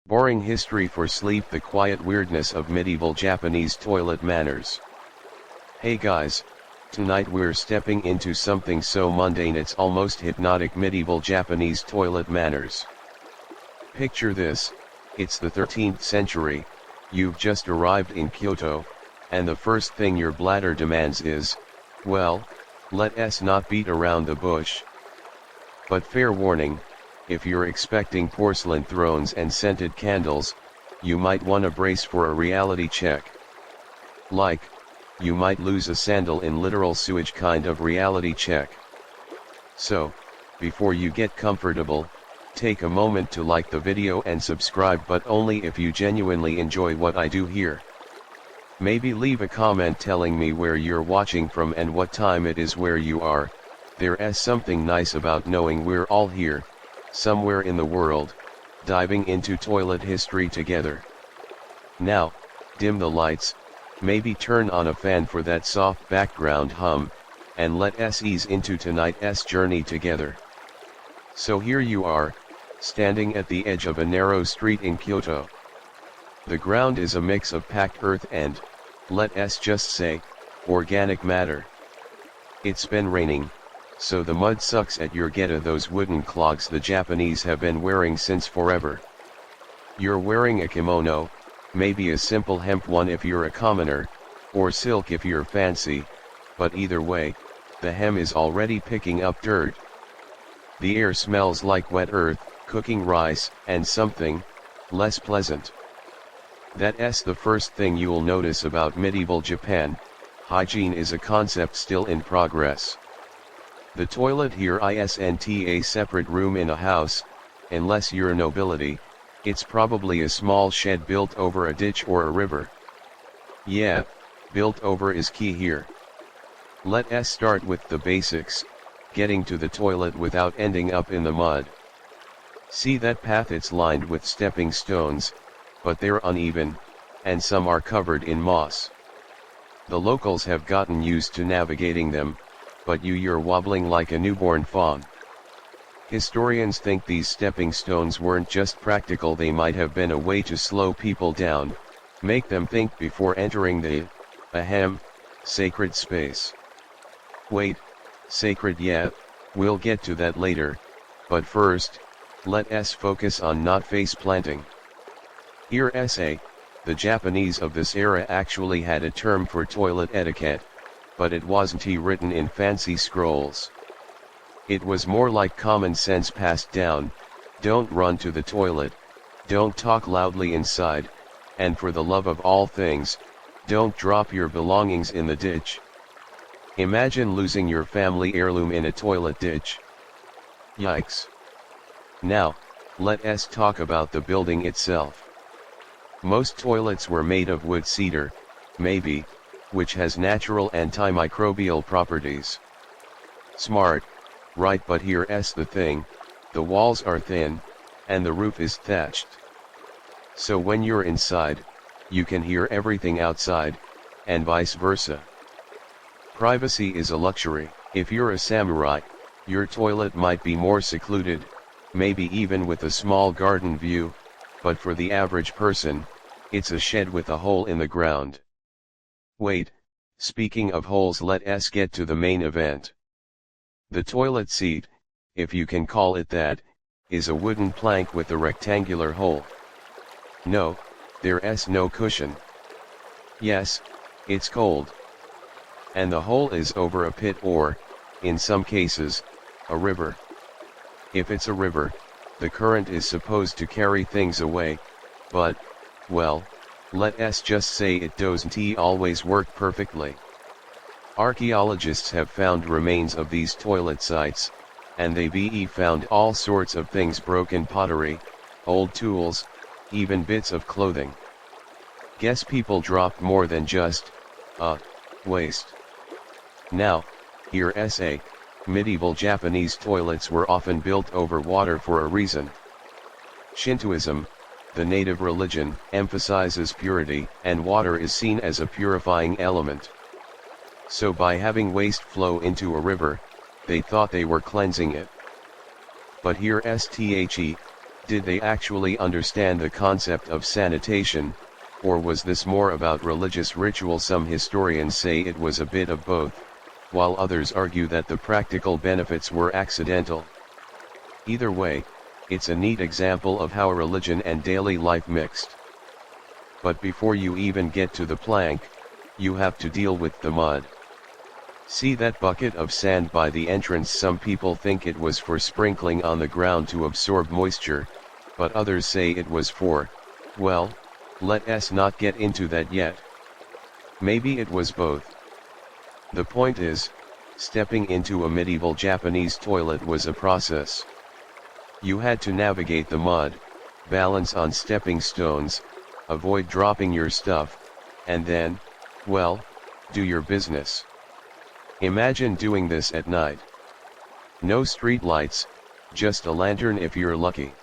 Boring history for sleep. The quiet weirdness of medieval Japanese toilet manners. Hey guys, tonight we're stepping into something so mundane it's almost hypnotic: medieval Japanese toilet manners. Picture this, it's the 13th century, you've just arrived in Kyoto, and the first thing your bladder demands is, well, let us not beat around the bush. But fair warning, if you're expecting porcelain thrones and scented candles, you might wanna brace for a reality check. Like, you might lose a sandal in literal sewage kind of reality check. So, before you get comfortable, take a moment to like the video and subscribe, but only if you genuinely enjoy what I do here. Maybe leave a comment telling me where you're watching from and what time it is where you are. There's something nice about knowing we're all here, somewhere in the world, diving into toilet history together. Now, dim the lights, maybe turn on a fan for that soft background hum, and let us ease into tonight's journey together. So here you are, standing at the edge of a narrow street in Kyoto. The ground is a mix of packed earth and, let us just say, organic matter. It's been raining, so the mud sucks at your get those wooden clogs the Japanese have been wearing since forever. You're wearing a kimono, maybe a simple hemp one if you're a commoner, or silk if you're fancy, but either way, the hem is already picking up dirt. The air smells like wet earth, cooking rice, and something less pleasant. That's the first thing you'll notice about medieval Japan. Hygiene is a concept still in progress. The toilet here isn't a separate room in a house, unless you're nobility. It's probably a small shed built over a ditch or a river. Yeah, built over is key here. Let us start with the basics, getting to the toilet without ending up in the mud. See that path? It's lined with stepping stones, but they're uneven, and some are covered in moss. The locals have gotten used to navigating them, but you're wobbling like a newborn fawn. Historians think these stepping stones weren't just practical, they might have been a way to slow people down, make them think before entering the, sacred space. Wait, sacred? Yeah, we'll get to that later, but first, let us focus on not face planting. Here the Japanese of this era actually had a term for toilet etiquette, but it wasn't written in fancy scrolls. It was more like common sense passed down: don't run to the toilet, don't talk loudly inside, and for the love of all things, don't drop your belongings in the ditch. Imagine losing your family heirloom in a toilet ditch. Yikes. Now, let us talk about the building itself. Most toilets were made of wood, cedar, maybe, which has natural antimicrobial properties. Smart, right? But here's the thing, the walls are thin, and the roof is thatched. So when you're inside, you can hear everything outside, and vice versa. Privacy is a luxury. If you're a samurai, your toilet might be more secluded, maybe even with a small garden view, but for the average person, it's a shed with a hole in the ground. Wait, speaking of holes, let us get to the main event. The toilet seat, if you can call it that, is a wooden plank with a rectangular hole. No, there's no cushion. Yes, it's cold. And the hole is over a pit or, in some cases, a river. If it's a river, the current is supposed to carry things away, but, well, let us just say it doesn't always work perfectly. Archaeologists have found remains of these toilet sites, and they've found all sorts of things: broken pottery, old tools, even bits of clothing. Guess people dropped more than just, waste. Now, here's medieval Japanese toilets were often built over water for a reason. Shintoism, the native religion, emphasizes purity, and water is seen as a purifying element. So by having waste flow into a river, they thought they were cleansing it. But here's Did they actually understand the concept of sanitation, or was this more about religious ritual? Some historians say it was a bit of both, while others argue that the practical benefits were accidental. Either way, it's a neat example of how religion and daily life mixed. But before you even get to the plank, you have to deal with the mud. See that bucket of sand by the entrance? Some people think it was for sprinkling on the ground to absorb moisture, but others say it was for, well, let us not get into that yet. Maybe it was both. The point is, stepping into a medieval Japanese toilet was a process. You had to navigate the mud, balance on stepping stones, avoid dropping your stuff, and then, well, do your business. Imagine doing this at night. No street lights, just a lantern if you're lucky.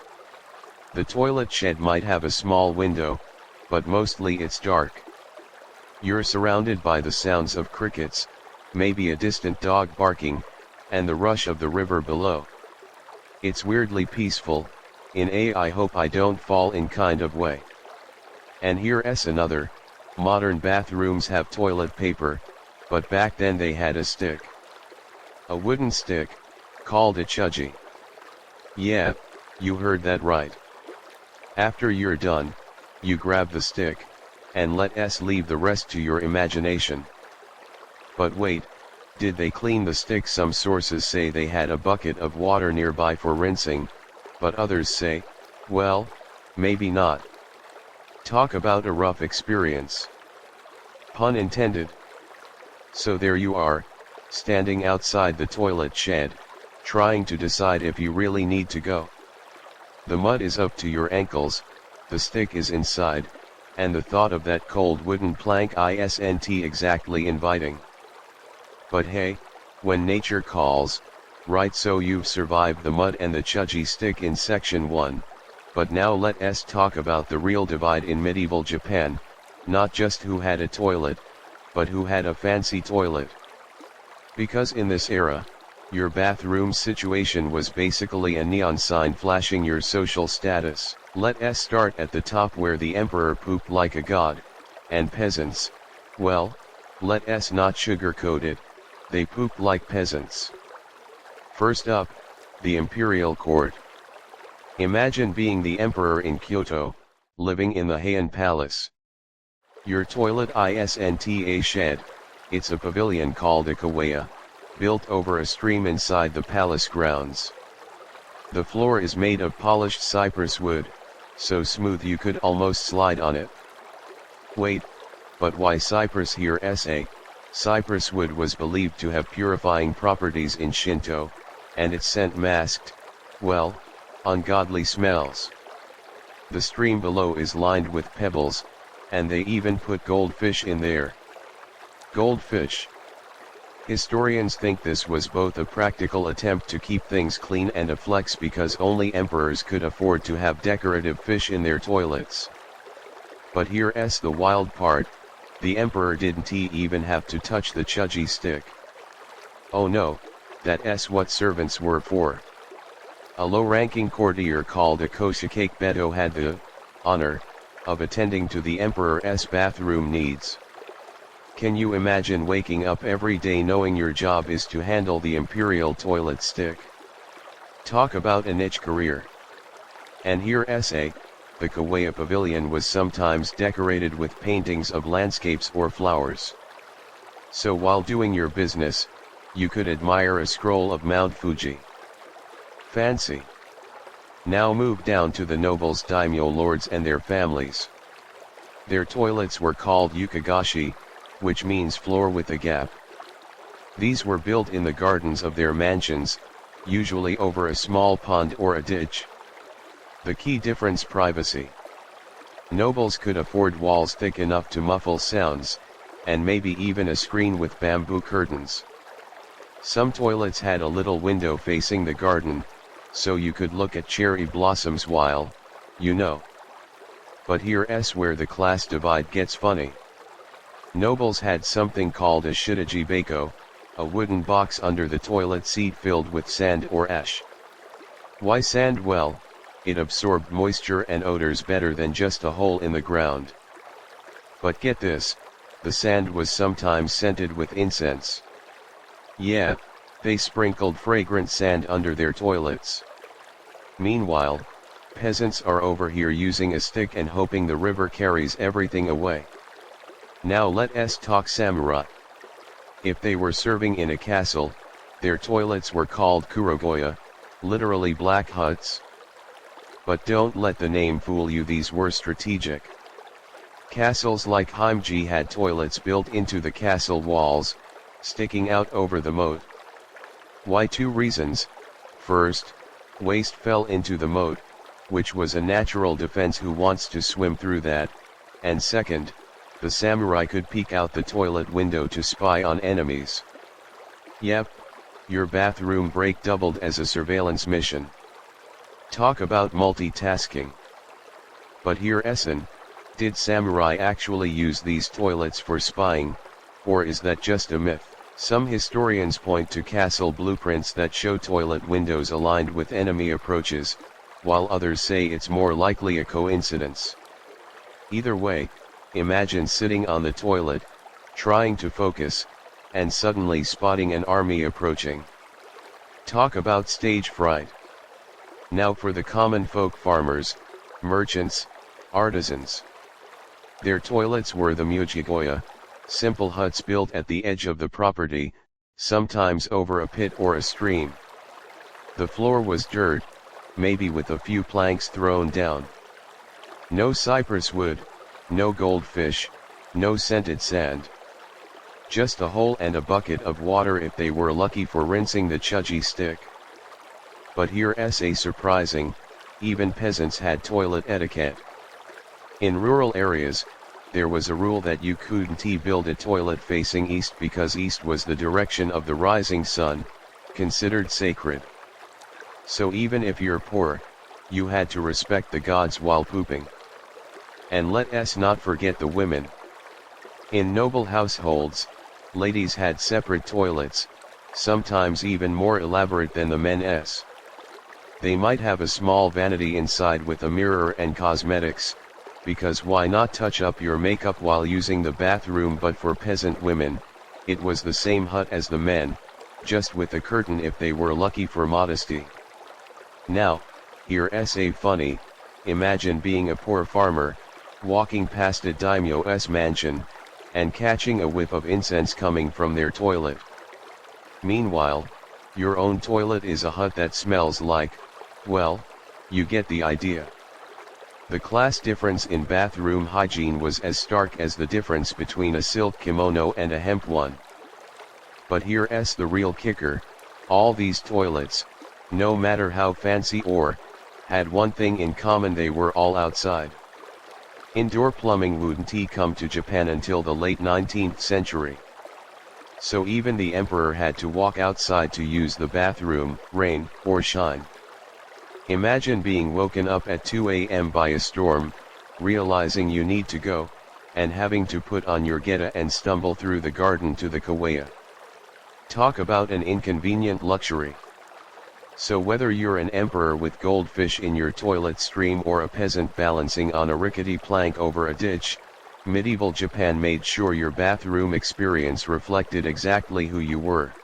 The toilet shed might have a small window, but mostly it's dark. You're surrounded by the sounds of crickets, maybe a distant dog barking, and the rush of the river below. It's weirdly peaceful, in a I hope I don't fall in kind of way. And here's another, modern bathrooms have toilet paper, but back then they had a stick. A wooden stick, called a chūgi. Yeah, you heard that right. After you're done, you grab the stick, and let us leave the rest to your imagination. But wait, did they clean the stick? Some sources say they had a bucket of water nearby for rinsing, but others say, well, maybe not. Talk about a rough experience. Pun intended. So there you are, standing outside the toilet shed, trying to decide if you really need to go. The mud is up to your ankles, the stick is inside, and the thought of that cold wooden plank isn't exactly inviting. But hey, when nature calls, right? So you've survived the mud and the chūgi stick in section 1, but now let us talk about the real divide in medieval Japan, not just who had a toilet, but who had a fancy toilet. Because in this era, your bathroom situation was basically a neon sign flashing your social status. Let us start at the top where the emperor pooped like a god, and peasants, well, let us not sugarcoat it, they pooped like peasants. First up, the imperial court. Imagine being the emperor in Kyoto, living in the Heian Palace. Your toilet isn't a shed, it's a pavilion called a kaweya, built over a stream inside the palace grounds. The floor is made of polished cypress wood, so smooth you could almost slide on it. Wait, but why cypress here? Cypress wood was believed to have purifying properties in Shinto, and it scent masked, well, ungodly smells. The stream below is lined with pebbles, and they even put goldfish in there. Goldfish. Historians think this was both a practical attempt to keep things clean and a flex because only emperors could afford to have decorative fish in their toilets. But here's the wild part, the emperor didn't even have to touch the chūgi stick. Oh no, that's what servants were for. A low-ranking courtier called a koshikake beto had the honor of attending to the emperor's bathroom needs. Can you imagine waking up every day knowing your job is to handle the imperial toilet stick? Talk about a niche career. And here's the kaweya pavilion was sometimes decorated with paintings of landscapes or flowers. So while doing your business, you could admire a scroll of Mount Fuji. Fancy. Now move down to the nobles, daimyo lords and their families. Their toilets were called yukagashi, which means floor with a gap. These were built in the gardens of their mansions, usually over a small pond or a ditch. The key difference: privacy. Nobles could afford walls thick enough to muffle sounds, and maybe even a screen with bamboo curtains. Some toilets had a little window facing the garden, so you could look at cherry blossoms while, you know. But here's where the class divide gets funny. Nobles had something called a shitaji bako, a wooden box under the toilet seat filled with sand or ash. Why sand? Well, it absorbed moisture and odors better than just a hole in the ground. But get this, the sand was sometimes scented with incense. Yeah, they sprinkled fragrant sand under their toilets. Meanwhile, peasants are over here using a stick and hoping the river carries everything away. Now let us talk samurai. If they were serving in a castle, their toilets were called kurogoya, literally black huts. But don't let the name fool you, these were strategic. Castles like Hymeji had toilets built into the castle walls, sticking out over the moat. Why? Two reasons. First, waste fell into the moat, which was a natural defense. Who wants to swim through that? And second, the samurai could peek out the toilet window to spy on enemies. Yep, your bathroom break doubled as a surveillance mission. Talk about multitasking. But here Essen, did samurai actually use these toilets for spying, or is that just a myth? Some historians point to castle blueprints that show toilet windows aligned with enemy approaches, while others say it's more likely a coincidence. Either way, imagine sitting on the toilet, trying to focus, and suddenly spotting an army approaching. Talk about stage fright. Now for the common folk: farmers, merchants, artisans. Their toilets were the mujigoya, simple huts built at the edge of the property, sometimes over a pit or a stream. The floor was dirt, maybe with a few planks thrown down. No cypress wood, no goldfish, no scented sand. Just a hole and a bucket of water if they were lucky for rinsing the chūgi stick. But here's a surprising, even peasants had toilet etiquette. In rural areas, there was a rule that you couldn't build a toilet facing east because east was the direction of the rising sun, considered sacred. So even if you're poor, you had to respect the gods while pooping. And let us not forget the women. In noble households, ladies had separate toilets, sometimes even more elaborate than the men's. They might have a small vanity inside with a mirror and cosmetics, because why not touch up your makeup while using the bathroom? But for peasant women, it was the same hut as the men, just with a curtain if they were lucky for modesty. Now, here's a funny, imagine being a poor farmer, walking past a daimyo's mansion, and catching a whiff of incense coming from their toilet. Meanwhile, your own toilet is a hut that smells like, well, you get the idea. The class difference in bathroom hygiene was as stark as the difference between a silk kimono and a hemp one. But here's the real kicker: all these toilets, no matter how fancy or, had one thing in common: they were all outside. Indoor plumbing wouldn't come to Japan until the late 19th century. So even the emperor had to walk outside to use the bathroom, rain or shine. Imagine being woken up at 2 a.m. by a storm, realizing you need to go, and having to put on your geta and stumble through the garden to the kawaii. Talk about an inconvenient luxury. So whether you're an emperor with goldfish in your toilet stream or a peasant balancing on a rickety plank over a ditch, medieval Japan made sure your bathroom experience reflected exactly who you were.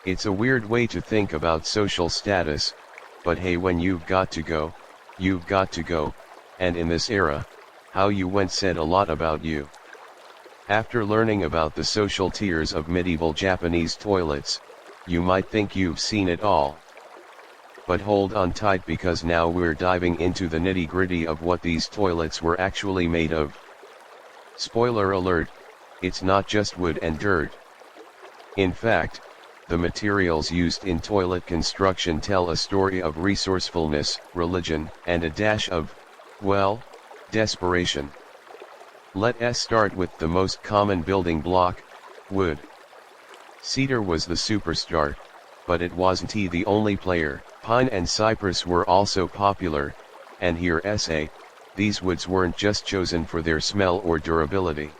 It's a weird way to think about social status, but hey, when you've got to go, you've got to go, and in this era, how you went said a lot about you. After learning about the social tiers of medieval Japanese toilets, you might think you've seen it all. But hold on tight, because now we're diving into the nitty-gritty of what these toilets were actually made of. Spoiler alert, it's not just wood and dirt. In fact, the materials used in toilet construction tell a story of resourcefulness, religion, and a dash of, well, desperation. Let us start with the most common building block, wood. Cedar was the superstar, but it wasn't the only player. Pine and cypress were also popular, and these woods weren't just chosen for their smell or durability.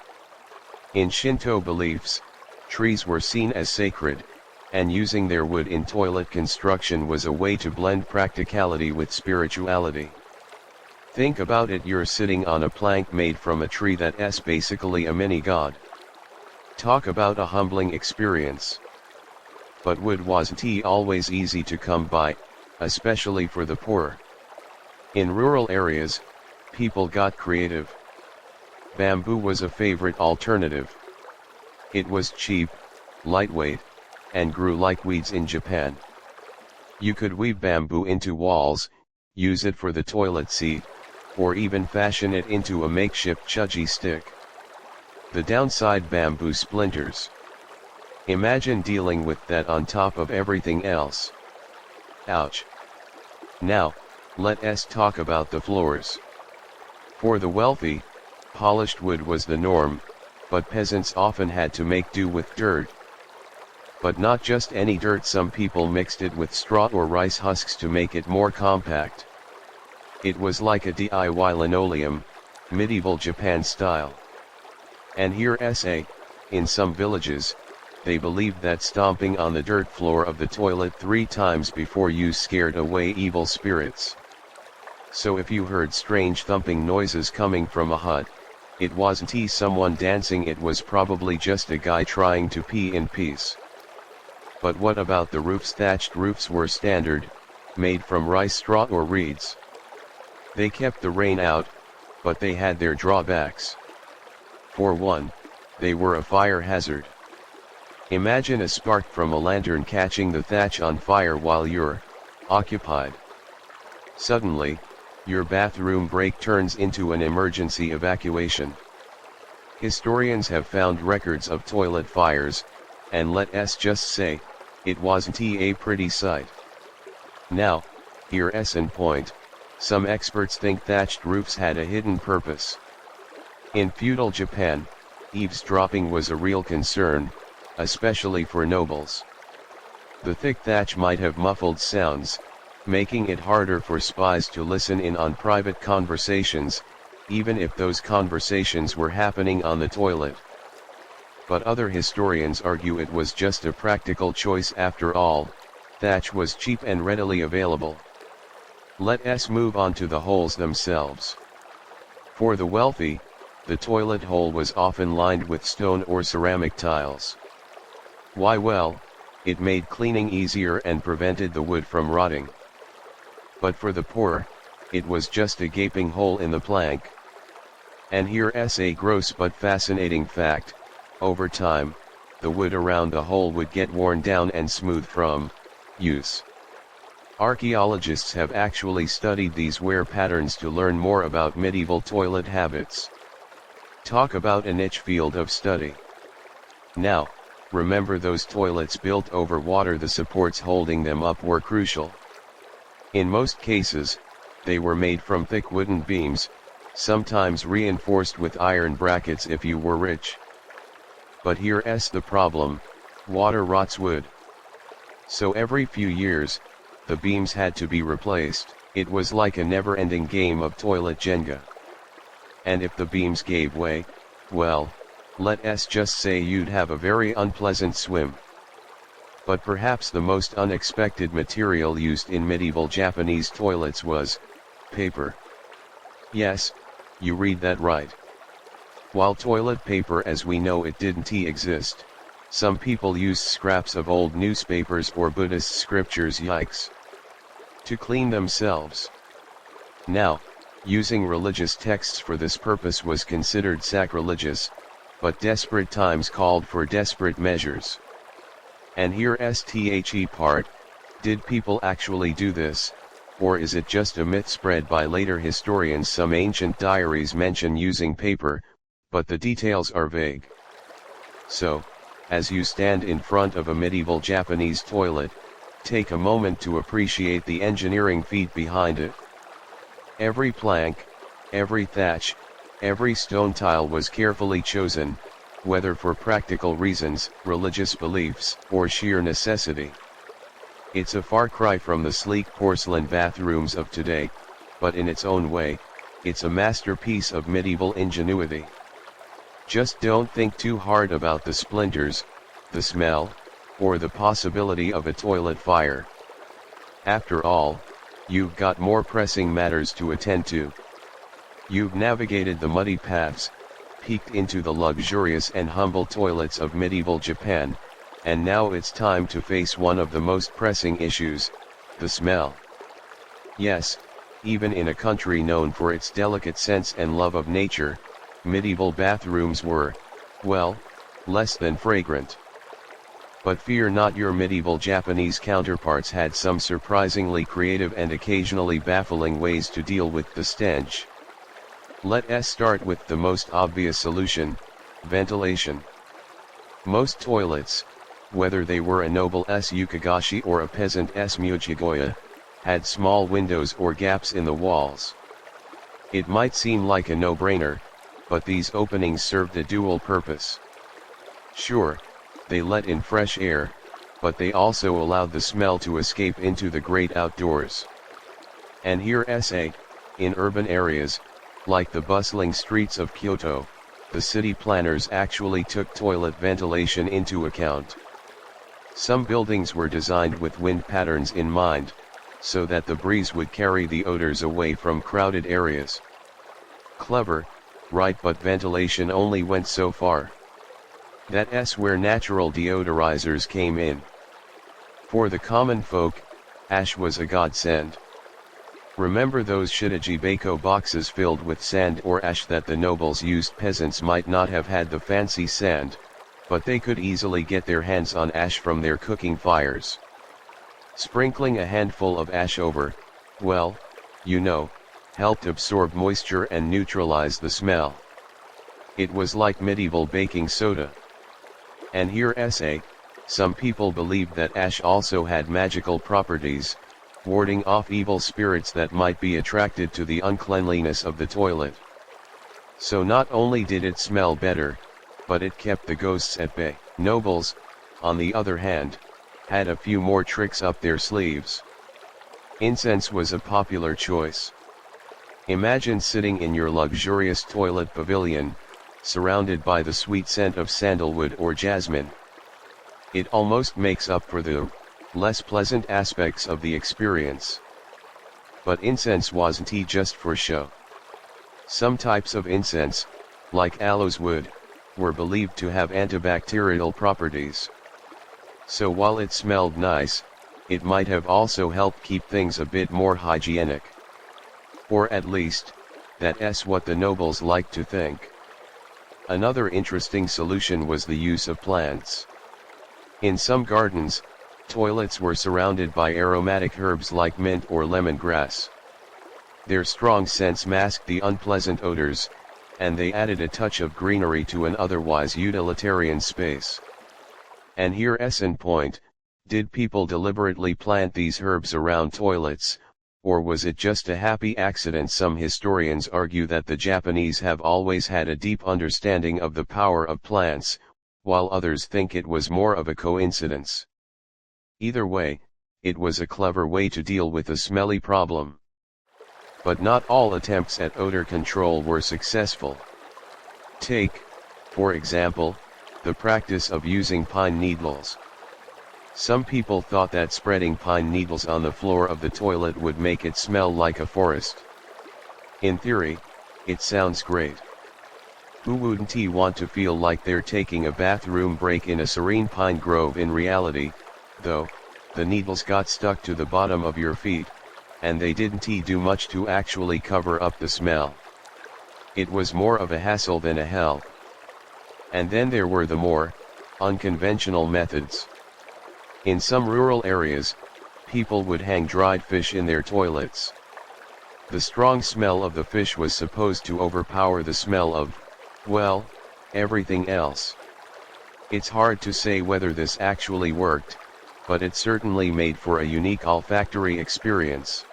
In Shinto beliefs, trees were seen as sacred, and using their wood in toilet construction was a way to blend practicality with spirituality. Think about it, you're sitting on a plank made from a tree that's basically a mini god. Talk about a humbling experience. But wood wasn't always easy to come by, especially for the poor. In rural areas, people got creative. Bamboo was a favorite alternative. It was cheap, lightweight, and grew like weeds in Japan. You could weave bamboo into walls, use it for the toilet seat, or even fashion it into a makeshift chūgi stick. The downside: bamboo splinters. Imagine dealing with that on top of everything else. Ouch. Now, let us talk about the floors. For the wealthy, polished wood was the norm, but peasants often had to make do with dirt. But not just any dirt, some people mixed it with straw or rice husks to make it more compact. It was like a DIY linoleum, medieval Japan style. And here in some villages, they believed that stomping on the dirt floor of the toilet 3 times before use scared away evil spirits. So if you heard strange thumping noises coming from a hut, it wasn't someone dancing, it was probably just a guy trying to pee in peace. But what about the roofs? Thatched roofs were standard, made from rice straw or reeds. They kept the rain out, but they had their drawbacks. For one, they were a fire hazard. Imagine a spark from a lantern catching the thatch on fire while you're occupied. Suddenly, your bathroom break turns into an emergency evacuation. Historians have found records of toilet fires, and let us just say, it wasn't a pretty sight. Now, here's an point: some experts think thatched roofs had a hidden purpose. In feudal Japan, eavesdropping was a real concern, especially for nobles. The thick thatch might have muffled sounds, making it harder for spies to listen in on private conversations, even if those conversations were happening on the toilet. But other historians argue it was just a practical choice after all. Thatch was cheap and readily available. Let us move on to the holes themselves. For the wealthy, the toilet hole was often lined with stone or ceramic tiles. Why? Well, it made cleaning easier and prevented the wood from rotting. But for the poor, it was just a gaping hole in the plank. And here's a gross but fascinating fact: over time, the wood around the hole would get worn down and smooth from use. Archaeologists have actually studied these wear patterns to learn more about medieval toilet habits. Talk about a niche field of study. Now, remember those toilets built over water? The supports holding them up were crucial. In most cases, they were made from thick wooden beams, sometimes reinforced with iron brackets if you were rich. But here's the problem: water rots wood. So every few years, the beams had to be replaced. It was like a never-ending game of toilet Jenga. And if the beams gave way, well, let us just say you'd have a very unpleasant swim. But perhaps the most unexpected material used in medieval Japanese toilets was paper. Yes, you read that right. While toilet paper as we know it didn't exist, some people used scraps of old newspapers or Buddhist scriptures, yikes, to clean themselves. Now, using religious texts for this purpose was considered sacrilegious, but desperate times called for desperate measures. And here's the part: did people actually do this, or is it just a myth spread by later historians? Some ancient diaries mention using paper, but the details are vague. So, as you stand in front of a medieval Japanese toilet, take a moment to appreciate the engineering feat behind it. Every plank, every thatch, every stone tile was carefully chosen, whether for practical reasons, religious beliefs, or sheer necessity. It's a far cry from the sleek porcelain bathrooms of today, but in its own way, it's a masterpiece of medieval ingenuity. Just don't think too hard about the splinters, the smell, or the possibility of a toilet fire. After all, you've got more pressing matters to attend to. You've navigated the muddy paths, peeked into the luxurious and humble toilets of medieval Japan, and now it's time to face one of the most pressing issues, the smell. Yes, even in a country known for its delicate sense and love of nature, medieval bathrooms were, well, less than fragrant. But fear not, your medieval Japanese counterparts had some surprisingly creative and occasionally baffling ways to deal with the stench. Let us start with the most obvious solution: ventilation. Most toilets, whether they were a noble's yukagashi or a peasant's mujigoya, had small windows or gaps in the walls. It might seem like a no-brainer, but these openings served a dual purpose. Sure, they let in fresh air, but they also allowed the smell to escape into the great outdoors. And here in urban areas, like the bustling streets of Kyoto, the city planners actually took toilet ventilation into account. Some buildings were designed with wind patterns in mind, so that the breeze would carry the odors away from crowded areas. Clever, right? But ventilation only went so far. That's where natural deodorizers came in. For the common folk, ash was a godsend. Remember those shitagibako boxes filled with sand or ash that the nobles used? Peasants might not have had the fancy sand, but they could easily get their hands on ash from their cooking fires. Sprinkling a handful of ash over, well, helped absorb moisture and neutralize the smell. It was like medieval baking soda. And here some people believed that ash also had magical properties, warding off evil spirits that might be attracted to the uncleanliness of the toilet. So not only did it smell better, but it kept the ghosts at bay. Nobles, on the other hand, had a few more tricks up their sleeves. Incense was a popular choice. Imagine sitting in your luxurious toilet pavilion, surrounded by the sweet scent of sandalwood or jasmine. It almost makes up for the less pleasant aspects of the experience. But incense wasn't just for show. Some types of incense, like aloes wood, were believed to have antibacterial properties. So while it smelled nice, it might have also helped keep things a bit more hygienic. Or at least, that's what the nobles liked to think. Another interesting solution was the use of plants. In some gardens, toilets were surrounded by aromatic herbs like mint or lemongrass. Their strong scents masked the unpleasant odors, and they added a touch of greenery to an otherwise utilitarian space. And here's an point: did people deliberately plant these herbs around toilets, or was it just a happy accident? Some historians argue that the Japanese have always had a deep understanding of the power of plants, while others think it was more of a coincidence. Either way, it was a clever way to deal with a smelly problem. But not all attempts at odor control were successful. Take, for example, the practice of using pine needles. Some people thought that spreading pine needles on the floor of the toilet would make it smell like a forest. In theory, it sounds great. Who wouldn't want to feel like they're taking a bathroom break in a serene pine grove? In reality, though, the needles got stuck to the bottom of your feet, and they didn't do much to actually cover up the smell. It was more of a hassle than a help. And then there were the more unconventional methods. In some rural areas, people would hang dried fish in their toilets. The strong smell of the fish was supposed to overpower the smell of, well, everything else. It's hard to say whether this actually worked, but it certainly made for a unique olfactory experience.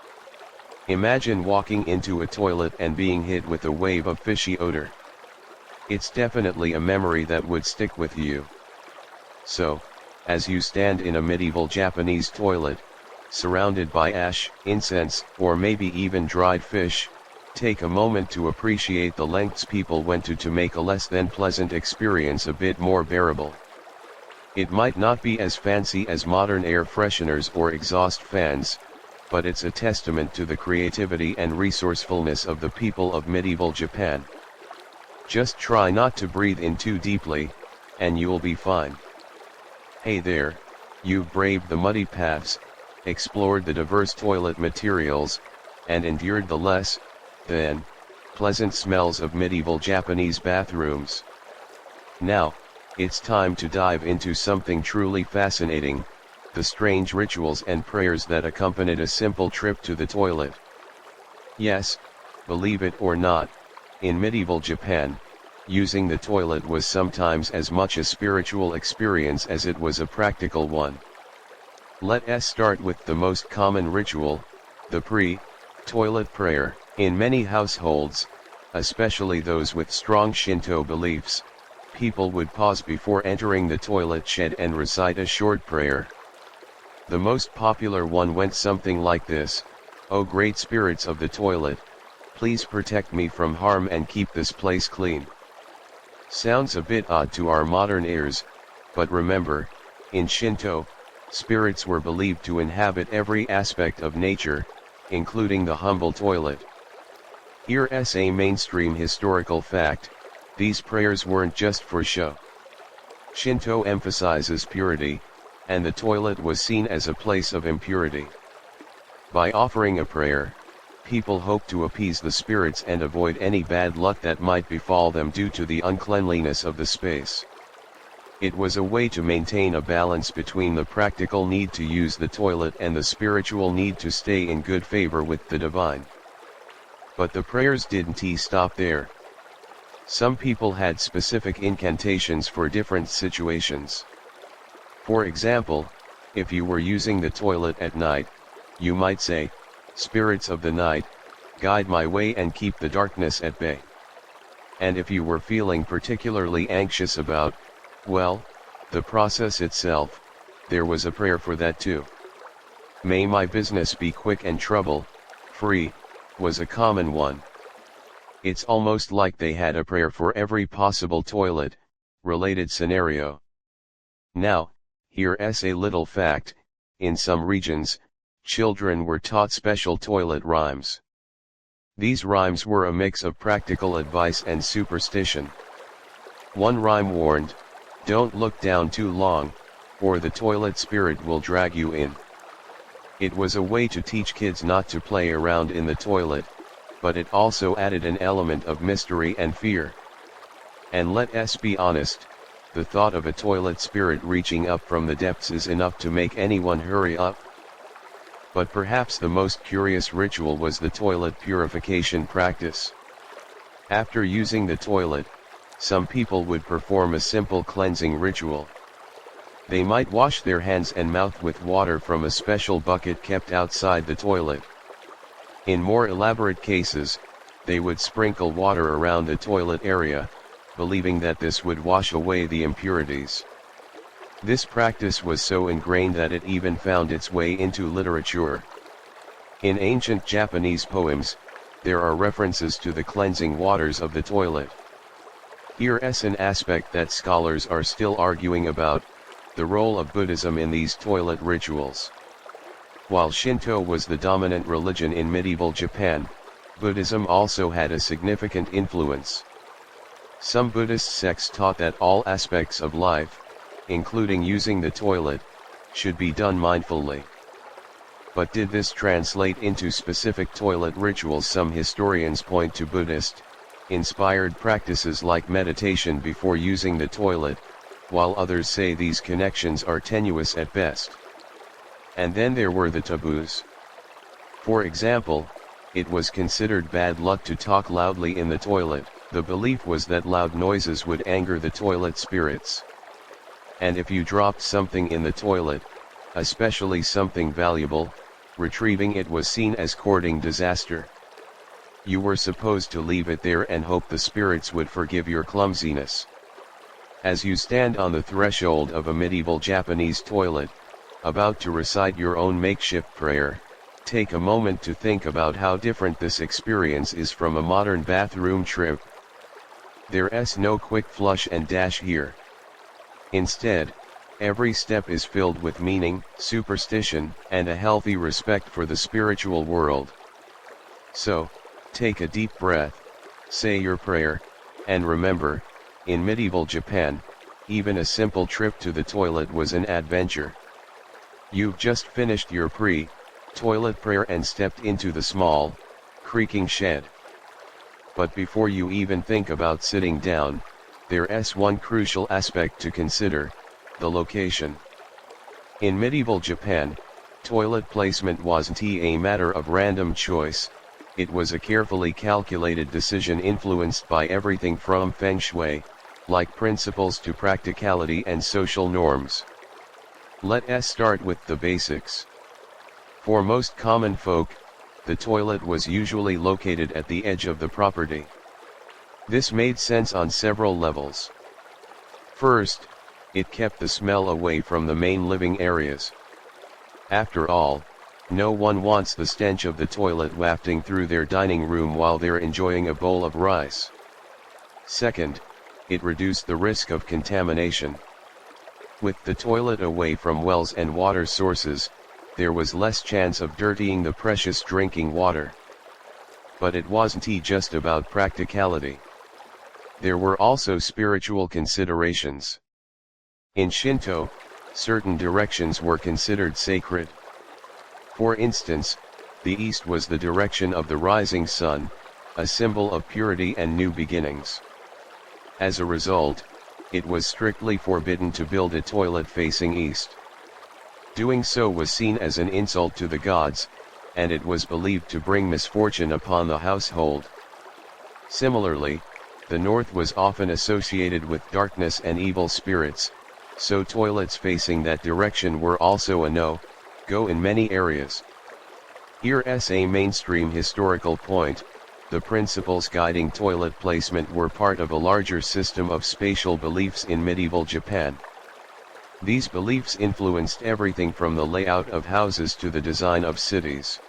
Imagine walking into a toilet and being hit with a wave of fishy odor. It's definitely a memory that would stick with you. So, as you stand in a medieval Japanese toilet, surrounded by ash, incense, or maybe even dried fish, take a moment to appreciate the lengths people went to make a less than pleasant experience a bit more bearable. It might not be as fancy as modern air fresheners or exhaust fans, but it's a testament to the creativity and resourcefulness of the people of medieval Japan. Just try not to breathe in too deeply, and you'll be fine. Hey there, you've braved the muddy paths, explored the diverse toilet materials, and endured the less than pleasant smells of medieval Japanese bathrooms. Now, it's time to dive into something truly fascinating, the strange rituals and prayers that accompanied a simple trip to the toilet. Yes, believe it or not, in medieval Japan, using the toilet was sometimes as much a spiritual experience as it was a practical one. Let us start with the most common ritual, the pre-toilet prayer. In many households, especially those with strong Shinto beliefs, people would pause before entering the toilet shed and recite a short prayer. The most popular one went something like this: "O great spirits of the toilet, please protect me from harm and keep this place clean." Sounds a bit odd to our modern ears, but remember, in Shinto, spirits were believed to inhabit every aspect of nature, including the humble toilet. Here's a mainstream historical fact: these prayers weren't just for show. Shinto emphasizes purity, and the toilet was seen as a place of impurity. By offering a prayer, people hoped to appease the spirits and avoid any bad luck that might befall them due to the uncleanliness of the space. It was a way to maintain a balance between the practical need to use the toilet and the spiritual need to stay in good favor with the divine. But the prayers didn't stop there. Some people had specific incantations for different situations. For example, if you were using the toilet at night, you might say, "Spirits of the night, guide my way and keep the darkness at bay." And if you were feeling particularly anxious about, well, the process itself, there was a prayer for that too. "May my business be quick and trouble free," was a common one. It's almost like they had a prayer for every possible toilet-related scenario. Now, here's a little fact: in some regions, children were taught special toilet rhymes. These rhymes were a mix of practical advice and superstition. One rhyme warned, "Don't look down too long, or the toilet spirit will drag you in." It was a way to teach kids not to play around in the toilet, but it also added an element of mystery and fear. And let us be honest, the thought of a toilet spirit reaching up from the depths is enough to make anyone hurry up. But perhaps the most curious ritual was the toilet purification practice. After using the toilet, some people would perform a simple cleansing ritual. They might wash their hands and mouth with water from a special bucket kept outside the toilet. In more elaborate cases, they would sprinkle water around the toilet area, believing that this would wash away the impurities. This practice was so ingrained that it even found its way into literature. In ancient Japanese poems, there are references to the cleansing waters of the toilet. Here's an aspect that scholars are still arguing about: the role of Buddhism in these toilet rituals. While Shinto was the dominant religion in medieval Japan, Buddhism also had a significant influence. Some Buddhist sects taught that all aspects of life, including using the toilet, should be done mindfully. But did this translate into specific toilet rituals? Some historians point to Buddhist-inspired practices like meditation before using the toilet, while others say these connections are tenuous at best. And then there were the taboos. For example, it was considered bad luck to talk loudly in the toilet. The belief was that loud noises would anger the toilet spirits. And if you dropped something in the toilet, especially something valuable, retrieving it was seen as courting disaster. You were supposed to leave it there and hope the spirits would forgive your clumsiness. As you stand on the threshold of a medieval Japanese toilet, about to recite your own makeshift prayer, take a moment to think about how different this experience is from a modern bathroom trip. There's no quick flush and dash here. Instead, Every step is filled with meaning, superstition, and a healthy respect for the spiritual world. So, take a deep breath, say your prayer, and remember, in medieval Japan, even a simple trip to the toilet was an adventure. You've just finished your toilet prayer and stepped into the small, creaking shed. But before you even think about sitting down, there's one crucial aspect to consider: the location. In medieval Japan, toilet placement wasn't a matter of random choice, it was a carefully calculated decision influenced by everything from feng shui, like principles, to practicality and social norms. Let's start with the basics. For most common folk, the toilet was usually located at the edge of the property. This made sense on several levels. First, it kept the smell away from the main living areas. After all, no one wants the stench of the toilet wafting through their dining room while they're enjoying a bowl of rice. Second, it reduced the risk of contamination. With the toilet away from wells and water sources, there was less chance of dirtying the precious drinking water. But it wasn't just about practicality. There were also spiritual considerations. In Shinto, certain directions were considered sacred. For instance, the east was the direction of the rising sun, a symbol of purity and new beginnings. As a result, it was strictly forbidden to build a toilet facing east. Doing so was seen as an insult to the gods, and it was believed to bring misfortune upon the household. Similarly, the north was often associated with darkness and evil spirits, so toilets facing that direction were also a no-go in many areas. Here's a mainstream historical point: the principles guiding toilet placement were part of a larger system of spatial beliefs in medieval Japan. These beliefs influenced everything from the layout of houses to the design of cities.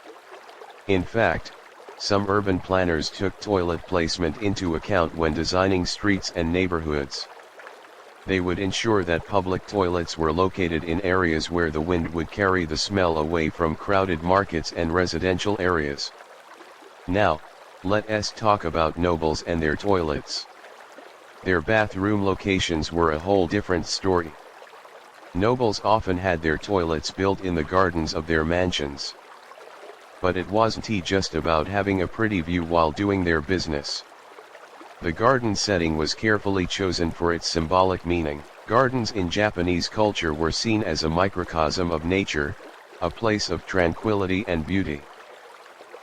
In fact, some urban planners took toilet placement into account when designing streets and neighborhoods. They would ensure that public toilets were located in areas where the wind would carry the smell away from crowded markets and residential areas. Now, let's talk about nobles and their toilets. Their bathroom locations were a whole different story. Nobles often had their toilets built in the gardens of their mansions. But it wasn't just about having a pretty view while doing their business. The garden setting was carefully chosen for its symbolic meaning. Gardens in Japanese culture were seen as a microcosm of nature, a place of tranquility and beauty.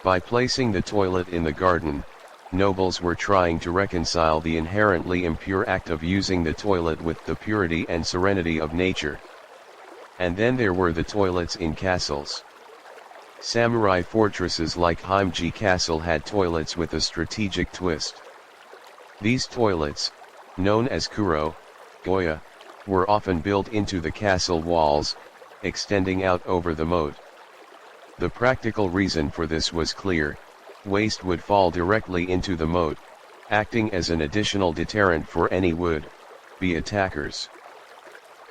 By placing the toilet in the garden, nobles were trying to reconcile the inherently impure act of using the toilet with the purity and serenity of nature. And then there were the toilets in castles. Samurai fortresses like Himeji Castle had toilets with a strategic twist. These toilets, known as kuro, goya, were often built into the castle walls, extending out over the moat. The practical reason for this was clear: waste would fall directly into the moat, acting as an additional deterrent for any would-be attackers.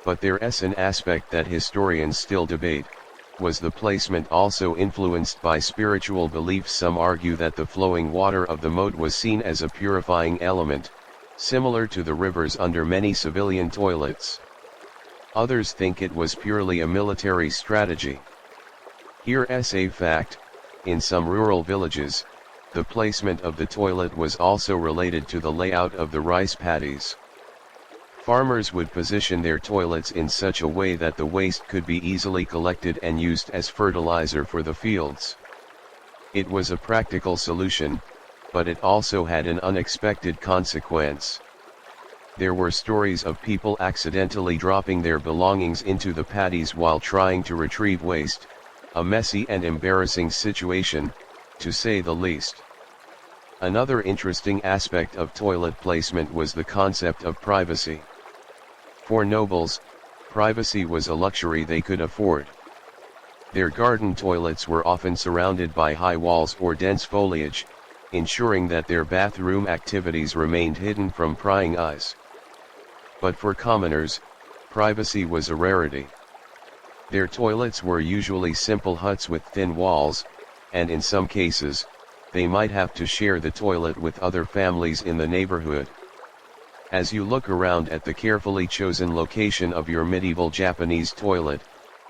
But there's an aspect that historians still debate: was the placement also influenced by spiritual beliefs? Some argue that the flowing water of the moat was seen as a purifying element, similar to the rivers under many civilian toilets. Others think it was purely a military strategy. Here's a fact: in some rural villages, the placement of the toilet was also related to the layout of the rice paddies. Farmers would position their toilets in such a way that the waste could be easily collected and used as fertilizer for the fields. It was a practical solution, but it also had an unexpected consequence. There were stories of people accidentally dropping their belongings into the paddies while trying to retrieve waste, a messy and embarrassing situation, to say the least. Another interesting aspect of toilet placement was the concept of privacy. For nobles, privacy was a luxury they could afford. Their garden toilets were often surrounded by high walls or dense foliage, ensuring that their bathroom activities remained hidden from prying eyes. But for commoners, privacy was a rarity. Their toilets were usually simple huts with thin walls, and in some cases, they might have to share the toilet with other families in the neighborhood. As you look around at the carefully chosen location of your medieval Japanese toilet,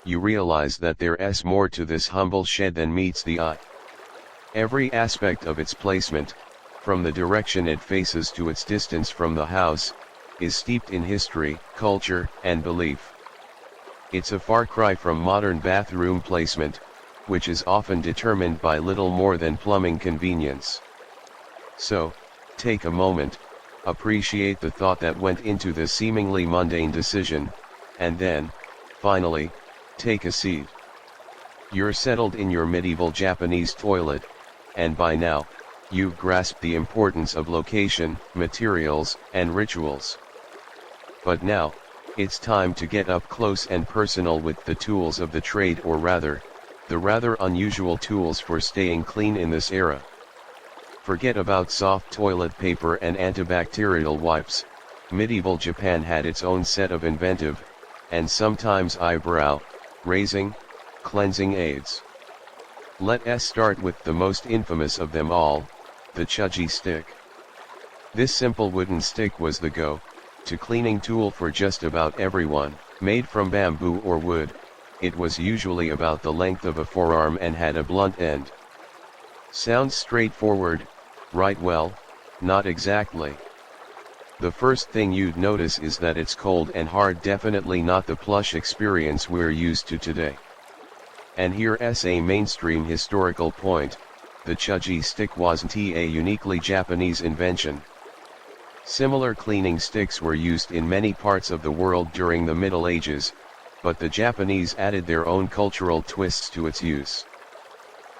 you realize that there's more to this humble shed than meets the eye. Every aspect of its placement, from the direction it faces to its distance from the house, is steeped in history, culture, and belief. It's a far cry from modern bathroom placement, which is often determined by little more than plumbing convenience. So, take a moment, appreciate the thought that went into this seemingly mundane decision, and then, finally, take a seat. You're settled in your medieval Japanese toilet, and by now, you've grasped the importance of location, materials, and rituals. But now, it's time to get up close and personal with the tools of the trade, or rather, the rather unusual tools for staying clean in this era. Forget about soft toilet paper and antibacterial wipes. Medieval Japan had its own set of inventive, and sometimes eyebrow-raising, cleansing aids. Let us start with the most infamous of them all, the chūgi stick. This simple wooden stick was the go-to cleaning tool for just about everyone. Made from bamboo or wood, it was usually about the length of a forearm and had a blunt end. Sounds straightforward, right? Well, not exactly. The first thing you'd notice is that it's cold and hard, definitely not the plush experience we're used to today. And here's a mainstream historical point: the chūgi stick wasn't a uniquely Japanese invention. Similar cleaning sticks were used in many parts of the world during the Middle Ages, but the Japanese added their own cultural twists to its use.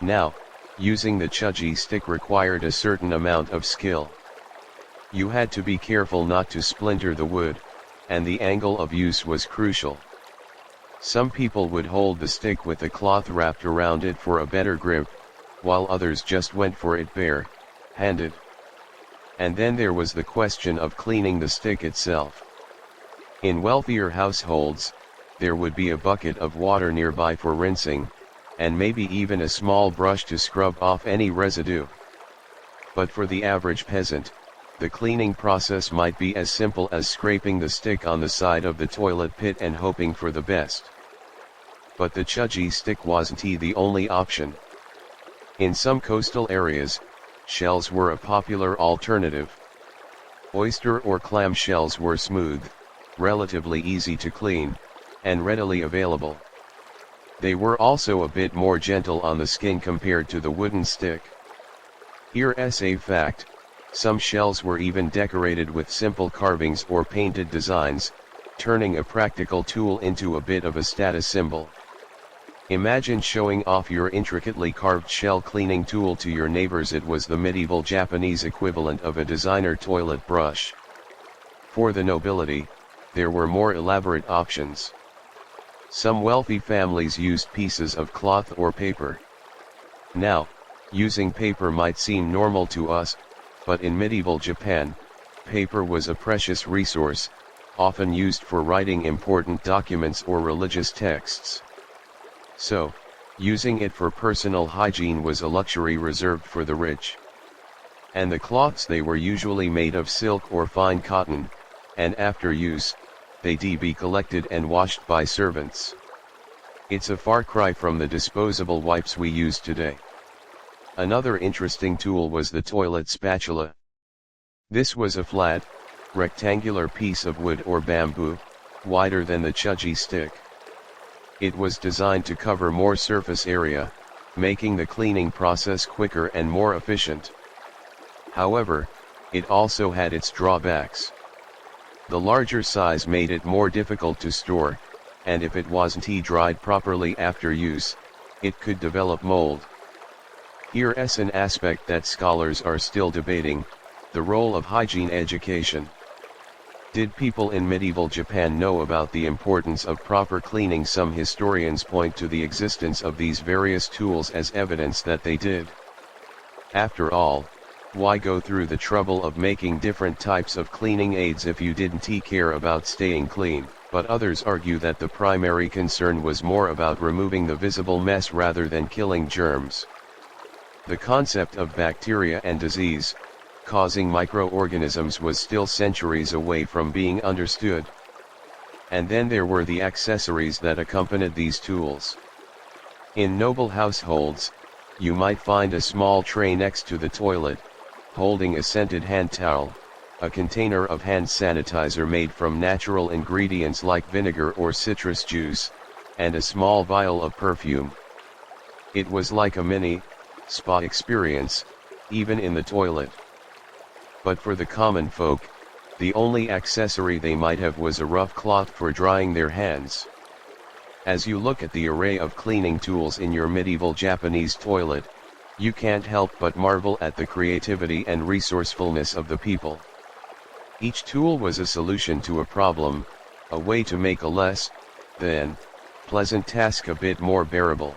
Now, using the chūgi stick required a certain amount of skill. You had to be careful not to splinter the wood, and the angle of use was crucial. Some people would hold the stick with a cloth wrapped around it for a better grip, while others just went for it bare-handed. And then there was the question of cleaning the stick itself. In wealthier households, there would be a bucket of water nearby for rinsing, and maybe even a small brush to scrub off any residue. But for the average peasant, the cleaning process might be as simple as scraping the stick on the side of the toilet pit and hoping for the best. But the chūgi stick wasn't the only option. In some coastal areas, shells were a popular alternative. Oyster or clam shells were smooth, relatively easy to clean, and readily available. They were also a bit more gentle on the skin compared to the wooden stick. Here's a fact: some shells were even decorated with simple carvings or painted designs, turning a practical tool into a bit of a status symbol. Imagine showing off your intricately carved shell cleaning tool to your neighbors. It was the medieval Japanese equivalent of a designer toilet brush. For the nobility, there were more elaborate options. Some wealthy families used pieces of cloth or paper. Now, using paper might seem normal to us, but in medieval Japan, paper was a precious resource, often used for writing important documents or religious texts. So, using it for personal hygiene was a luxury reserved for the rich. And the cloths, they were usually made of silk or fine cotton, and after use, they'd be collected and washed by servants. It's a far cry from the disposable wipes we use today. Another interesting tool was the toilet spatula. This was a flat, rectangular piece of wood or bamboo, wider than the chūgi stick. It was designed to cover more surface area, making the cleaning process quicker and more efficient. However, it also had its drawbacks. The larger size made it more difficult to store, and if it wasn't dried properly after use, it could develop mold. Here's an aspect that scholars are still debating: the role of hygiene education. Did people in medieval Japan know about the importance of proper cleaning? Some historians point to the existence of these various tools as evidence that they did. After all, why go through the trouble of making different types of cleaning aids if you didn't care about staying clean? but others argue that the primary concern was more about removing the visible mess rather than killing germs. The concept of bacteria and disease, causing microorganisms was still centuries away from being understood. And then there were the accessories that accompanied these tools. In noble households, you might find a small tray next to the toilet, holding a scented hand towel, a container of hand sanitizer made from natural ingredients like vinegar or citrus juice, and a small vial of perfume. It was like a mini spa experience, even in the toilet. But for the common folk, the only accessory they might have was a rough cloth for drying their hands. As you look at the array of cleaning tools in your medieval Japanese toilet, you can't help but marvel at the creativity and resourcefulness of the people. Each tool was a solution to a problem, a way to make a less than pleasant task a bit more bearable.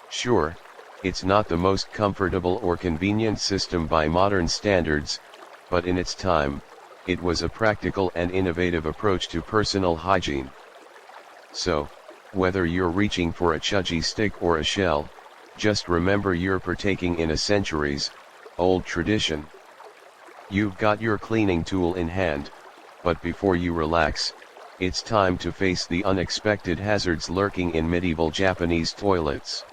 Sure, it's not the most comfortable or convenient system by modern standards, but in its time, it was a practical and innovative approach to personal hygiene. So, whether you're reaching for a chūgi stick or a shell, just remember you're partaking in a centuries-old tradition. You've got your cleaning tool in hand, but before you relax, it's time to face the unexpected hazards lurking in medieval Japanese toilets.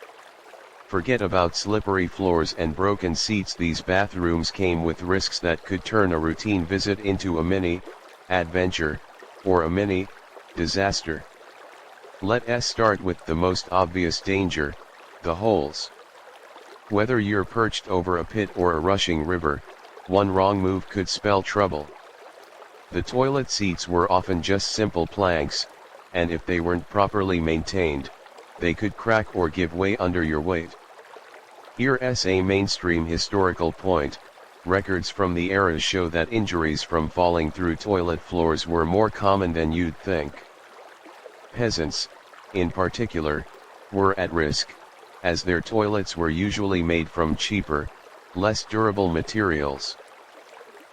Forget about slippery floors and broken seats. These bathrooms came with risks that could turn a routine visit into a mini-adventure, or a mini-disaster. Let's start with the most obvious danger, the holes. Whether you're perched over a pit or a rushing river, one wrong move could spell trouble. The toilet seats were often just simple planks, and if they weren't properly maintained, they could crack or give way under your weight. Here's a mainstream historical point: records from the era show that injuries from falling through toilet floors were more common than you'd think. Peasants, in particular, were at risk, as their toilets were usually made from cheaper, less durable materials.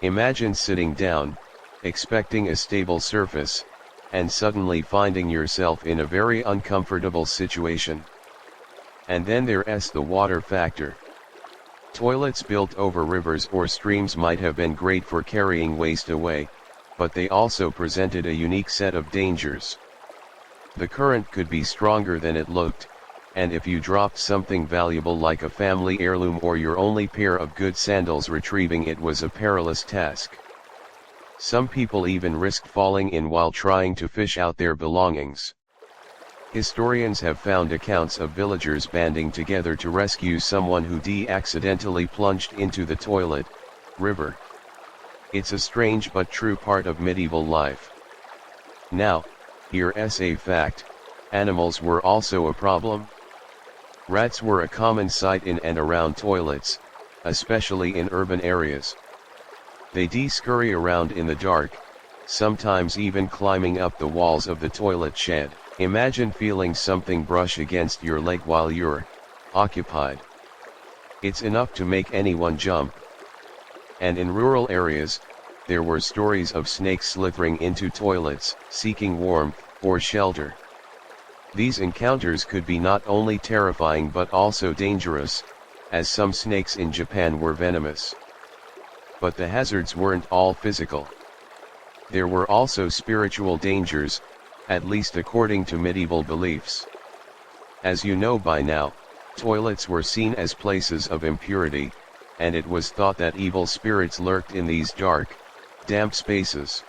Imagine sitting down, expecting a stable surface, and suddenly finding yourself in a very uncomfortable situation. And then there's the water factor. Toilets built over rivers or streams might have been great for carrying waste away, but they also presented a unique set of dangers. The current could be stronger than it looked, and if you dropped something valuable like a family heirloom or your only pair of good sandals, retrieving it was a perilous task. Some people even risked falling in while trying to fish out their belongings. Historians have found accounts of villagers banding together to rescue someone who accidentally plunged into the toilet river. It's a strange but true part of medieval life. Now, here's a fact: animals were also a problem. Rats were a common sight in and around toilets, especially in urban areas. They scurry around in the dark, sometimes even climbing up the walls of the toilet shed. Imagine feeling something brush against your leg while you're occupied. It's enough to make anyone jump. And in rural areas, there were stories of snakes slithering into toilets, seeking warmth or shelter. These encounters could be not only terrifying but also dangerous, as some snakes in Japan were venomous. But the hazards weren't all physical. There were also spiritual dangers, at least according to medieval beliefs. As you know by now, toilets were seen as places of impurity, and it was thought that evil spirits lurked in these dark, damp spaces.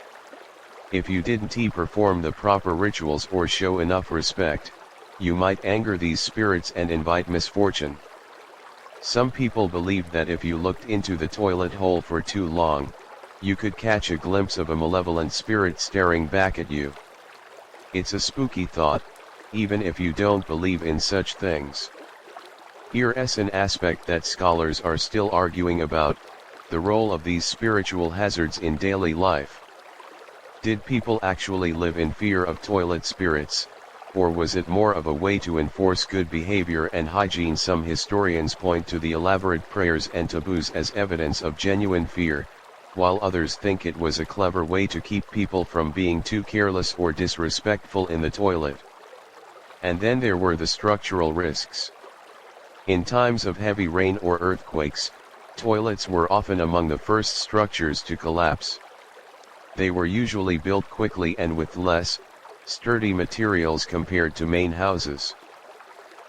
If you didn't perform the proper rituals or show enough respect, you might anger these spirits and invite misfortune. Some people believed that if you looked into the toilet hole for too long, you could catch a glimpse of a malevolent spirit staring back at you. It's a spooky thought, even if you don't believe in such things. Here's an aspect that scholars are still arguing about: the role of these spiritual hazards in daily life. Did people actually live in fear of toilet spirits, or was it more of a way to enforce good behavior and hygiene? Some historians point to the elaborate prayers and taboos as evidence of genuine fear, while others think it was a clever way to keep people from being too careless or disrespectful in the toilet. And then there were the structural risks. In times of heavy rain or earthquakes, toilets were often among the first structures to collapse. They were usually built quickly and with less, sturdy materials compared to main houses.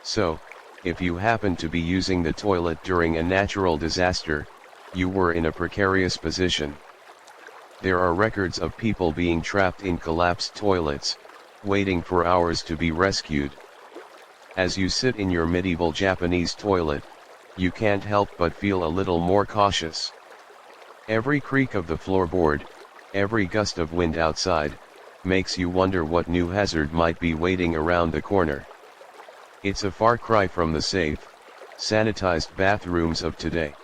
So, if you happened to be using the toilet during a natural disaster, you were in a precarious position. There are records of people being trapped in collapsed toilets, waiting for hours to be rescued. As you sit in your medieval Japanese toilet, you can't help but feel a little more cautious. Every creak of the floorboard, every gust of wind outside, makes you wonder what new hazard might be waiting around the corner. It's a far cry from the safe, sanitized bathrooms of today.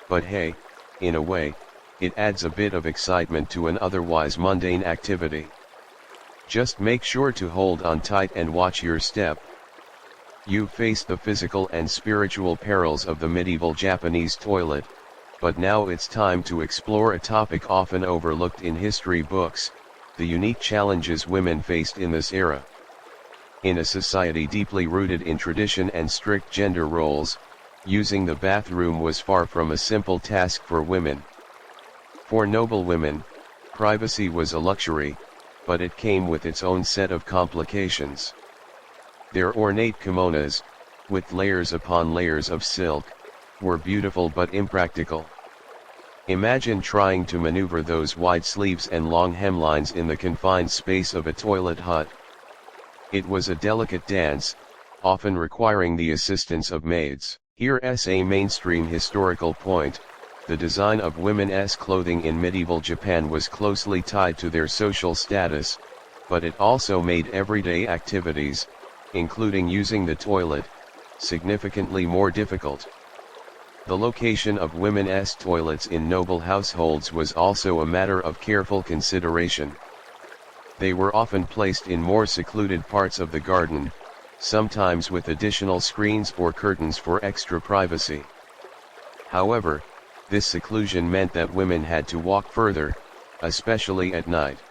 But hey, in a way, it adds a bit of excitement to an otherwise mundane activity. Just make sure to hold on tight and watch your step. You've faced the physical and spiritual perils of the medieval Japanese toilet, but now it's time to explore a topic often overlooked in history books: the unique challenges women faced in this era. In a society deeply rooted in tradition and strict gender roles, using the bathroom was far from a simple task for women. For noble women, privacy was a luxury, but it came with its own set of complications. Their ornate kimonos, with layers upon layers of silk, were beautiful but impractical. Imagine trying to maneuver those wide sleeves and long hemlines in the confined space of a toilet hut. It was a delicate dance, often requiring the assistance of maids. Here's a mainstream historical point: the design of women's clothing in medieval Japan was closely tied to their social status, but it also made everyday activities, including using the toilet, significantly more difficult. The location of women's toilets in noble households was also a matter of careful consideration. They were often placed in more secluded parts of the garden, sometimes with additional screens or curtains for extra privacy. However, this seclusion meant that women had to walk further, especially at night.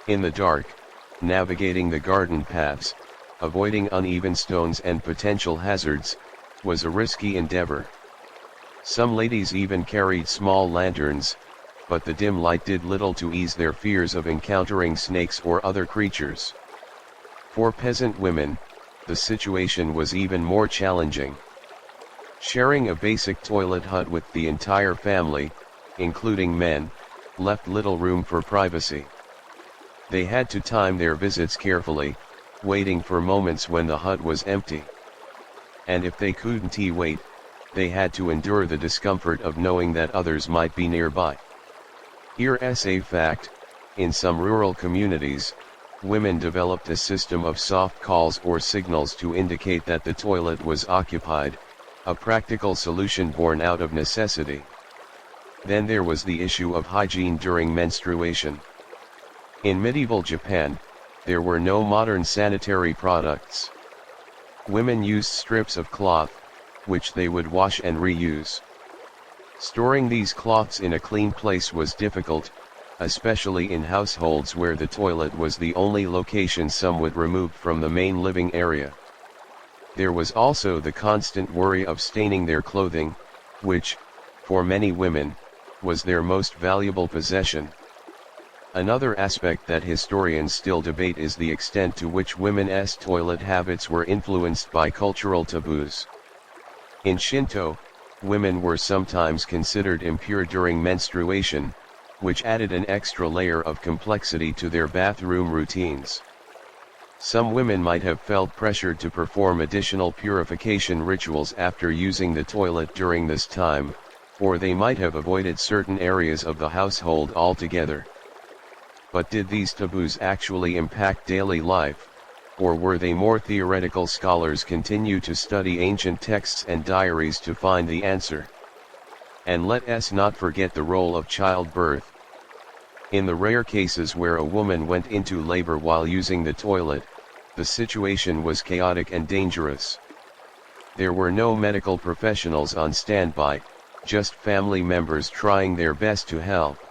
In the dark, navigating the garden paths, avoiding uneven stones and potential hazards, was a risky endeavor. Some ladies even carried small lanterns, but the dim light did little to ease their fears of encountering snakes or other creatures. For peasant women, the situation was even more challenging. Sharing a basic toilet hut with the entire family, including men, left little room for privacy. They had to time their visits carefully, waiting for moments when the hut was empty. And if they couldn't wait, they had to endure the discomfort of knowing that others might be nearby. Here's a fact: in some rural communities, women developed a system of soft calls or signals to indicate that the toilet was occupied, a practical solution born out of necessity. Then there was the issue of hygiene during menstruation. In medieval Japan, there were no modern sanitary products. Women used strips of cloth, which they would wash and reuse. Storing these cloths in a clean place was difficult, especially in households where the toilet was the only location somewhat removed from the main living area. There was also the constant worry of staining their clothing, which, for many women, was their most valuable possession. Another aspect that historians still debate is the extent to which women's toilet habits were influenced by cultural taboos. In Shinto, women were sometimes considered impure during menstruation, which added an extra layer of complexity to their bathroom routines. Some women might have felt pressured to perform additional purification rituals after using the toilet during this time, or they might have avoided certain areas of the household altogether. But did these taboos actually impact daily life, or were they more theoretical? Scholars continue to study ancient texts and diaries to find the answer. And let us not forget the role of childbirth. In the rare cases where a woman went into labor while using the toilet, the situation was chaotic and dangerous. There were no medical professionals on standby, just family members trying their best to help.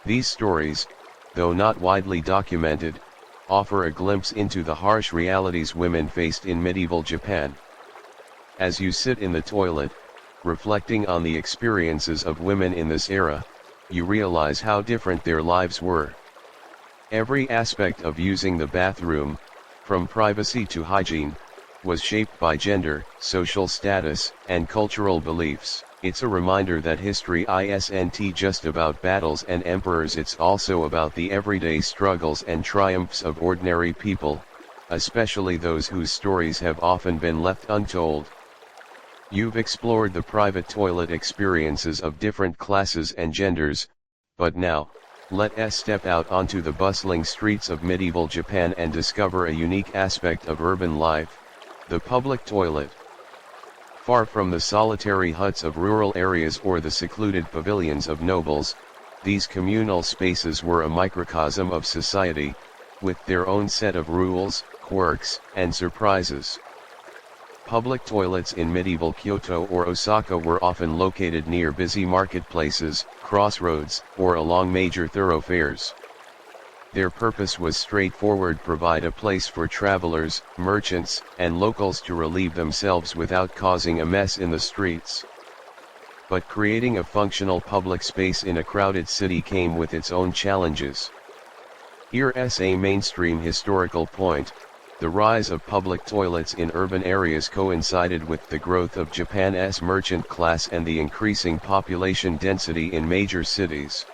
These stories, though not widely documented, offer a glimpse into the harsh realities women faced in medieval Japan. As you sit in the toilet, reflecting on the experiences of women in this era, you realize how different their lives were. Every aspect of using the bathroom, from privacy to hygiene, was shaped by gender, social status, and cultural beliefs. It's a reminder that history isn't just about battles and emperors, it's also about the everyday struggles and triumphs of ordinary people, especially those whose stories have often been left untold. You've explored the private toilet experiences of different classes and genders, but now, let us step out onto the bustling streets of medieval Japan and discover a unique aspect of urban life, the public toilet. Far from the solitary huts of rural areas or the secluded pavilions of nobles, these communal spaces were a microcosm of society, with their own set of rules, quirks, and surprises. Public toilets in medieval Kyoto or Osaka were often located near busy marketplaces, crossroads, or along major thoroughfares. Their purpose was straightforward: provide a place for travelers, merchants, and locals to relieve themselves without causing a mess in the streets. But creating a functional public space in a crowded city came with its own challenges. Here's a mainstream historical point: the rise of public toilets in urban areas coincided with the growth of Japan's merchant class and the increasing population density in major cities.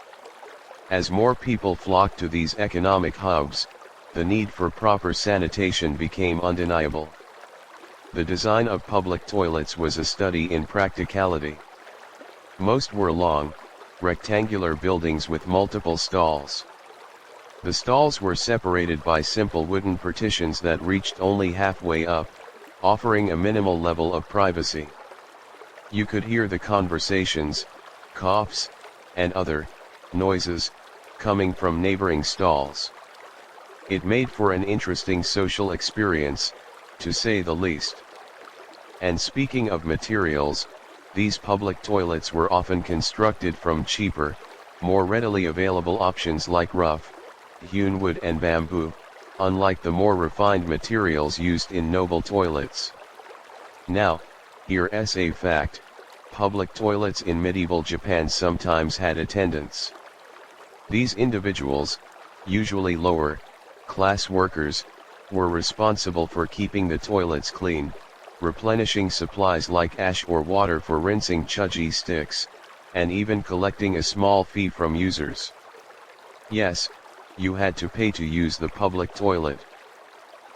As more people flocked to these economic hubs, the need for proper sanitation became undeniable. The design of public toilets was a study in practicality. Most were long, rectangular buildings with multiple stalls. The stalls were separated by simple wooden partitions that reached only halfway up, offering a minimal level of privacy. You could hear the conversations, coughs, and other noises coming from neighboring stalls. It made for an interesting social experience, to say the least. And speaking of materials, these public toilets were often constructed from cheaper, more readily available options like rough, hewn wood and bamboo, unlike the more refined materials used in noble toilets. Now, here's a fact: public toilets in medieval Japan sometimes had attendants. These individuals, usually lower class workers, were responsible for keeping the toilets clean, replenishing supplies like ash or water for rinsing chūgi sticks, and even collecting a small fee from users. Yes, you had to pay to use the public toilet.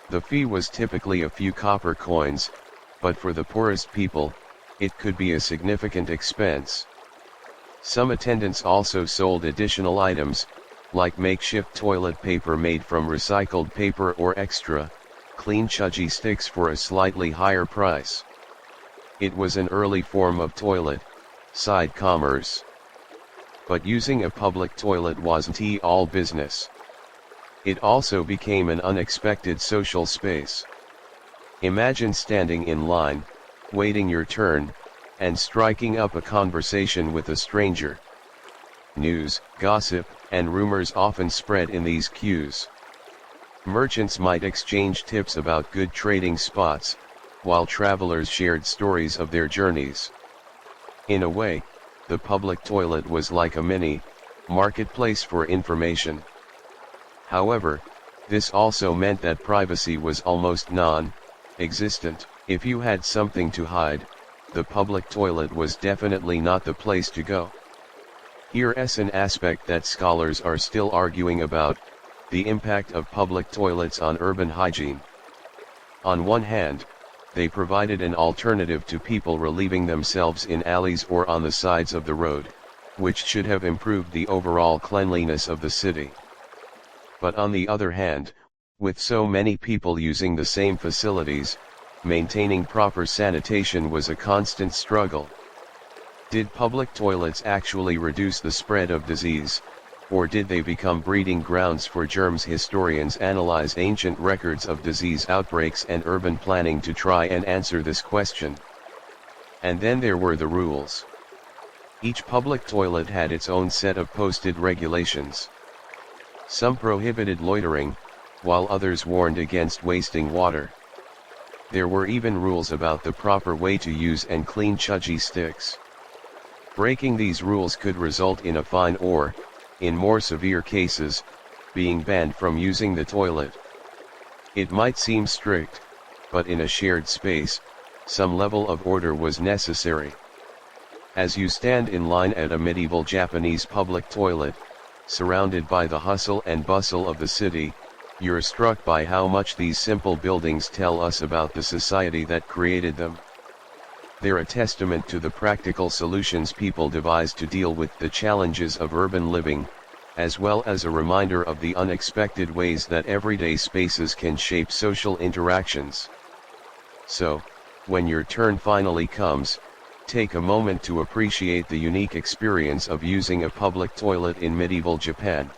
The fee was typically a few copper coins, but for the poorest people, it could be a significant expense. Some attendants also sold additional items, like makeshift toilet paper made from recycled paper or extra, clean chūgi sticks for a slightly higher price. It was an early form of toilet side commerce. But using a public toilet wasn't all business. It also became an unexpected social space. Imagine standing in line, waiting your turn, and striking up a conversation with a stranger. News, gossip, and rumors often spread in these queues. Merchants might exchange tips about good trading spots, while travelers shared stories of their journeys. In a way, the public toilet was like a mini marketplace for information. However, this also meant that privacy was almost non-existent. If you had something to hide, the public toilet was definitely not the place to go. Here's an aspect that scholars are still arguing about: the impact of public toilets on urban hygiene. On one hand, they provided an alternative to people relieving themselves in alleys or on the sides of the road, which should have improved the overall cleanliness of the city. But on the other hand, with so many people using the same facilities, maintaining proper sanitation was a constant struggle. Did public toilets actually reduce the spread of disease, or did they become breeding grounds for germs? Historians analyze ancient records of disease outbreaks and urban planning to try and answer this question. And then there were the rules. Each public toilet had its own set of posted regulations. Some prohibited loitering, while others warned against wasting water. There were even rules about the proper way to use and clean chūgi sticks. Breaking these rules could result in a fine or, in more severe cases, being banned from using the toilet. It might seem strict, but in a shared space, some level of order was necessary. As you stand in line at a medieval Japanese public toilet, surrounded by the hustle and bustle of the city, you're struck by how much these simple buildings tell us about the society that created them. They're a testament to the practical solutions people devised to deal with the challenges of urban living, as well as a reminder of the unexpected ways that everyday spaces can shape social interactions. So, when your turn finally comes, take a moment to appreciate the unique experience of using a public toilet in medieval Japan.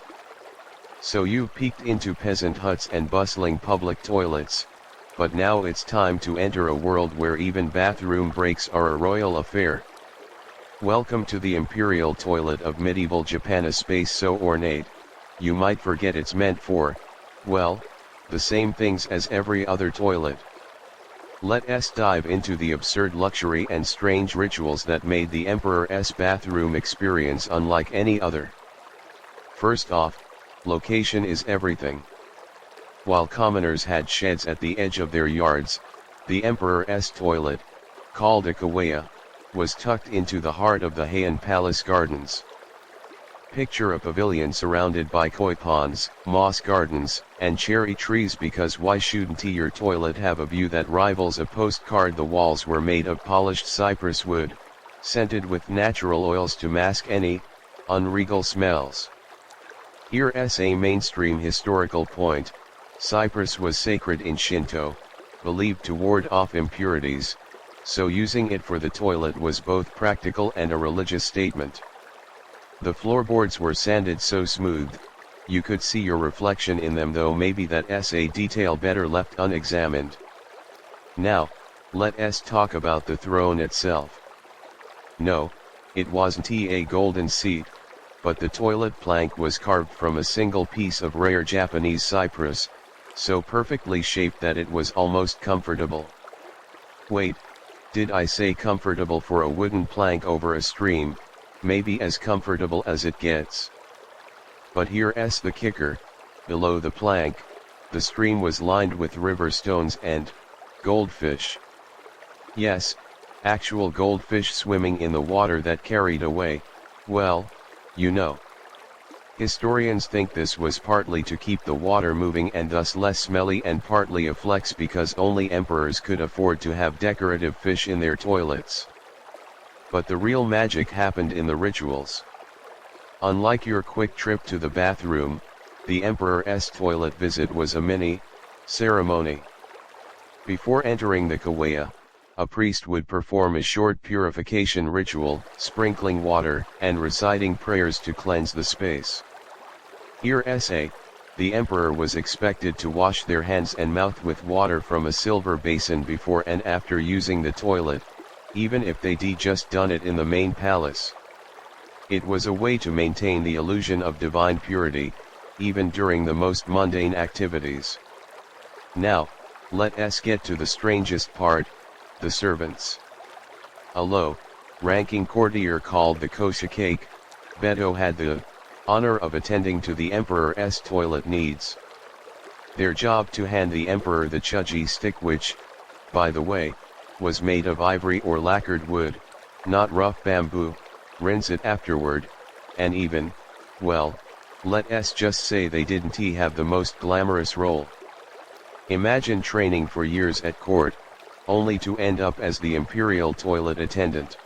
So you've peeked into peasant huts and bustling public toilets, but now it's time to enter a world where even bathroom breaks are a royal affair. Welcome to the imperial toilet of medieval Japan, a space so ornate, you might forget it's meant for, well, the same things as every other toilet. Let us dive into the absurd luxury and strange rituals that made the emperor's bathroom experience unlike any other. First off, location is everything. While commoners had sheds at the edge of their yards, the emperor's toilet, called a kaweya, was tucked into the heart of the Heian Palace gardens. Picture a pavilion surrounded by koi ponds, moss gardens, and cherry trees, because why shouldn't your toilet have a view that rivals a postcard? The walls were made of polished cypress wood, scented with natural oils to mask any unregal smells. Here's a mainstream historical point: cypress was sacred in Shinto, believed to ward off impurities, so using it for the toilet was both practical and a religious statement. The floorboards were sanded so smooth, you could see your reflection in them, though maybe that's a detail better left unexamined. Now, let us talk about the throne itself. No, it wasn't a golden seat, but the toilet plank was carved from a single piece of rare Japanese cypress, so perfectly shaped that it was almost comfortable. Wait, did I say comfortable? For a wooden plank over a stream, maybe as comfortable as it gets. But here's the kicker: below the plank, the stream was lined with river stones and goldfish. Yes, actual goldfish swimming in the water that carried away, well, you know. Historians think this was partly to keep the water moving and thus less smelly, and partly a flex because only emperors could afford to have decorative fish in their toilets. But the real magic happened in the rituals. Unlike your quick trip to the bathroom, the emperor's toilet visit was a mini-ceremony. Before entering the kaweya, a priest would perform a short purification ritual, sprinkling water and reciting prayers to cleanse the space. Here's the emperor was expected to wash their hands and mouth with water from a silver basin before and after using the toilet, even if they'd just done it in the main palace. It was a way to maintain the illusion of divine purity, even during the most mundane activities. Now, let us get to the strangest part: the servants. A low-ranking courtier called the koshikake, Beto had the honor of attending to the emperor's toilet needs. Their job to hand the emperor the chūgi stick, which, by the way, was made of ivory or lacquered wood, not rough bamboo, rinse it afterward, and even, well, let us just say they didn't have the most glamorous role. Imagine training for years at court, only to end up as the imperial toilet attendant.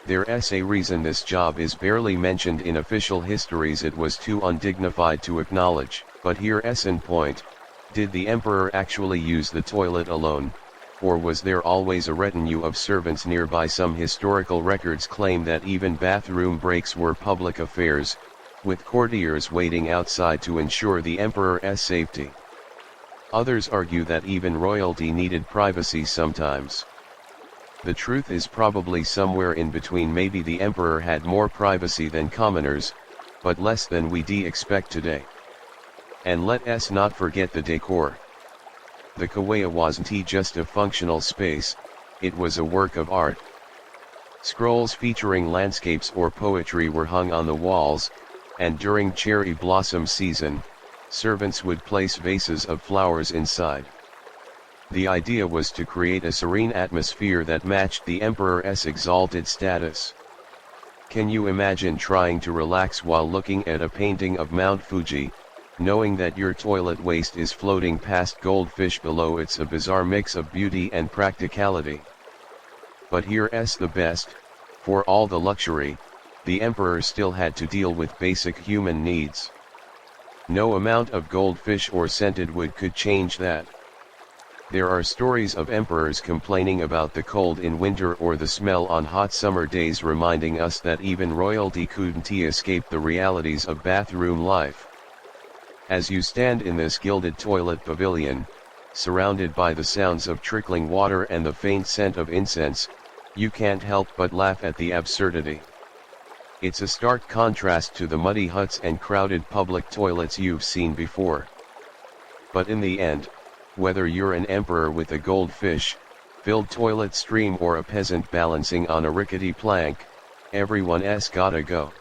There's a reason this job is barely mentioned in official histories. It was too undignified to acknowledge. But here's an point: did the emperor actually use the toilet alone, or was there always a retinue of servants nearby? Some historical records claim that even bathroom breaks were public affairs, with courtiers waiting outside to ensure the emperor's safety. Others argue that even royalty needed privacy sometimes. The truth is probably somewhere in between. Maybe the emperor had more privacy than commoners, but less than we expect today. And let us not forget the decor. The kaweya wasn't just a functional space, it was a work of art. Scrolls featuring landscapes or poetry were hung on the walls, and during cherry blossom season, servants would place vases of flowers inside. The idea was to create a serene atmosphere that matched the emperor's exalted status. Can you imagine trying to relax while looking at a painting of Mount Fuji, knowing that your toilet waste is floating past goldfish below? It's a bizarre mix of beauty and practicality. But here's the best: for all the luxury, the emperor still had to deal with basic human needs. No amount of goldfish or scented wood could change that. There are stories of emperors complaining about the cold in winter or the smell on hot summer days, reminding us that even royalty couldn't escape the realities of bathroom life. As you stand in this gilded toilet pavilion, surrounded by the sounds of trickling water and the faint scent of incense, you can't help but laugh at the absurdity. It's a stark contrast to the muddy huts and crowded public toilets you've seen before. But in the end, whether you're an emperor with a goldfish-filled toilet stream or a peasant balancing on a rickety plank, everyone's gotta go.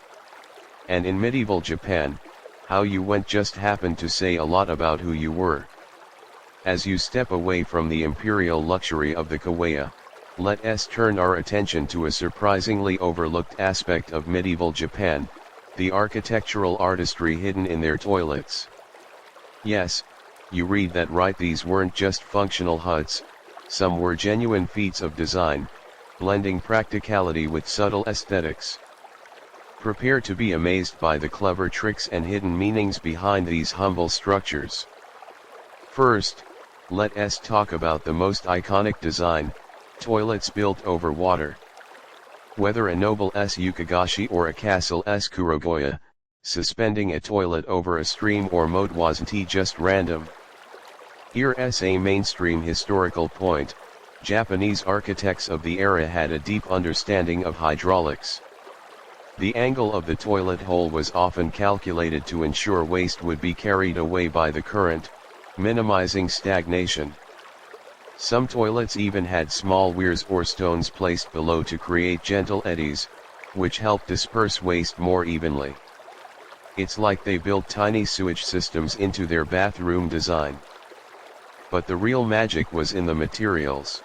And in medieval Japan, how you went just happened to say a lot about who you were. As you step away from the imperial luxury of the kaweya, let us turn our attention to a surprisingly overlooked aspect of medieval Japan: the architectural artistry hidden in their toilets. Yes, you read that right, these weren't just functional huts, some were genuine feats of design, blending practicality with subtle aesthetics. Prepare to be amazed by the clever tricks and hidden meanings behind these humble structures. First, let us talk about the most iconic design: toilets built over water. Whether a noble's yukagashi or a castle's kurogoya, suspending a toilet over a stream or moat wasn't just random. Here's a mainstream historical point: Japanese architects of the era had a deep understanding of hydraulics. The angle of the toilet hole was often calculated to ensure waste would be carried away by the current, minimizing stagnation. Some toilets even had small weirs or stones placed below to create gentle eddies, which helped disperse waste more evenly. It's like they built tiny sewage systems into their bathroom design. But the real magic was in the materials.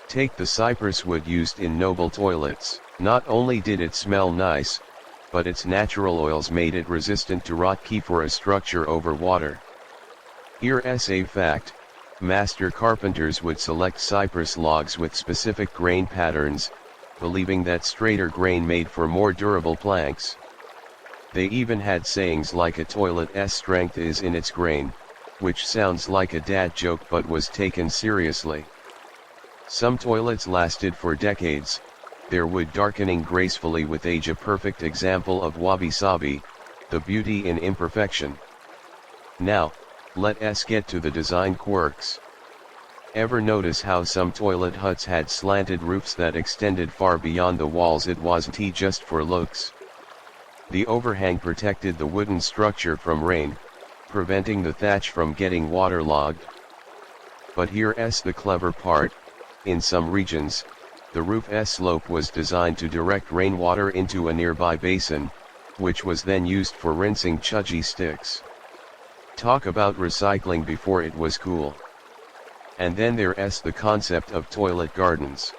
Take the cypress wood used in noble toilets. Not only did it smell nice, but its natural oils made it resistant to rot, key for a structure over water. Here's a fact: master carpenters would select cypress logs with specific grain patterns, believing that straighter grain made for more durable planks. They even had sayings like "a toilet's strength is in its grain," which sounds like a dad joke but was taken seriously. Some toilets lasted for decades, their wood darkening gracefully with age, a perfect example of wabi-sabi, the beauty in imperfection. Now, let us get to the design quirks. Ever notice how some toilet huts had slanted roofs that extended far beyond the walls? It wasn't just for looks. The overhang protected the wooden structure from rain, preventing the thatch from getting waterlogged. But here's the clever part: in some regions, the roof's slope was designed to direct rainwater into a nearby basin, which was then used for rinsing chūgi sticks. Talk about recycling before it was cool. And then there's the concept of toilet gardens.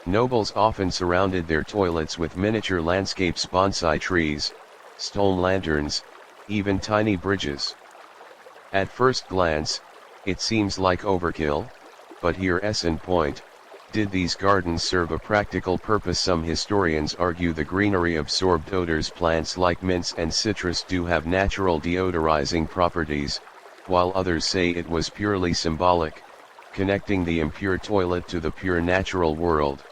Nobles often surrounded their toilets with miniature landscapes, bonsai trees, stone lanterns, even tiny bridges. At first glance, it seems like overkill, but here's the point: did these gardens serve a practical purpose? Some historians argue the greenery absorbed odors. Plants like mints and citrus do have natural deodorizing properties, while others say it was purely symbolic, connecting the impure toilet to the pure natural world.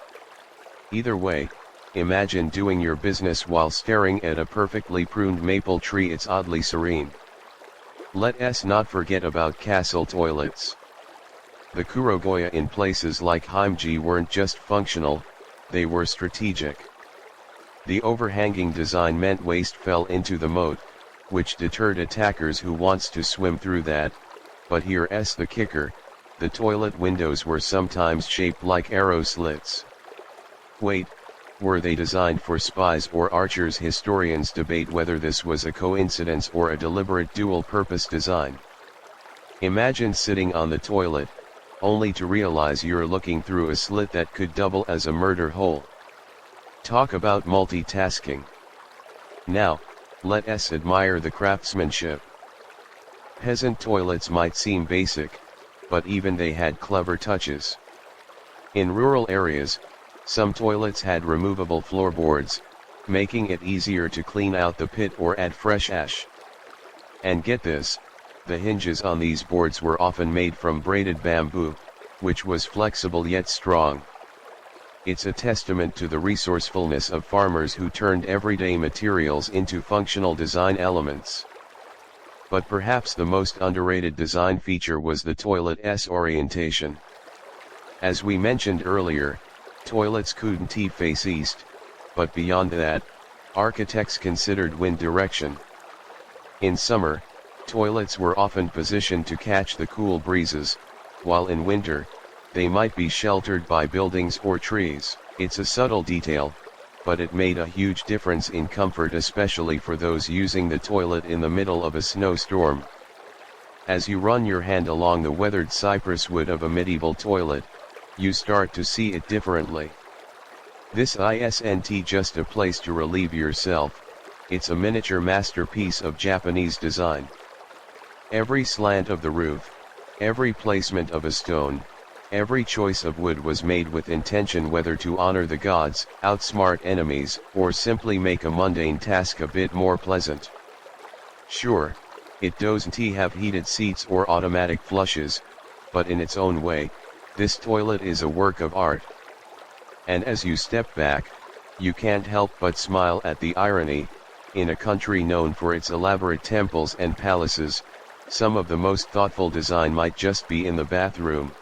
Either way, imagine doing your business while staring at a perfectly pruned maple tree. It's oddly serene. Let us not forget about castle toilets. The kurogoya in places like Himeji weren't just functional, they were strategic. The overhanging design meant waste fell into the moat, which deterred attackers who wants to swim through that, but here's the kicker, the toilet windows were sometimes shaped like arrow slits. Wait, were they designed for spies or archers? Historians debate whether this was a coincidence or a deliberate dual-purpose design. Imagine sitting on the toilet, only to realize you're looking through a slit that could double as a murder hole. Talk about multitasking. Now, let us admire the craftsmanship. Peasant toilets might seem basic, but even they had clever touches. In rural areas, some toilets had removable floorboards, making it easier to clean out the pit or add fresh ash. And get this, the hinges on these boards were often made from braided bamboo, which was flexible yet strong. It's a testament to the resourcefulness of farmers who turned everyday materials into functional design elements. But perhaps the most underrated design feature was the toilet's orientation. As we mentioned earlier, toilets couldn't face east, but beyond that, architects considered wind direction. In summer, toilets were often positioned to catch the cool breezes, while in winter, they might be sheltered by buildings or trees. It's a subtle detail, but it made a huge difference in comfort, especially for those using the toilet in the middle of a snowstorm. As you run your hand along the weathered cypress wood of a medieval toilet, you start to see it differently. This isn't just a place to relieve yourself, it's a miniature masterpiece of Japanese design. Every slant of the roof, every placement of a stone, every choice of wood was made with intention, whether to honor the gods, outsmart enemies, or simply make a mundane task a bit more pleasant. Sure, it doesn't have heated seats or automatic flushes, but in its own way, this toilet is a work of art. And as you step back, you can't help but smile at the irony. In a country known for its elaborate temples and palaces, some of the most thoughtful design might just be in the bathroom.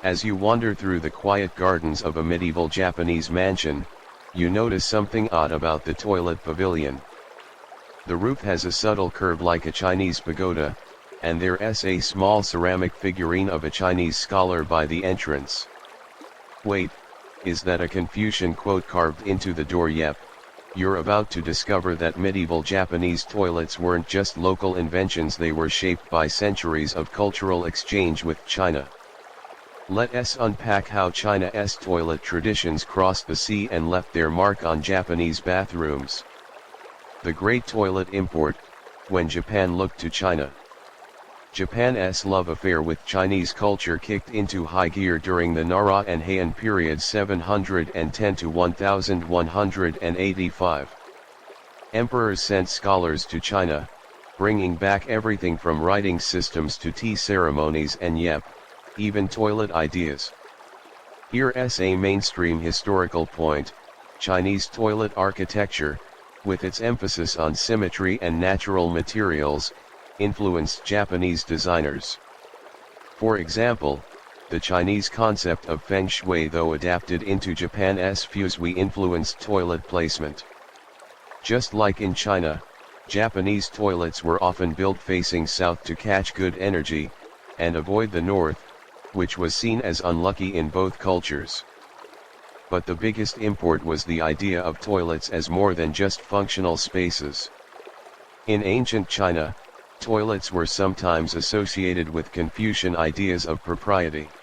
As you wander through the quiet gardens of a medieval Japanese mansion, you notice something odd about the toilet pavilion. The roof has a subtle curve like a Chinese pagoda, and there's a small ceramic figurine of a Chinese scholar by the entrance. Wait, is that a Confucian quote carved into the door? Yep. You're about to discover that medieval Japanese toilets weren't just local inventions, they were shaped by centuries of cultural exchange with China. Let us unpack how China's toilet traditions crossed the sea and left their mark on Japanese bathrooms. The Great Toilet Import, when Japan looked to China. Japan's love affair with Chinese culture kicked into high gear during the Nara and Heian periods 710 to 1185. Emperors sent scholars to China, bringing back everything from writing systems to tea ceremonies and even toilet ideas. Here's a mainstream historical point: Chinese toilet architecture, with its emphasis on symmetry and natural materials, influenced Japanese designers. For example, the Chinese concept of feng shui, though adapted into Japan's fusui, influenced toilet placement. Just like in China, Japanese toilets were often built facing south to catch good energy, and avoid the north, which was seen as unlucky in both cultures. But the biggest import was the idea of toilets as more than just functional spaces. In ancient China, toilets were sometimes associated with Confucian ideas of propriety.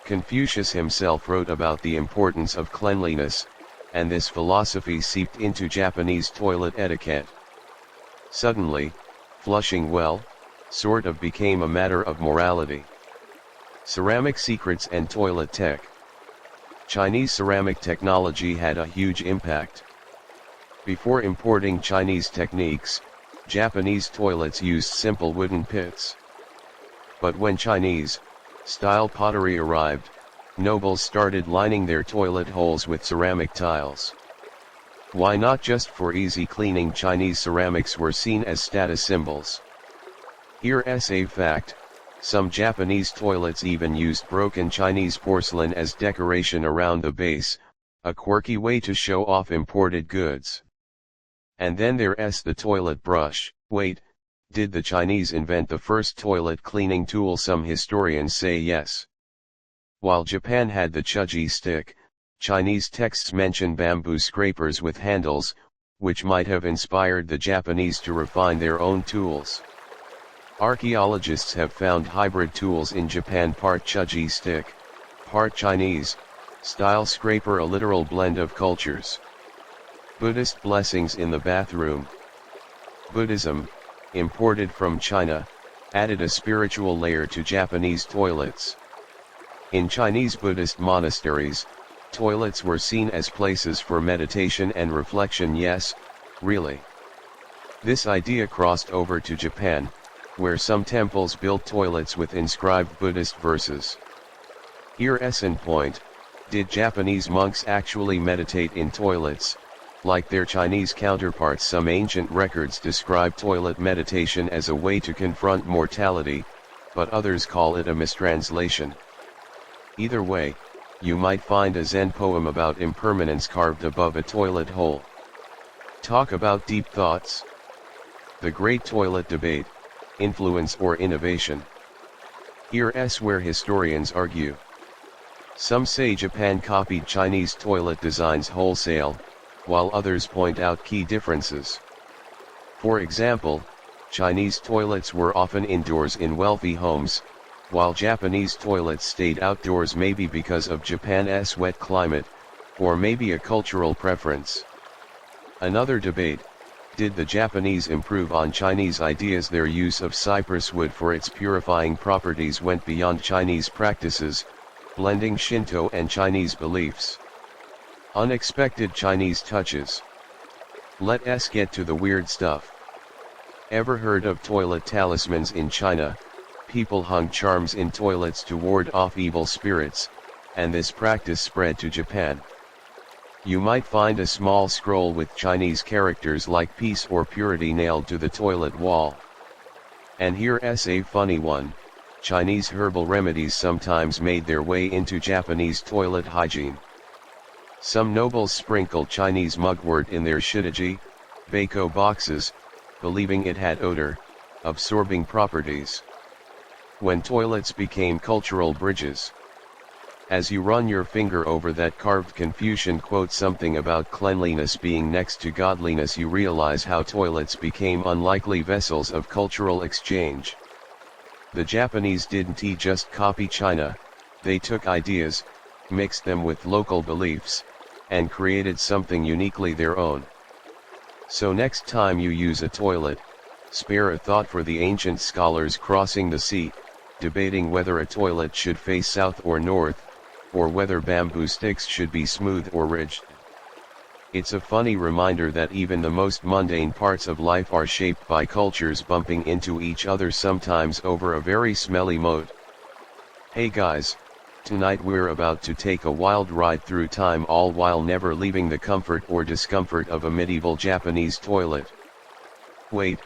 Confucius himself wrote about the importance of cleanliness, and this philosophy seeped into Japanese toilet etiquette. Suddenly, flushing well, sort of became a matter of morality. Ceramic secrets and toilet tech. Chinese ceramic technology had a huge impact. Before importing Chinese techniques, Japanese toilets used simple wooden pits. But when Chinese-style pottery arrived, nobles started lining their toilet holes with ceramic tiles. Why not? Just for easy cleaning. Chinese ceramics were seen as status symbols. Here's a fact: Some Japanese toilets even used broken Chinese porcelain as decoration around the base, a quirky way to show off imported goods. And then there's the toilet brush. Wait, did the Chinese invent the first toilet cleaning tool? Some historians say yes. While Japan had the chūgi stick, Chinese texts mention bamboo scrapers with handles, which might have inspired the Japanese to refine their own tools. Archaeologists have found hybrid tools in Japan, part chūgi stick, part Chinese style scraper, a literal blend of cultures. Buddhist blessings in the bathroom. Buddhism, imported from China, added a spiritual layer to Japanese toilets. In Chinese Buddhist monasteries, toilets were seen as places for meditation and reflection. Yes, really. This idea crossed over to Japan, where some temples built toilets with inscribed Buddhist verses. Here's an point: did Japanese monks actually meditate in toilets, like their Chinese counterparts? Some ancient records describe toilet meditation as a way to confront mortality, but others call it a mistranslation. Either way, you might find a Zen poem about impermanence carved above a toilet hole. Talk about deep thoughts. The Great Toilet Debate: influence or innovation? Here's where historians argue. Some say Japan copied Chinese toilet designs wholesale, while others point out key differences. For example, Chinese toilets were often indoors in wealthy homes, while Japanese toilets stayed outdoors, maybe because of Japan's wet climate, or maybe a cultural preference. Another debate: did the Japanese improve on Chinese ideas? Their use of cypress wood for its purifying properties went beyond Chinese practices, blending Shinto and Chinese beliefs. Unexpected Chinese touches. Let's get to the weird stuff. Ever heard of toilet talismans? In China, people hung charms in toilets to ward off evil spirits, and this practice spread to Japan. You might find a small scroll with Chinese characters like peace or purity nailed to the toilet wall. And here's a funny one: Chinese herbal remedies sometimes made their way into Japanese toilet hygiene. Some nobles sprinkled Chinese mugwort in their shitiji, bako boxes, believing it had odor-absorbing properties. When toilets became cultural bridges. As you run your finger over that carved Confucian quote, something about cleanliness being next to godliness, you realize how toilets became unlikely vessels of cultural exchange. The Japanese didn't just copy China, they took ideas, mixed them with local beliefs, and created something uniquely their own. So next time you use a toilet, spare a thought for the ancient scholars crossing the sea, debating whether a toilet should face south or north, or whether bamboo sticks should be smooth or ridged. It's a funny reminder that even the most mundane parts of life are shaped by cultures bumping into each other, sometimes over a very smelly moat. Hey guys, tonight we're about to take a wild ride through time, all while never leaving the comfort or discomfort of a medieval Japanese toilet. Wait,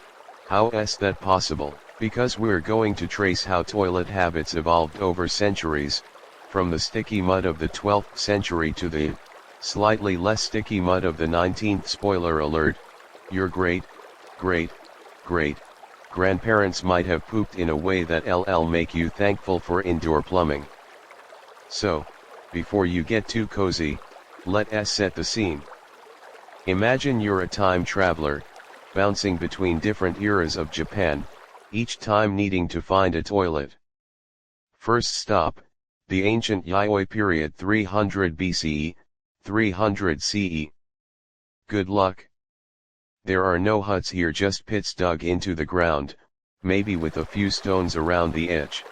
how is that possible? Because we're going to trace how toilet habits evolved over centuries, from the sticky mud of the 12th century to the slightly less sticky mud of the 19th. Spoiler alert, your great-great-great-grandparents might have pooped in a way that'll make you thankful for indoor plumbing. So, before you get too cozy, let's set the scene. Imagine you're a time traveler, bouncing between different eras of Japan, each time needing to find a toilet. First stop, the ancient Yayoi period, 300 BCE, 300 CE. Good luck. There are no huts here, just pits dug into the ground, maybe with a few stones around the edge.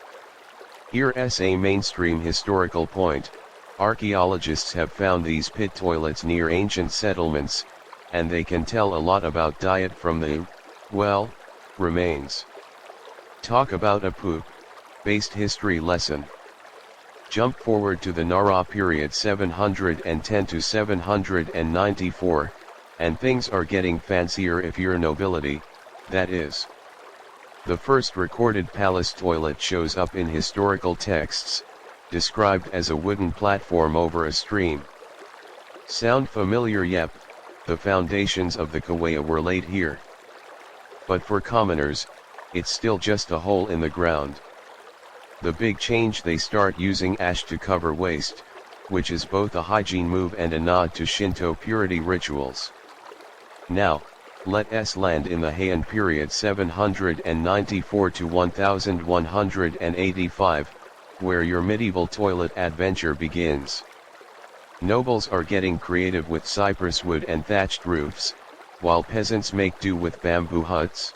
Here's a mainstream historical point: archaeologists have found these pit toilets near ancient settlements, and they can tell a lot about diet from the, well, remains. Talk about a poop-based history lesson. Jump forward to the Nara period, 710 to 794, and things are getting fancier if you're nobility, that is. The first recorded palace toilet shows up in historical texts, described as a wooden platform over a stream. Sound familiar? Yep, the foundations of the Kauai were laid here. But for commoners, it's still just a hole in the ground. The big change: they start using ash to cover waste, which is both a hygiene move and a nod to Shinto purity rituals. Now, let us land in the Heian period 794 to 1185, where your medieval toilet adventure begins. Nobles are getting creative with cypress wood and thatched roofs, while peasants make do with bamboo huts.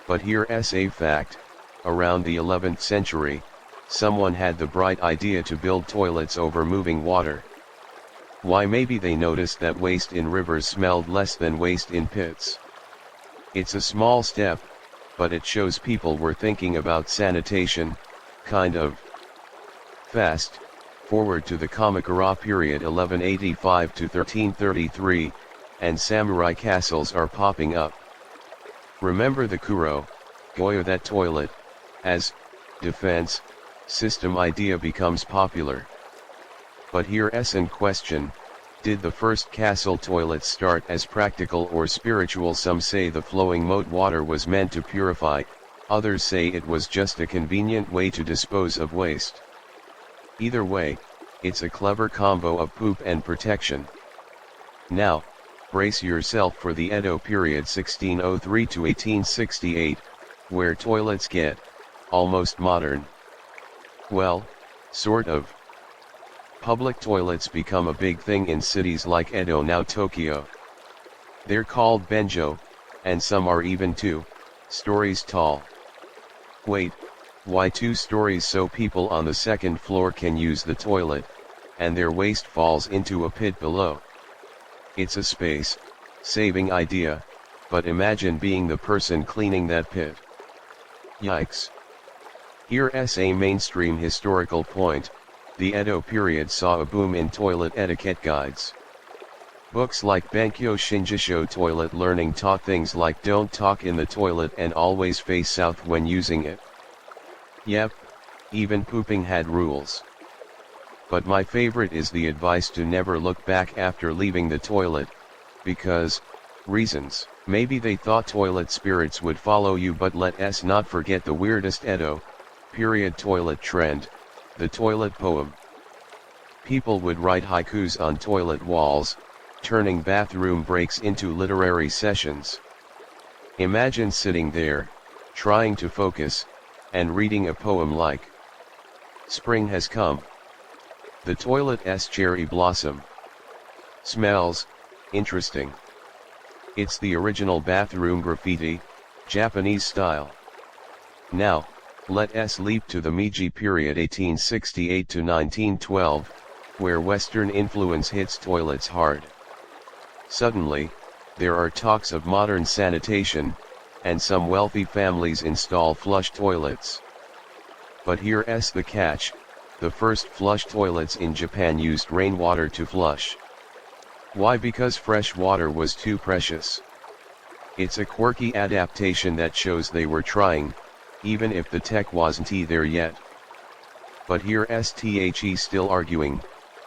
But here's a fact: around the 11th century, someone had the bright idea to build toilets over moving water. Why? Maybe they noticed that waste in rivers smelled less than waste in pits. It's a small step, but it shows people were thinking about sanitation, kind of. Fast forward to the Kamakura period 1185 to 1333, and samurai castles are popping up. Remember the kuro, goyo, that toilet, as defense system idea becomes popular. But here's an question: did the first castle toilets start as practical or spiritual? Some say the flowing moat water was meant to purify, others say it was just a convenient way to dispose of waste. Either way, it's a clever combo of poop and protection. Now, brace yourself for the Edo period 1603 to 1868, where toilets get almost modern. Well, sort of. Public toilets become a big thing in cities like Edo, now Tokyo. They're called benjo, and some are even 2 stories tall. Wait, why 2 stories? So people on the second floor can use the toilet, and their waste falls into a pit below. It's a space-saving idea, but imagine being the person cleaning that pit. Yikes. Here's a mainstream historical point: the Edo period saw a boom in toilet etiquette guides. Books like Benkyo Shinjisho Toilet Learning taught things like don't talk in the toilet and always face south when using it. Yep, even pooping had rules. But my favorite is the advice to never look back after leaving the toilet, because reasons. Maybe they thought toilet spirits would follow you, but let us not forget the weirdest Edo period toilet trend: the toilet poem. People would write haikus on toilet walls, turning bathroom breaks into literary sessions. Imagine sitting there, trying to focus, and reading a poem like "Spring has come. The toilet's cherry blossom. Smells interesting." It's the original bathroom graffiti, Japanese style. Now, let us leap to the Meiji period 1868 to 1912, where Western influence hits toilets hard. Suddenly, there are talks of modern sanitation, and some wealthy families install flush toilets. But here's the catch: the first flush toilets in Japan used rainwater to flush. Why? Because fresh water was too precious. It's a quirky adaptation that shows they were trying, even if the tech wasn't there yet. But here's the still arguing: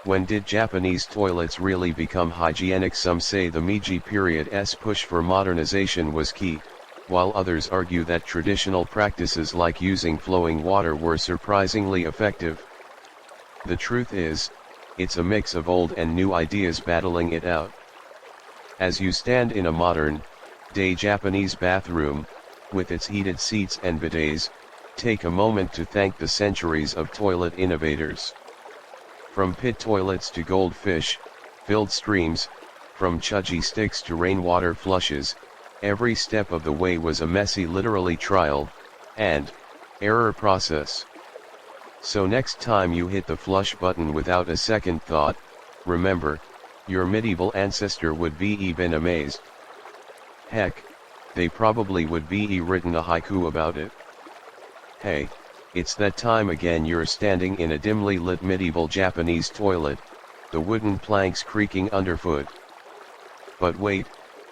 when did Japanese toilets really become hygienic? Some say the Meiji period's push for modernization was key, while others argue that traditional practices like using flowing water were surprisingly effective. The truth is, it's a mix of old and new ideas battling it out. As you stand in a modern-day Japanese bathroom, with its heated seats and bidets, take a moment to thank the centuries of toilet innovators. From pit toilets to goldfish-filled streams, from chūgi sticks to rainwater flushes, every step of the way was a messy, literally trial and error process. So next time you hit the flush button without a second thought, remember, your medieval ancestor would be been amazed. Heck, they probably would be written a haiku about it. Hey, it's that time again. You're standing in a dimly lit medieval Japanese toilet, the wooden planks creaking underfoot. But wait,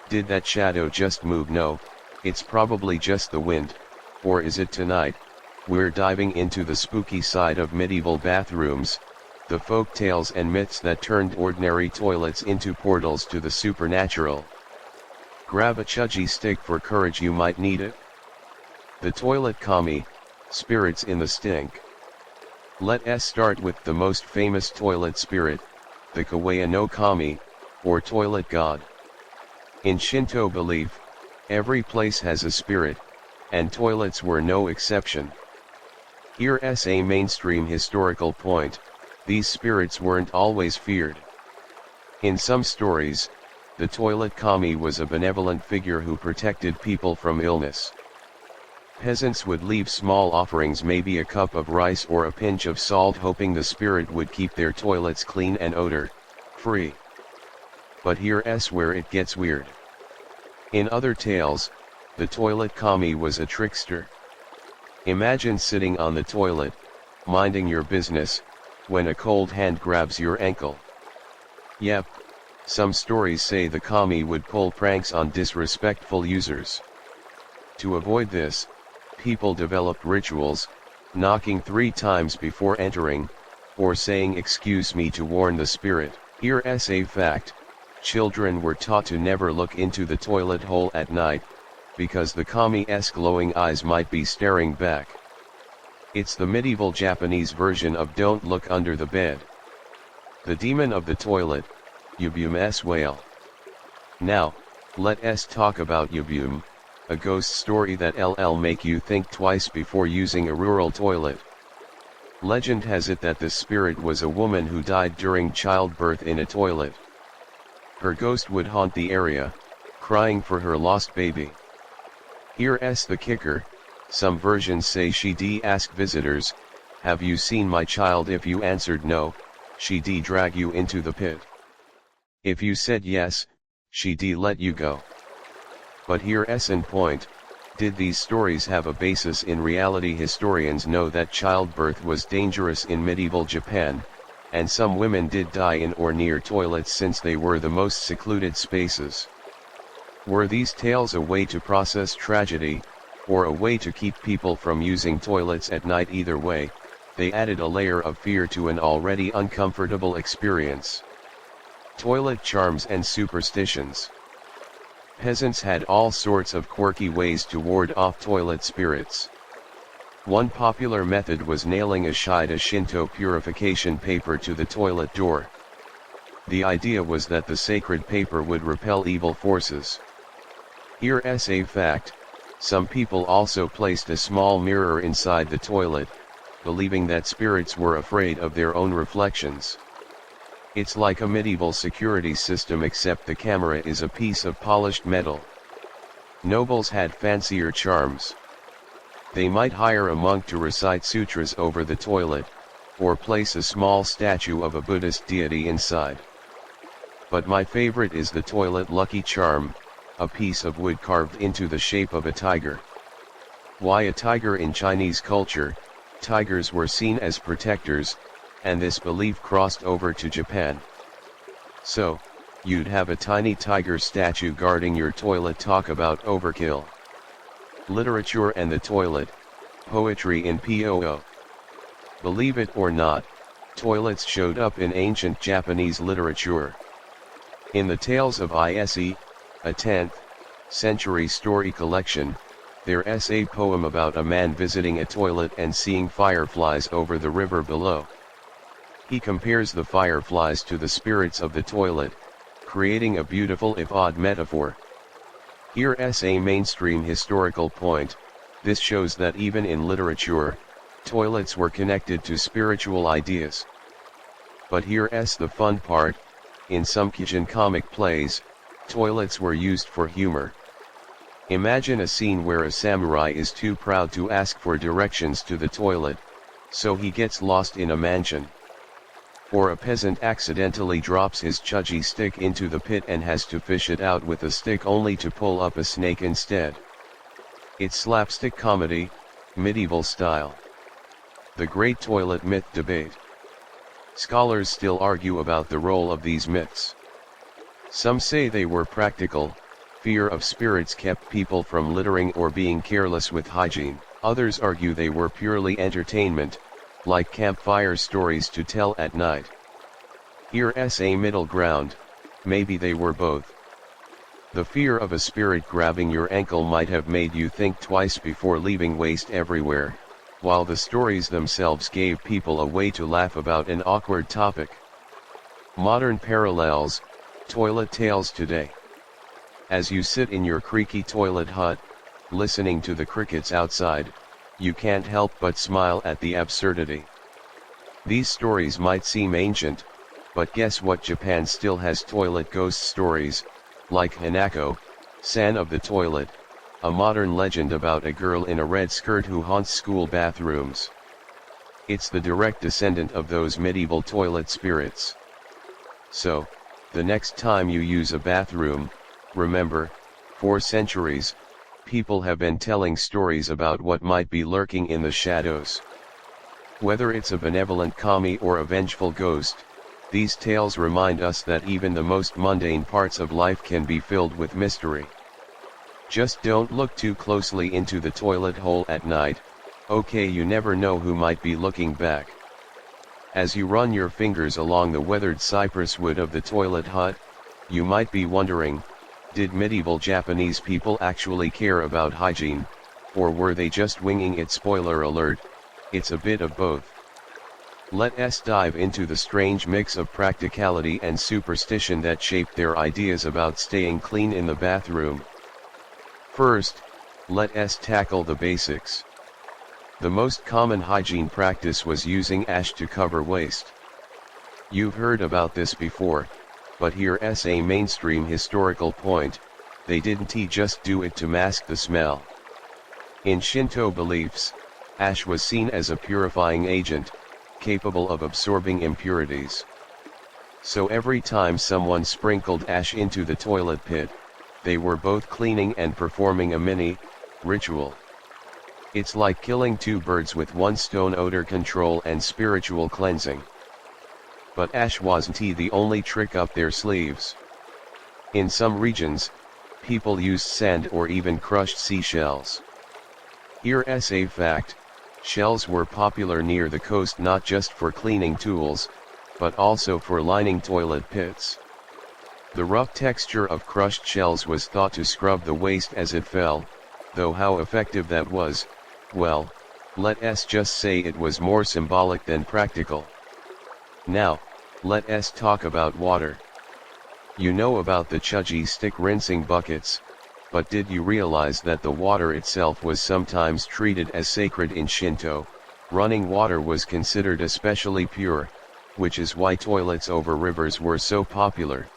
did that shadow just move? No, it's probably just the wind, or is it tonight? We're diving into the spooky side of medieval bathrooms, the folk tales and myths that turned ordinary toilets into portals to the supernatural. Grab a chūgi stick for courage, you might need it. The toilet kami, spirits in the stink. Let us start with the most famous toilet spirit, the kawaii no kami, or toilet god. In Shinto belief, every place has a spirit, and toilets were no exception. Here's a mainstream historical point: these spirits weren't always feared. In some stories, the toilet kami was a benevolent figure who protected people from illness. Peasants would leave small offerings, maybe a cup of rice or a pinch of salt, hoping the spirit would keep their toilets clean and odor-free. But here's where it gets weird. In other tales, the toilet kami was a trickster. Imagine sitting on the toilet, minding your business, when a cold hand grabs your ankle. Yep, some stories say the kami would pull pranks on disrespectful users. To avoid this, people developed rituals, knocking 3 times before entering, or saying "excuse me" to warn the spirit. Here's a fact: children were taught to never look into the toilet hole at night, because the kami's glowing eyes might be staring back. It's the medieval Japanese version of "don't look under the bed." The demon of the toilet, Yubum's whale. Now, let us talk about Yubum, a ghost story that'll make you think twice before using a rural toilet. Legend has it that this spirit was a woman who died during childbirth in a toilet. Her ghost would haunt the area, crying for her lost baby. Here's the kicker: some versions say she'd ask visitors, "Have you seen my child?" If you answered no, she'd drag you into the pit. If you said yes, she'd let you go. But here's an point: did these stories have a basis in reality? Historians know that childbirth was dangerous in medieval Japan, and some women did die in or near toilets since they were the most secluded spaces. Were these tales a way to process tragedy, or a way to keep people from using toilets at night? Either way, they added a layer of fear to an already uncomfortable experience. Toilet charms and superstitions. Peasants had all sorts of quirky ways to ward off toilet spirits. One popular method was nailing a shide, a Shinto purification paper, to the toilet door. The idea was that the sacred paper would repel evil forces. Here's a fact: some people also placed a small mirror inside the toilet, believing that spirits were afraid of their own reflections. It's like a medieval security system, except the camera is a piece of polished metal. Nobles had fancier charms. They might hire a monk to recite sutras over the toilet, or place a small statue of a Buddhist deity inside. But my favorite is the toilet lucky charm, a piece of wood carved into the shape of a tiger. Why a tiger? In Chinese culture, tigers were seen as protectors, and this belief crossed over to Japan. So, you'd have a tiny tiger statue guarding your toilet. Talk about overkill. Literature and the toilet, poetry in POO. Believe it or not, toilets showed up in ancient Japanese literature. In the Tales of Ise, a 10th century story collection, there's a poem about a man visiting a toilet and seeing fireflies over the river below. He compares the fireflies to the spirits of the toilet, creating a beautiful if odd metaphor. Here's a mainstream historical point: this shows that even in literature, toilets were connected to spiritual ideas. But here's the fun part: in some Kijin comic plays, toilets were used for humor. Imagine a scene where a samurai is too proud to ask for directions to the toilet, so he gets lost in a mansion. Or a peasant accidentally drops his chūgi stick into the pit and has to fish it out with a stick only to pull up a snake instead. It's slapstick comedy, medieval style. The Great Toilet Myth Debate. Scholars still argue about the role of these myths. Some say they were practical: fear of spirits kept people from littering or being careless with hygiene. Others argue they were purely entertainment, like campfire stories to tell at night. Here's a middle ground, maybe they were both. The fear of a spirit grabbing your ankle might have made you think twice before leaving waste everywhere, while the stories themselves gave people a way to laugh about an awkward topic. Modern parallels, toilet tales today. As you sit in your creaky toilet hut, listening to the crickets outside, you can't help but smile at the absurdity. These stories might seem ancient, but guess what? Japan still has toilet ghost stories, like Hanako, San of the Toilet, a modern legend about a girl in a red skirt who haunts school bathrooms. It's the direct descendant of those medieval toilet spirits. So, the next time you use a bathroom, remember, for centuries, people have been telling stories about what might be lurking in the shadows. Whether it's a benevolent kami or a vengeful ghost, these tales remind us that even the most mundane parts of life can be filled with mystery. Just don't look too closely into the toilet hole at night, okay? You never know who might be looking back. As you run your fingers along the weathered cypress wood of the toilet hut, you might be wondering, did medieval Japanese people actually care about hygiene, or were they just winging it? Spoiler alert, it's a bit of both. Let's dive into the strange mix of practicality and superstition that shaped their ideas about staying clean in the bathroom. First, let's tackle the basics. The most common hygiene practice was using ash to cover waste. You've heard about this before, but here's a mainstream historical point: they didn't just do it to mask the smell. In Shinto beliefs, ash was seen as a purifying agent, capable of absorbing impurities. So every time someone sprinkled ash into the toilet pit, they were both cleaning and performing a mini-ritual. It's like killing two birds with one stone: odor control and spiritual cleansing. But ash wasn't the only trick up their sleeves. In some regions, people used sand or even crushed seashells. Here's a fact: shells were popular near the coast not just for cleaning tools, but also for lining toilet pits. The rough texture of crushed shells was thought to scrub the waste as it fell, though how effective that was, well, let's just say it was more symbolic than practical. Now, let's talk about water. You know about the chūgi stick rinsing buckets, but did you realize that the water itself was sometimes treated as sacred in Shinto? Running water was considered especially pure, which is why toilets over rivers were so popular.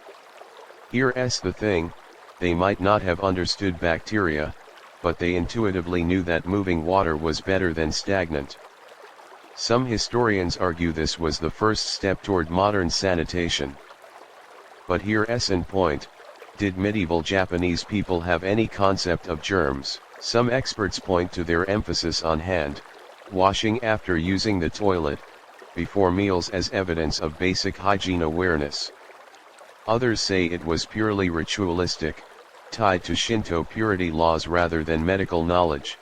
Here's the thing: they might not have understood bacteria, but they intuitively knew that moving water was better than stagnant. Some historians argue this was the first step toward modern sanitation. But here's an point: did medieval Japanese people have any concept of germs? Some experts point to their emphasis on hand washing after using the toilet before meals as evidence of basic hygiene awareness. Others say it was purely ritualistic, tied to Shinto purity laws rather than medical knowledge.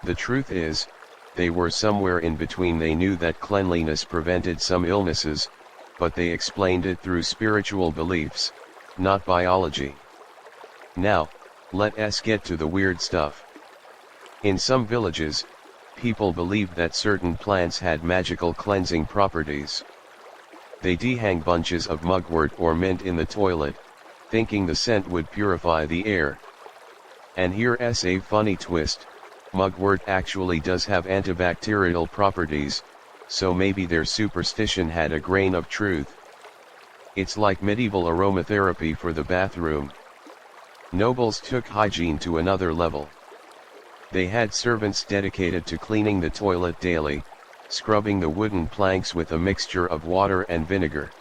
The truth is, they were somewhere in between. They knew that cleanliness prevented some illnesses, but they explained it through spiritual beliefs, not biology. Now, let's get to the weird stuff. In some villages, people believed that certain plants had magical cleansing properties. They hang bunches of mugwort or mint in the toilet, thinking the scent would purify the air. And here's a funny twist: mugwort actually does have antibacterial properties, so maybe their superstition had a grain of truth. It's like medieval aromatherapy for the bathroom. Nobles took hygiene to another level. They had servants dedicated to cleaning the toilet daily, scrubbing the wooden planks with a mixture of water and vinegar.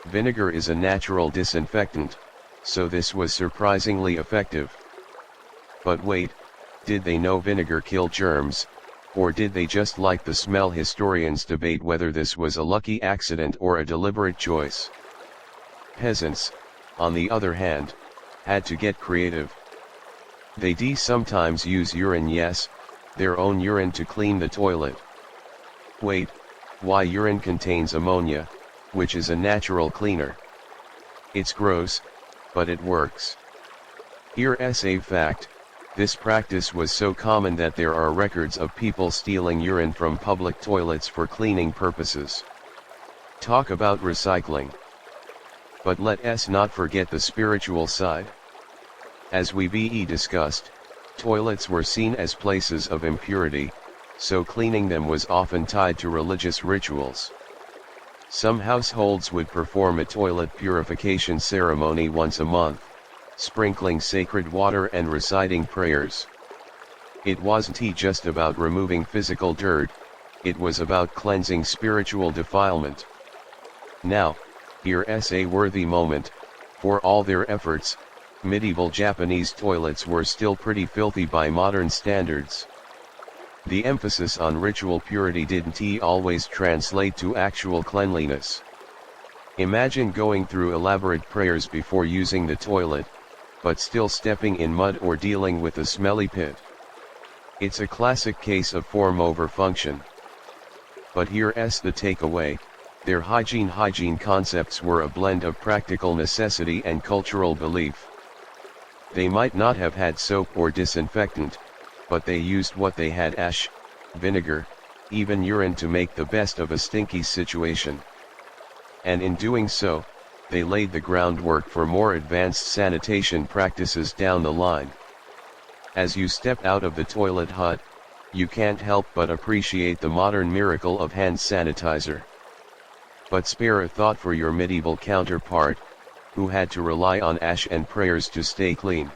Vinegar is a natural disinfectant, so this was surprisingly effective. But wait, did they know vinegar killed germs, or did they just like the smell? Historians debate whether this was a lucky accident or a deliberate choice. Peasants, on the other hand, had to get creative. They sometimes use urine. Yes, their own urine to clean the toilet. Wait, why urine contains ammonia, which is a natural cleaner? It's gross, but it works. Here's a fact: this practice was so common that there are records of people stealing urine from public toilets for cleaning purposes. Talk about recycling. But let us not forget the spiritual side. As we discussed, toilets were seen as places of impurity, so cleaning them was often tied to religious rituals. Some households would perform a toilet purification ceremony once a month, sprinkling sacred water and reciting prayers. It wasn't just about removing physical dirt, it was about cleansing spiritual defilement. Now, here's a worthy moment: for all their efforts, medieval Japanese toilets were still pretty filthy by modern standards. The emphasis on ritual purity didn't always translate to actual cleanliness. Imagine going through elaborate prayers before using the toilet, but still stepping in mud or dealing with a smelly pit. It's a classic case of form over function. But here's the takeaway: their hygiene concepts were a blend of practical necessity and cultural belief. They might not have had soap or disinfectant, but they used what they had: ash, vinegar, even urine to make the best of a stinky situation. And in doing so, they laid the groundwork for more advanced sanitation practices down the line. As you step out of the toilet hut, you can't help but appreciate the modern miracle of hand sanitizer. But spare a thought for your medieval counterpart, who had to rely on ash and prayers to stay clean.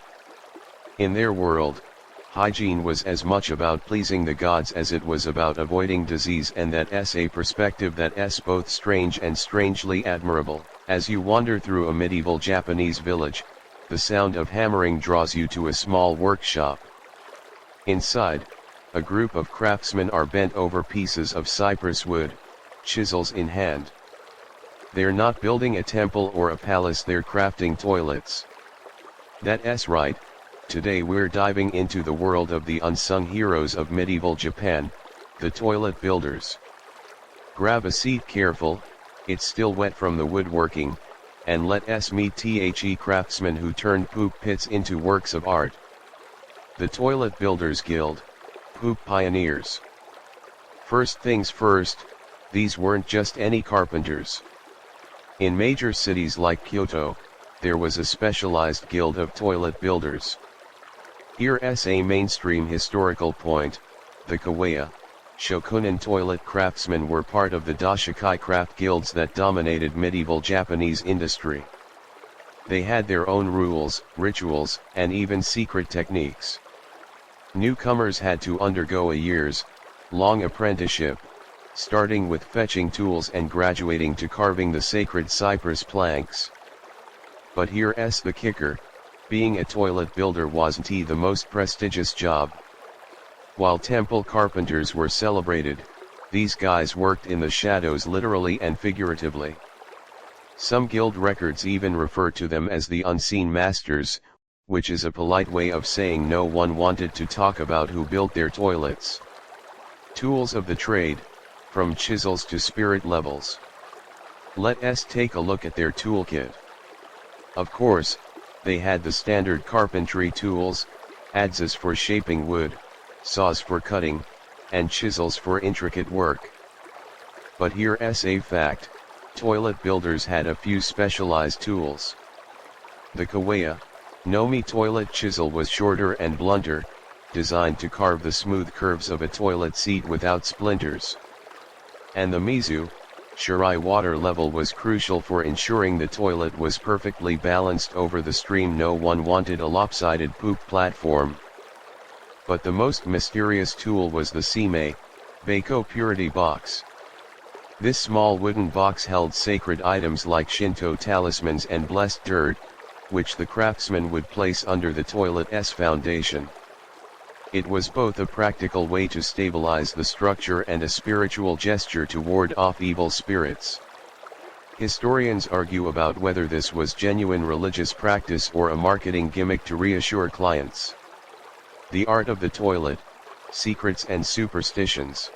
In their world, hygiene was as much about pleasing the gods as it was about avoiding disease, and that's a perspective that's both strange and strangely admirable. As you wander through a medieval Japanese village, the sound of hammering draws you to a small workshop. Inside, a group of craftsmen are bent over pieces of cypress wood, chisels in hand. They're not building a temple or a palace, they're crafting toilets. That's right. Today we're diving into the world of the unsung heroes of medieval Japan, the toilet builders. Grab a seat, careful, it's still wet from the woodworking, and let us meet the craftsmen who turned poop pits into works of art. The Toilet Builders Guild, poop pioneers. First things first, these weren't just any carpenters. In major cities like Kyoto, there was a specialized guild of toilet builders. Here's a mainstream historical point: the kawaii, shokunin toilet craftsmen were part of the doshikai craft guilds that dominated medieval Japanese industry. They had their own rules, rituals, and even secret techniques. Newcomers had to undergo a years-long apprenticeship, starting with fetching tools and graduating to carving the sacred cypress planks. But here's the kicker: being a toilet builder wasn't the most prestigious job. While temple carpenters were celebrated, these guys worked in the shadows literally and figuratively. Some guild records even refer to them as the unseen masters, which is a polite way of saying no one wanted to talk about who built their toilets. Tools of the trade, from chisels to spirit levels. Let us take a look at their toolkit. Of course, they had the standard carpentry tools: adzes for shaping wood, saws for cutting, and chisels for intricate work. But here's a fact: toilet builders had a few specialized tools. The kawaii, Nomi toilet chisel was shorter and blunter, designed to carve the smooth curves of a toilet seat without splinters. And the mizu, Shirai water level, was crucial for ensuring the toilet was perfectly balanced over the stream. No one wanted a lopsided poop platform. But the most mysterious tool was the seimei, Bako purity box. This small wooden box held sacred items like Shinto talismans and blessed dirt, which the craftsman would place under the toilet's foundation. It was both a practical way to stabilize the structure and a spiritual gesture to ward off evil spirits. Historians argue about whether this was genuine religious practice or a marketing gimmick to reassure clients. The art of the toilet, secrets and superstitions.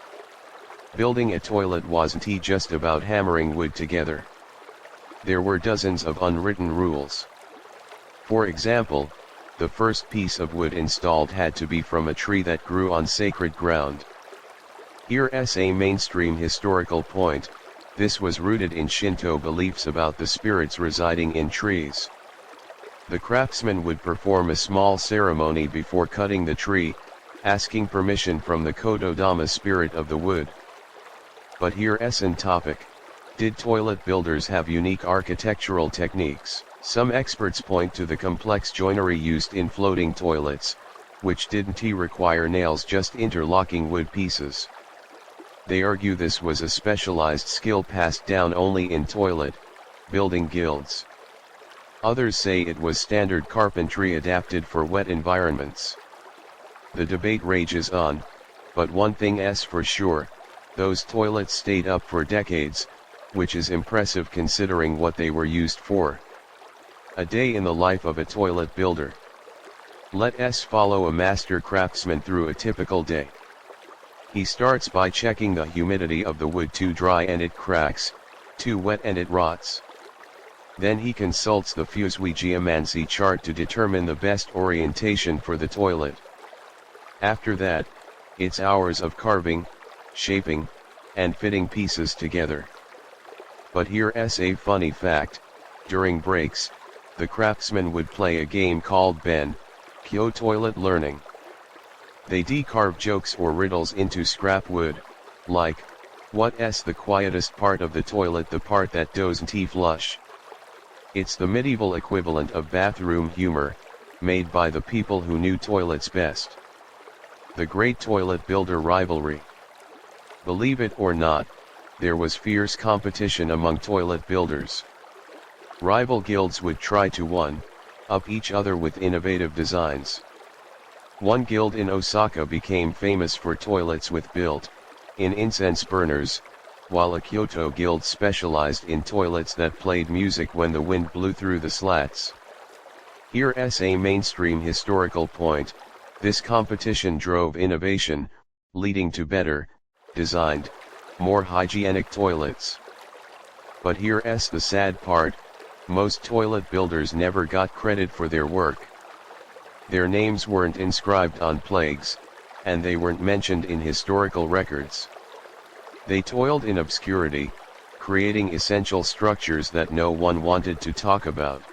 Building a toilet wasn't just about hammering wood together. There were dozens of unwritten rules. For example, the first piece of wood installed had to be from a tree that grew on sacred ground. Here's a mainstream historical point: this was rooted in Shinto beliefs about the spirits residing in trees. The craftsman would perform a small ceremony before cutting the tree, asking permission from the Kododama spirit of the wood. But here's an topic: did toilet builders have unique architectural techniques? Some experts point to the complex joinery used in floating toilets, which didn't require nails, just interlocking wood pieces. They argue this was a specialized skill passed down only in toilet building guilds. Others say it was standard carpentry adapted for wet environments. The debate rages on, but one thing's for sure: those toilets stayed up for decades, which is impressive considering what they were used for. A day in the life of a toilet builder. Let's follow a master craftsman through a typical day. He starts by checking the humidity of the wood: too dry and it cracks, too wet and it rots. Then he consults the fusui geomancy chart to determine the best orientation for the toilet. After that, it's hours of carving, shaping, and fitting pieces together. But here's a funny fact: during breaks, the craftsmen would play a game called Ben Kyo Toilet Learning. They decarve jokes or riddles into scrap wood, like, what's the quietest part of the toilet? The part that doesn't flush. It's the medieval equivalent of bathroom humor, made by the people who knew toilets best. The Great Toilet Builder Rivalry. Believe it or not, there was fierce competition among toilet builders. Rival guilds would try to one-up each other with innovative designs. One guild in Osaka became famous for toilets with built-in incense burners, while a Kyoto guild specialized in toilets that played music when the wind blew through the slats. Here's a mainstream historical point: this competition drove innovation, leading to better designed, more hygienic toilets. But here's the sad part: most toilet builders never got credit for their work. Their names weren't inscribed on plaques, and they weren't mentioned in historical records. They toiled in obscurity, creating essential structures that no one wanted to talk about.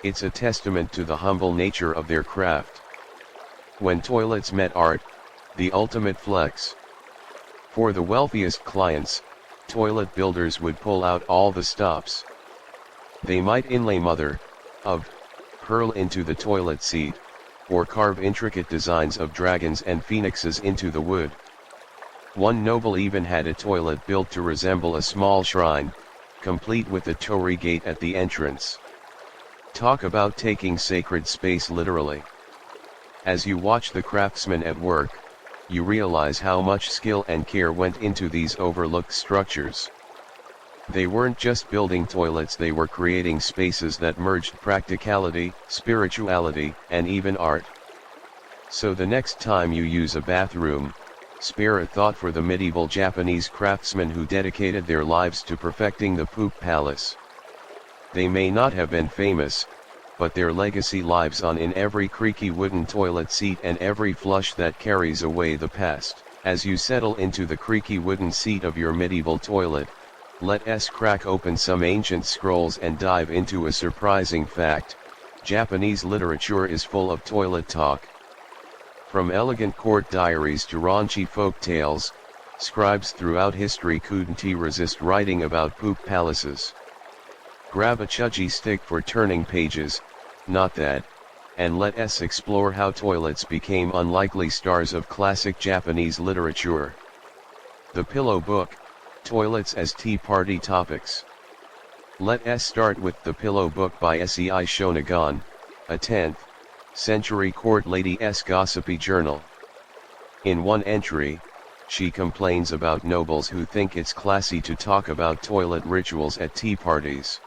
It's a testament to the humble nature of their craft. When toilets met art, the ultimate flex. For the wealthiest clients, toilet builders would pull out all the stops. They might inlay mother of pearl into the toilet seat, or carve intricate designs of dragons and phoenixes into the wood. One noble even had a toilet built to resemble a small shrine, complete with a torii gate at the entrance. Talk about taking sacred space literally. As you watch the craftsmen at work, you realize how much skill and care went into these overlooked structures. They weren't just building toilets, they were creating spaces that merged practicality, spirituality, and even art. So the next time you use a bathroom, spare a thought for the medieval Japanese craftsmen who dedicated their lives to perfecting the poop palace. They may not have been famous, but their legacy lives on in every creaky wooden toilet seat and every flush that carries away the past. As you settle into the creaky wooden seat of your medieval toilet, let's crack open some ancient scrolls and dive into a surprising fact: Japanese literature is full of toilet talk. From elegant court diaries to raunchy folk tales, scribes throughout history couldn't resist writing about poop palaces. Grab a chūgi stick for turning pages, not that, and let's explore how toilets became unlikely stars of classic Japanese literature. The Pillow Book: Toilets as Tea Party Topics. Let's start with The Pillow Book by Sei Shonagon, a 10th century court lady's gossipy journal. In one entry, she complains about nobles who think it's classy to talk about toilet rituals at tea parties.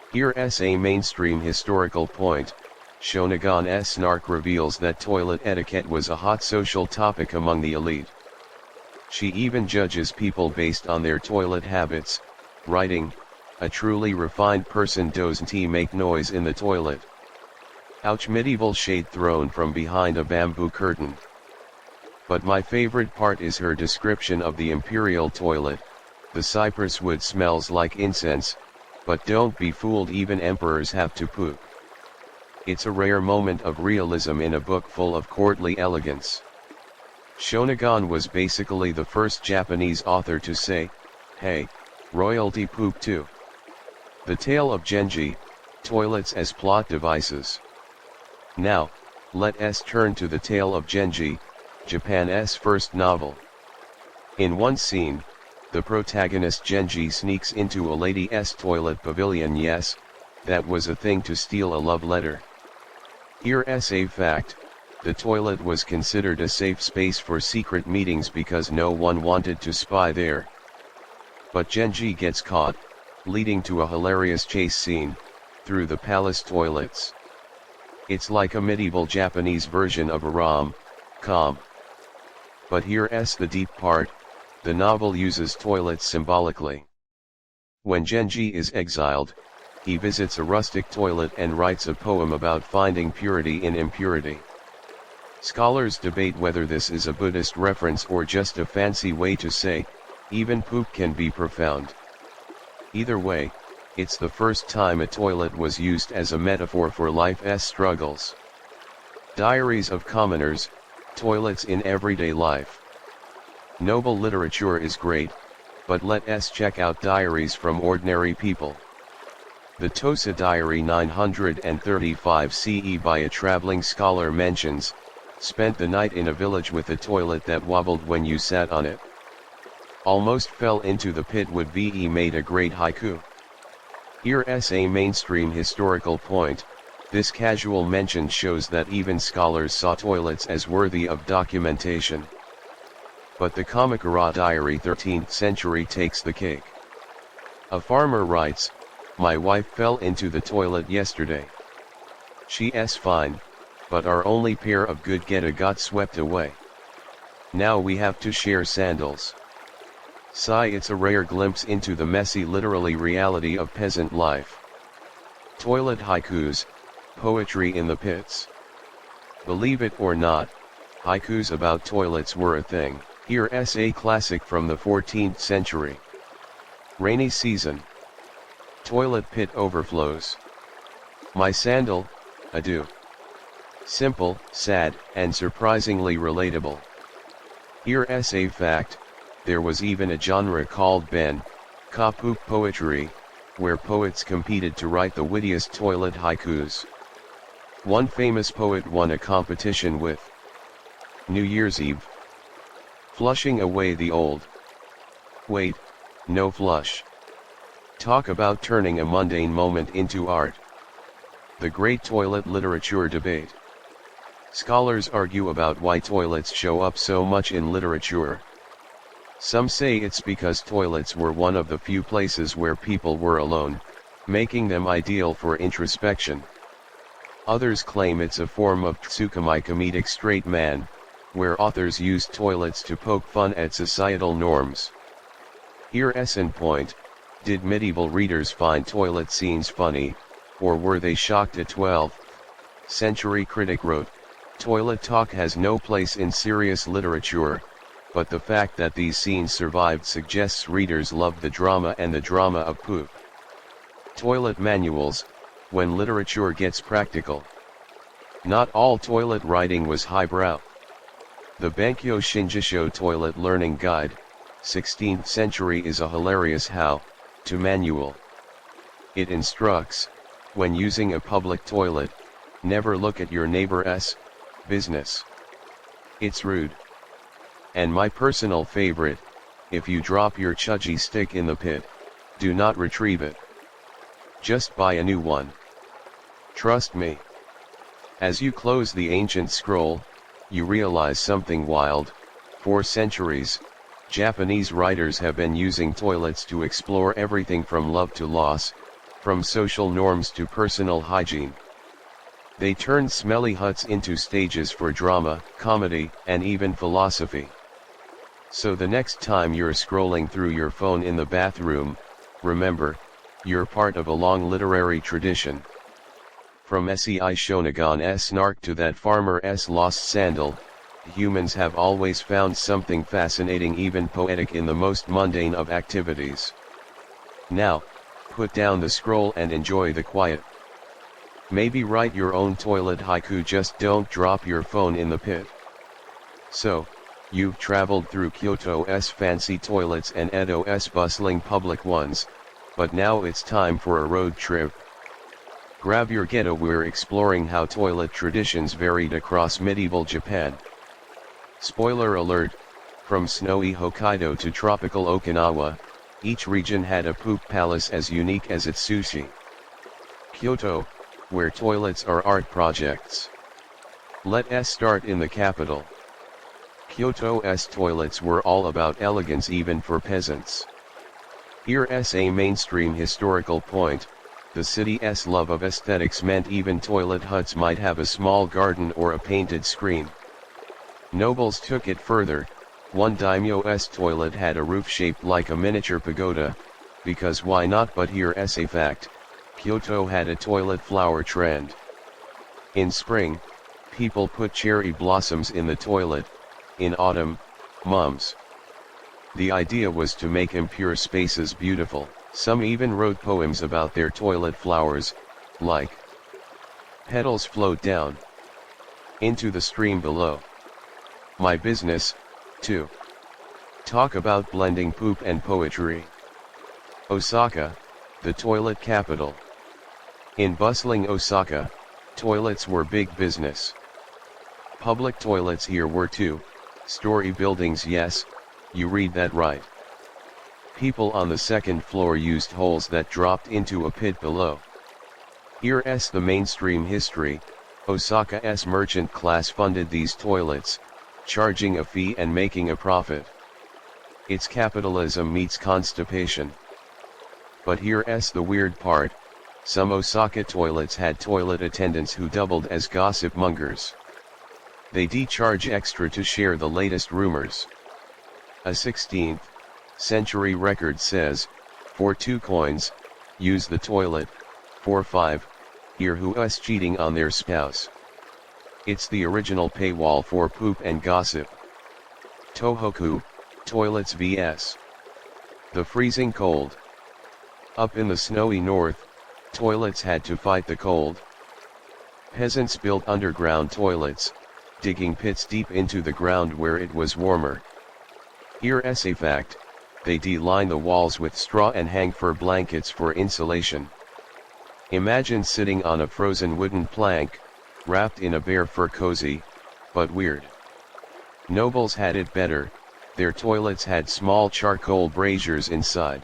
Here's a mainstream historical point: Shonagon's snark reveals that toilet etiquette was a hot social topic among the elite. She even judges people based on their toilet habits, writing, "A truly refined person doesn't make noise in the toilet." Ouch! Medieval shade thrown from behind a bamboo curtain. But my favorite part is her description of the imperial toilet. "The cypress wood smells like incense, but don't be fooled, even emperors have to poop." It's a rare moment of realism in a book full of courtly elegance. Shonagon was basically the first Japanese author to say, "Hey, royalty poop too." The Tale of Genji, toilets as plot devices. Now, let us turn to the Tale of Genji, Japan's first novel. In one scene, the protagonist Genji sneaks into a lady's toilet pavilion. Yes, that was a thing to steal a love letter. Here's a fact: the toilet was considered a safe space for secret meetings because no one wanted to spy there. But Genji gets caught, leading to a hilarious chase scene through the palace toilets. It's like a medieval Japanese version of a rom-com. But here's the deep part: the novel uses toilets symbolically. When Genji is exiled, he visits a rustic toilet and writes a poem about finding purity in impurity. Scholars debate whether this is a Buddhist reference or just a fancy way to say, even poop can be profound. Either way, it's the first time a toilet was used as a metaphor for life's struggles. Diaries of Commoners, Toilets in Everyday Life. Noble literature is great, but let us check out diaries from ordinary people. The Tosa Diary 935 CE by a traveling scholar mentions, "Spent the night in a village with a toilet that wobbled when you sat on it. Almost fell into the pit, would be made a great haiku." Here's a mainstream historical point: this casual mention shows that even scholars saw toilets as worthy of documentation. But the Kamakura Diary 13th century takes the cake. A farmer writes, "My wife fell into the toilet yesterday. She's fine, but our only pair of good geta got swept away. Now we have to share sandals." Sigh. It's a rare glimpse into the messy, literally reality of peasant life. Toilet haikus, poetry in the pits. Believe it or not, haikus about toilets were a thing. Here's a classic from the 14th century. Rainy season. Toilet pit overflows. My sandal, adieu. Simple, sad, and surprisingly relatable. Here's a fact: there was even a genre called Ben-ka poop poetry, where poets competed to write the wittiest toilet haikus. One famous poet won a competition with New Year's Eve. Flushing away the old. Wait, no flush. Talk about turning a mundane moment into art. The great toilet literature debate. Scholars argue about why toilets show up so much in literature. Some say it's because toilets were one of the few places where people were alone, making them ideal for introspection. Others claim it's a form of tsukumai, comedic straight man, where authors used toilets to poke fun at societal norms. Here's an point: did medieval readers find toilet scenes funny, or were they shocked? A 12th century critic wrote, "Toilet talk has no place in serious literature, but the fact that these scenes survived suggests readers loved the drama and the drama of poop." Toilet manuals, when literature gets practical. Not all toilet writing was highbrow. The Bankyo Shinjisho Toilet Learning Guide, 16th century, is a hilarious how-to manual. It instructs, when using a public toilet, never look at your neighbor's business. It's rude. And my personal favorite: if you drop your chūgi stick in the pit, do not retrieve it. Just buy a new one. Trust me. As you close the ancient scroll, you realize something wild. For centuries, Japanese writers have been using toilets to explore everything from love to loss, from social norms to personal hygiene. They turned smelly huts into stages for drama, comedy, and even philosophy. So the next time you're scrolling through your phone in the bathroom, remember, you're part of a long literary tradition. From Sei Shonagon's narc to that farmer's lost sandal, humans have always found something fascinating, even poetic, in the most mundane of activities. Now, put down the scroll and enjoy the quiet. Maybe write your own toilet haiku, just don't drop your phone in the pit. So, you've traveled through Kyoto's fancy toilets and Edo's bustling public ones, but now it's time for a road trip. Grab your ghetto, we're exploring how toilet traditions varied across medieval Japan. Spoiler alert, from snowy Hokkaido to tropical Okinawa, each region had a poop palace as unique as its sushi. Kyoto, where toilets are art projects. Let's start in the capital. Kyoto's toilets were all about elegance, even for peasants. Here's a mainstream historical point: the city's love of aesthetics meant even toilet huts might have a small garden or a painted screen. Nobles took it further. One daimyo's toilet had a roof shaped like a miniature pagoda, because why not? But here's a fact: Kyoto had a toilet flower trend. In spring, people put cherry blossoms in the toilet; in autumn, mums. The idea was to make impure spaces beautiful. Some even wrote poems about their toilet flowers, like, "Petals float down into the stream below. My business, too." Talk about blending poop and poetry. Osaka, the toilet capital. In bustling Osaka, toilets were big business. Public toilets here were two-story buildings. Yes, you read that right. People on the second floor used holes that dropped into a pit below. Here's the mainstream history: Osaka's merchant class funded these toilets, charging a fee and making a profit. It's capitalism meets constipation. But here's the weird part: some Osaka toilets had toilet attendants who doubled as gossip mongers. They charge extra to share the latest rumors. A 16th century record says, for 2 coins, use the toilet; for 5, hear who's cheating on their spouse. It's the original paywall for poop and gossip. Tohoku, toilets vs. the freezing cold. Up in the snowy north, toilets had to fight the cold. Peasants built underground toilets, digging pits deep into the ground where it was warmer. Here's a fact: they line the walls with straw and hang fur blankets for insulation. Imagine sitting on a frozen wooden plank, wrapped in a bear fur cozy, but weird. Nobles had it better: their toilets had small charcoal braziers inside.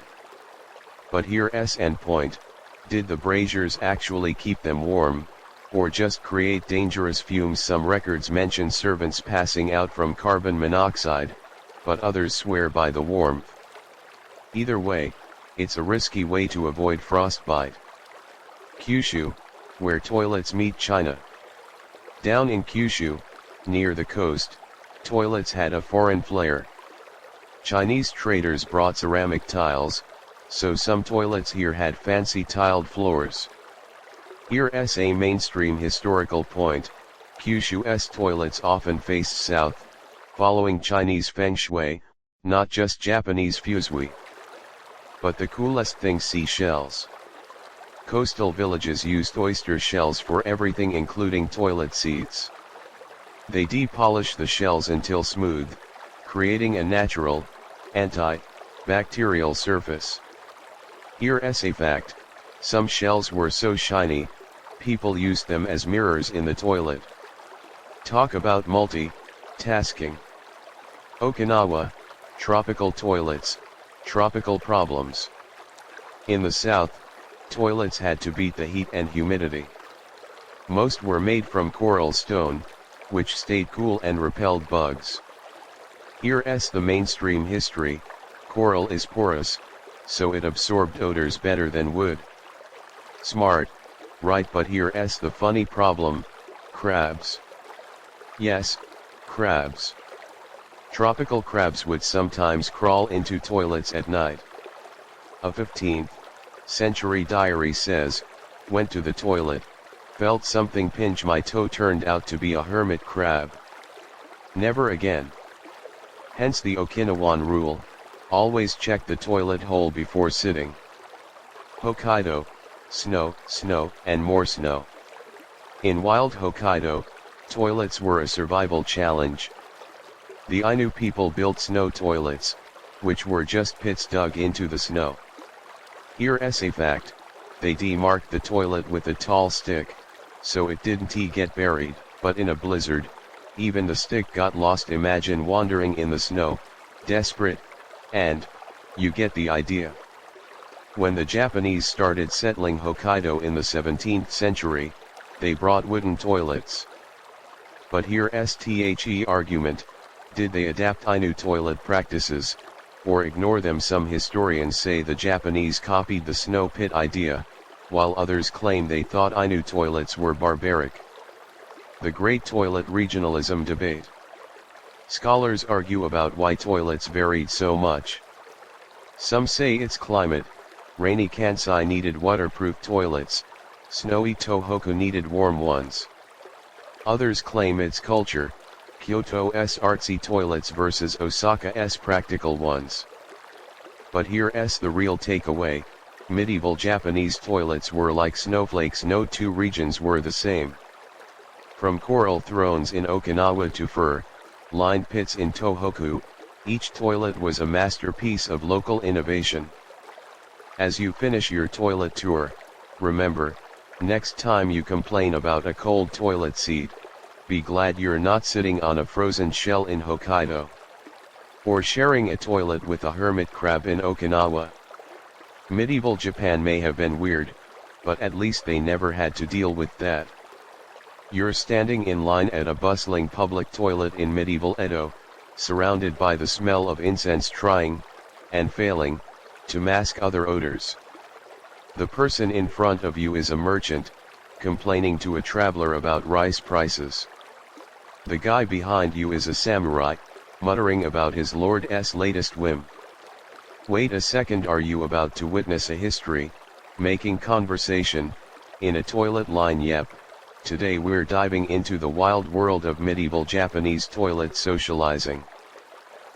But here's an point: did the braziers actually keep them warm, or just create dangerous fumes? Some records mention servants passing out from carbon monoxide, but others swear by the warmth. Either way, it's a risky way to avoid frostbite. Kyushu, where toilets meet China. Down in Kyushu, near the coast, toilets had a foreign flair. Chinese traders brought ceramic tiles, so some toilets here had fancy tiled floors. Here's a mainstream historical point: Kyushu's toilets often faced south, following Chinese feng shui, not just Japanese fusui. But the coolest thing: seashells. Coastal villages used oyster shells for everything, including toilet seats. They depolish the shells until smooth, creating a natural, anti-bacterial surface. Here's a fact: some shells were so shiny, people used them as mirrors in the toilet. Talk about multi-tasking. Okinawa, tropical toilets, tropical problems. In the south, toilets had to beat the heat and humidity. Most were made from coral stone, which stayed cool and repelled bugs. Here's the mainstream history: coral is porous, so it absorbed odors better than wood. Smart, right, but here's the funny problem: crabs. Yes, crabs. Tropical crabs would sometimes crawl into toilets at night. A 15th century diary says, "Went to the toilet, felt something pinch my toe, turned out to be a hermit crab. Never again." Hence the Okinawan rule: always check the toilet hole before sitting. Hokkaido: snow, snow, and more snow. In wild Hokkaido, toilets were a survival challenge. The Ainu people built snow toilets, which were just pits dug into the snow. Here's a fact: they demarked the toilet with a tall stick, so it didn't get buried, but in a blizzard, even the stick got lost. Imagine wandering in the snow, desperate, and, you get the idea. When the Japanese started settling Hokkaido in the 17th century, they brought wooden toilets. But here's the argument: did they adapt Ainu toilet practices, or ignore them? Some historians say the Japanese copied the snow pit idea, while others claim they thought Ainu toilets were barbaric. The Great Toilet Regionalism Debate. Scholars argue about why toilets varied so much. Some say it's climate: rainy Kansai needed waterproof toilets, snowy Tohoku needed warm ones. Others claim it's culture: Kyoto's artsy toilets versus Osaka's practical ones. But here's the real takeaway: medieval Japanese toilets were like snowflakes. No two regions were the same. From coral thrones in Okinawa to fur-lined pits in Tohoku, each toilet was a masterpiece of local innovation. As you finish your toilet tour, remember, next time you complain about a cold toilet seat, be glad you're not sitting on a frozen shell in Hokkaido, or sharing a toilet with a hermit crab in Okinawa. Medieval Japan may have been weird, but at least they never had to deal with that. You're standing in line at a bustling public toilet in medieval Edo, surrounded by the smell of incense, trying, and failing, to mask other odors. The person in front of you is a merchant, complaining to a traveler about rice prices. The guy behind you is a samurai, muttering about his lord's latest whim. Wait a second, are you about to witness a history-making conversation, in a toilet line? Yep. Today we're diving into the wild world of medieval Japanese toilet socializing.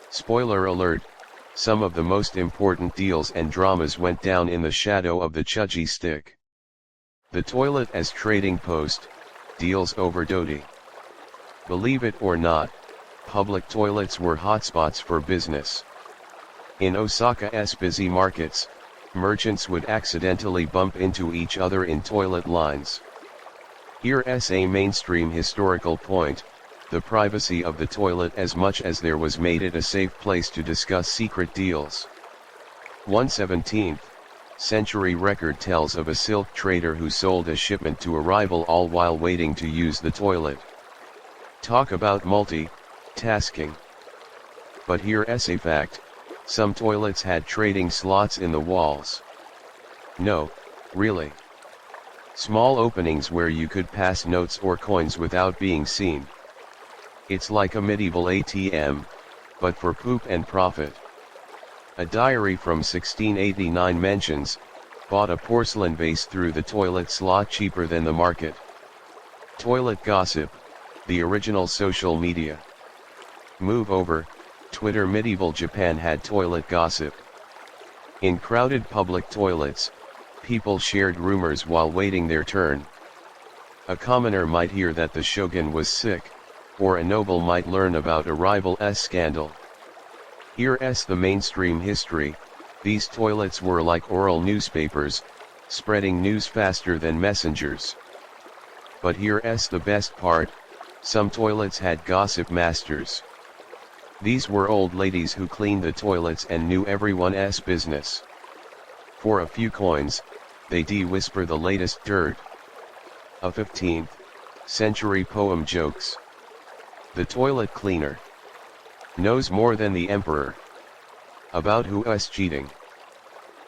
Spoiler alert: some of the most important deals and dramas went down in the shadow of the chūgi stick. The toilet as trading post, deals over doti. Believe it or not, public toilets were hotspots for business. In Osaka's busy markets, merchants would accidentally bump into each other in toilet lines. Here's a mainstream historical point: the privacy of the toilet, as much as there was, made it a safe place to discuss secret deals. One 17th century record tells of a silk trader who sold a shipment to a rival all while waiting to use the toilet. Talk about multi-tasking. But here's a fact: some toilets had trading slots in the walls. No, really. Small openings where you could pass notes or coins without being seen. It's like a medieval ATM, but for poop and profit. A diary from 1689 mentions, bought a porcelain vase through the toilet slot cheaper than the market. Toilet gossip, the original social media. Move over, Twitter. Medieval Japan had toilet gossip. In crowded public toilets, people shared rumors while waiting their turn. A commoner might hear that the shogun was sick, or a noble might learn about a rival's scandal. Here's the mainstream history: these toilets were like oral newspapers, spreading news faster than messengers. But here's the best part: some toilets had gossip masters. These were old ladies who cleaned the toilets and knew everyone's business. For a few coins, they whisper the latest dirt. A 15th century poem jokes: the toilet cleaner knows more than the emperor about who's cheating.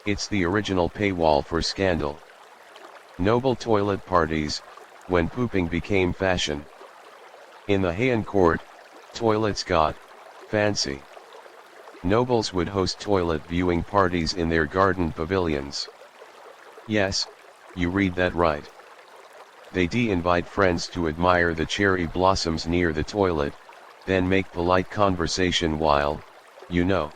It's the original paywall for scandal. Noble toilet parties, when pooping became fashion. In the Heian court, toilets got fancy. Nobles would host toilet viewing parties in their garden pavilions. Yes, you read that right. They'd invite friends to admire the cherry blossoms near the toilet, then make polite conversation while, you know.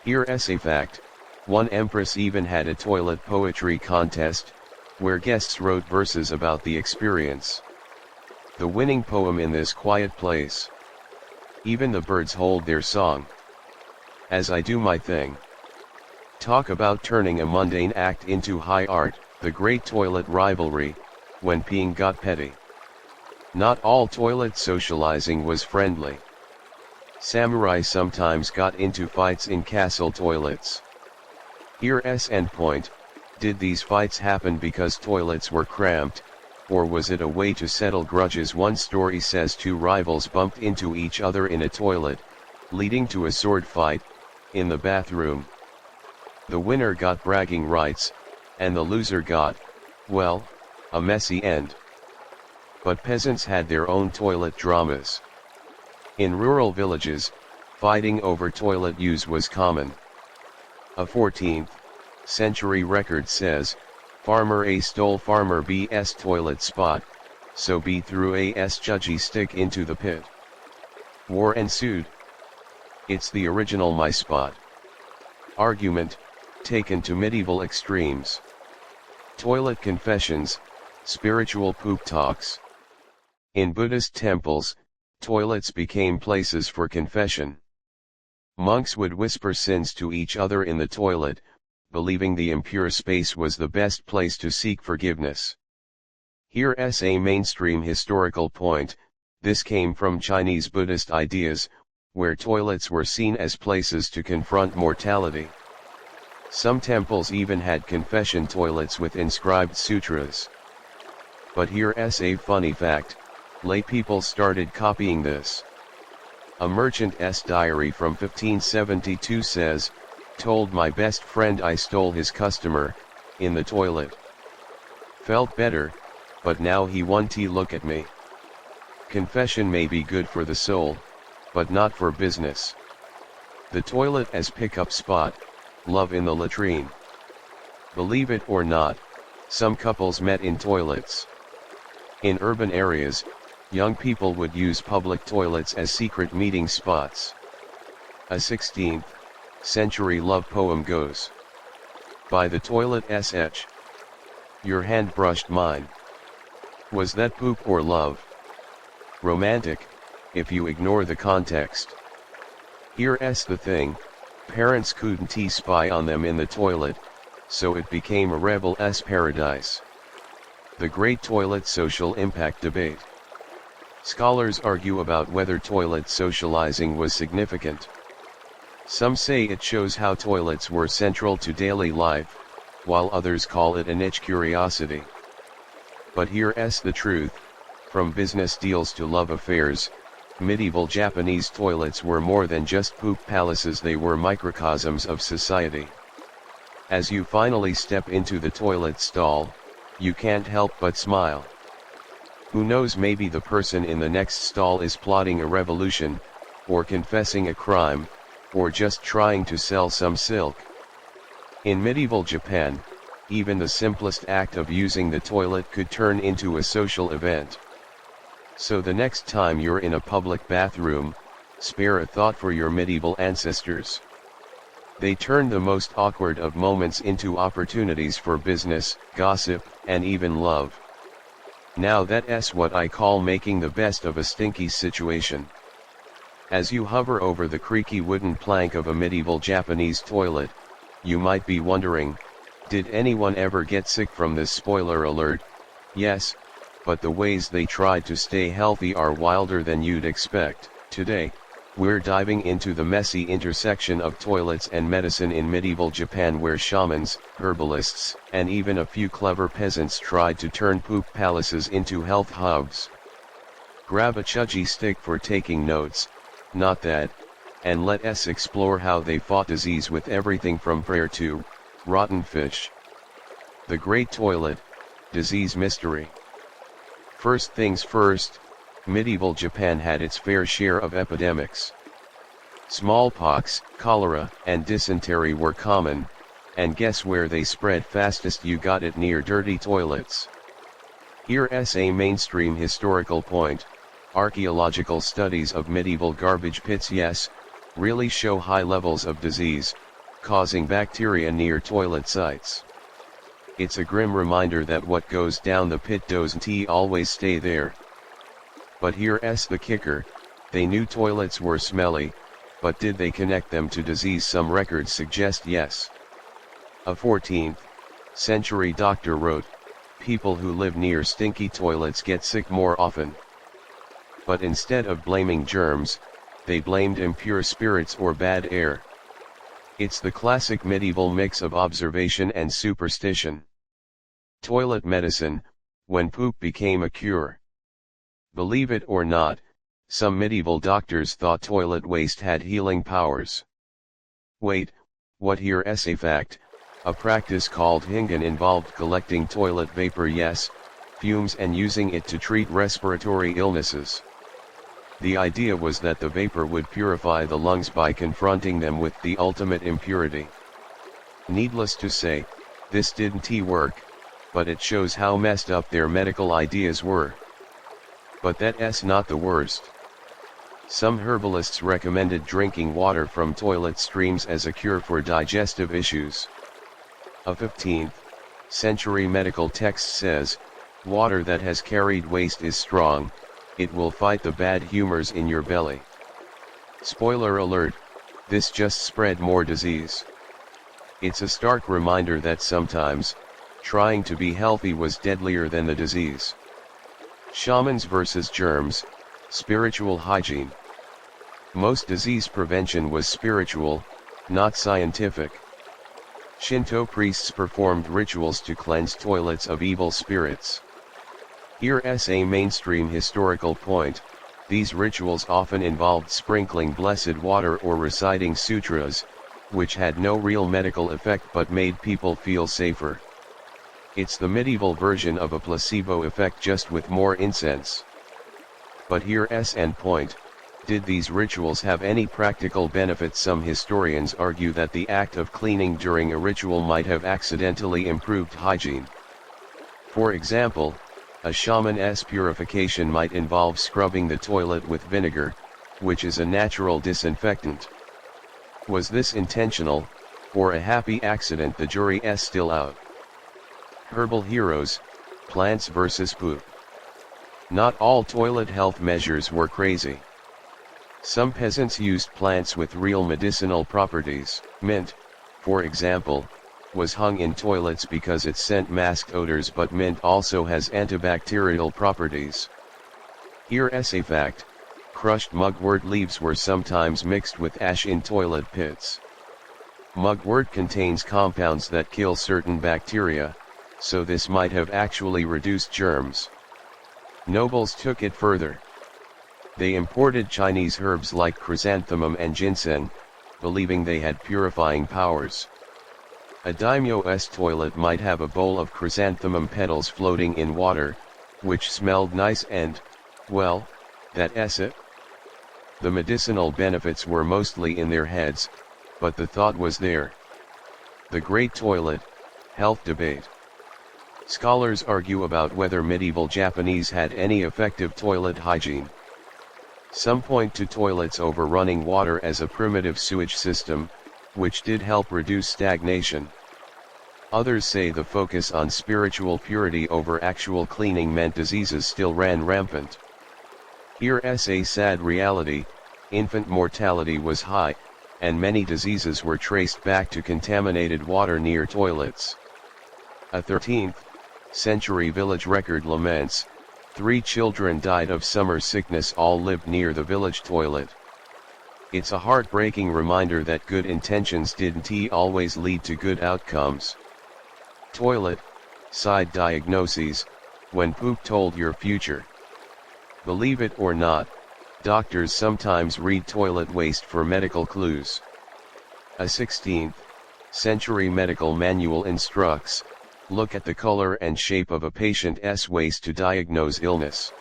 Here's a fact: one empress even had a toilet poetry contest, where guests wrote verses about the experience. The winning poem in this quiet place. Even the birds hold their song. As I do my thing. Talk about turning a mundane act into high art, the great toilet rivalry, when peeing got petty. Not all toilet socializing was friendly. Samurai sometimes got into fights in castle toilets. Here's endpoint: did these fights happen because toilets were cramped, or was it a way to settle grudges? One story says two rivals bumped into each other in a toilet, leading to a sword fight in the bathroom. The winner got bragging rights, and the loser got, well, a messy end. But peasants had their own toilet dramas. In rural villages, fighting over toilet use was common. A 14th century record says, Farmer A stole Farmer B's toilet spot, so B threw A's chūgi stick into the pit. War ensued. It's the original my spot. Argument, taken to medieval extremes. Toilet confessions, spiritual poop talks. In Buddhist temples, toilets became places for confession. Monks would whisper sins to each other in the toilet, believing the impure space was the best place to seek forgiveness. Here's a mainstream historical point: this came from Chinese Buddhist ideas, where toilets were seen as places to confront mortality. Some temples even had confession toilets with inscribed sutras. But here's a funny fact: lay people started copying this. A merchant's diary from 1572 says, "Told my best friend I stole his customer, in the toilet. Felt better, but now he won't look at me." Confession may be good for the soul, but not for business. The toilet as pickup spot, love in the latrine. Believe it or not, some couples met in toilets. In urban areas, young people would use public toilets as secret meeting spots. A 16th century love poem goes, "By the toilet sh. Your hand brushed mine. Was that poop or love?" Romantic, if you ignore the context. Here's the thing: parents couldn't spy on them in the toilet, so it became a rebel's paradise. The Great Toilet Social Impact Debate. Scholars argue about whether toilet socializing was significant. Some say it shows how toilets were central to daily life, while others call it a niche curiosity. But here's the truth: from business deals to love affairs, medieval Japanese toilets were more than just poop palaces, they were microcosms of society. As you finally step into the toilet stall, you can't help but smile. Who knows, maybe the person in the next stall is plotting a revolution, or confessing a crime, or just trying to sell some silk. In medieval Japan, even the simplest act of using the toilet could turn into a social event. So the next time you're in a public bathroom, spare a thought for your medieval ancestors. They turned the most awkward of moments into opportunities for business, gossip, and even love. Now that's what I call making the best of a stinky situation. As you hover over the creaky wooden plank of a medieval Japanese toilet, you might be wondering, did anyone ever get sick from this? Spoiler alert: yes, but the ways they tried to stay healthy are wilder than you'd expect. Today, we're diving into the messy intersection of toilets and medicine in medieval Japan, where shamans, herbalists, and even a few clever peasants tried to turn poop palaces into health hubs. Grab a chūgi stick for taking notes, not that, and let us explore how they fought disease with everything from prayer to rotten fish. The Great Toilet, Disease mystery. First things first, medieval Japan had its fair share of epidemics. Smallpox, cholera, and dysentery were common, and guess where they spread fastest? You got it, near dirty toilets. Here's a mainstream historical point: archaeological studies of medieval garbage pits, yes, really show high levels of disease, causing bacteria near toilet sites. It's a grim reminder that what goes down the pit doesn't always stay there. But here's the kicker: they knew toilets were smelly, but did they connect them to disease? Some records suggest yes. A 14th century doctor wrote, "People who live near stinky toilets get sick more often." But instead of blaming germs, they blamed impure spirits or bad air. It's the classic medieval mix of observation and superstition. Toilet medicine, when poop became a cure. Believe it or not, some medieval doctors thought toilet waste had healing powers. Wait, what? Here's a fact: a practice called hygiene involved collecting toilet vapor, yes, fumes, and using it to treat respiratory illnesses. The idea was that the vapor would purify the lungs by confronting them with the ultimate impurity. Needless to say, this didn't work, but it shows how messed up their medical ideas were. But that's not the worst. Some herbalists recommended drinking water from toilet streams as a cure for digestive issues. A 15th century medical text says, "Water that has carried waste is strong, it will fight the bad humors in your belly." Spoiler alert, this just spread more disease. It's a stark reminder that sometimes, trying to be healthy was deadlier than the disease. Shamans versus germs, spiritual hygiene. Most disease prevention was spiritual, not scientific. Shinto priests performed rituals to cleanse toilets of evil spirits. Here's a mainstream historical point: these rituals often involved sprinkling blessed water or reciting sutras, which had no real medical effect but made people feel safer. It's the medieval version of a placebo effect, just with more incense. But here's an point: did these rituals have any practical benefits? Some historians argue that the act of cleaning during a ritual might have accidentally improved hygiene. For example, a shaman's purification might involve scrubbing the toilet with vinegar, which is a natural disinfectant. Was this intentional, or a happy accident? The jury's still out. Herbal heroes, plants versus poop. Not all toilet health measures were crazy. Some peasants used plants with real medicinal properties. Mint, for example, was hung in toilets because it sent masked odors, but mint also has antibacterial properties. Here's a fact: crushed mugwort leaves were sometimes mixed with ash in toilet pits. Mugwort contains compounds that kill certain bacteria, so this might have actually reduced germs. Nobles took it further. They imported Chinese herbs like chrysanthemum and ginseng, believing they had purifying powers. A daimyo's toilet might have a bowl of chrysanthemum petals floating in water, which smelled nice and, well, that's it. The medicinal benefits were mostly in their heads, but the thought was there. The Great Toilet Health Debate. Scholars argue about whether medieval Japanese had any effective toilet hygiene. Some point to toilets over running water as a primitive sewage system, which did help reduce stagnation. Others say the focus on spiritual purity over actual cleaning meant diseases still ran rampant. Here's a sad reality: infant mortality was high, and many diseases were traced back to contaminated water near toilets. A 13th century village record laments, 3 children died of summer sickness, all lived near the village toilet. It's a heartbreaking reminder that good intentions didn't always lead to good outcomes. Toilet side diagnoses: when poop told your future. Believe it or not, doctors sometimes read toilet waste for medical clues. A 16th century medical manual instructs, look at the color and shape of a patient's waste to diagnose illness.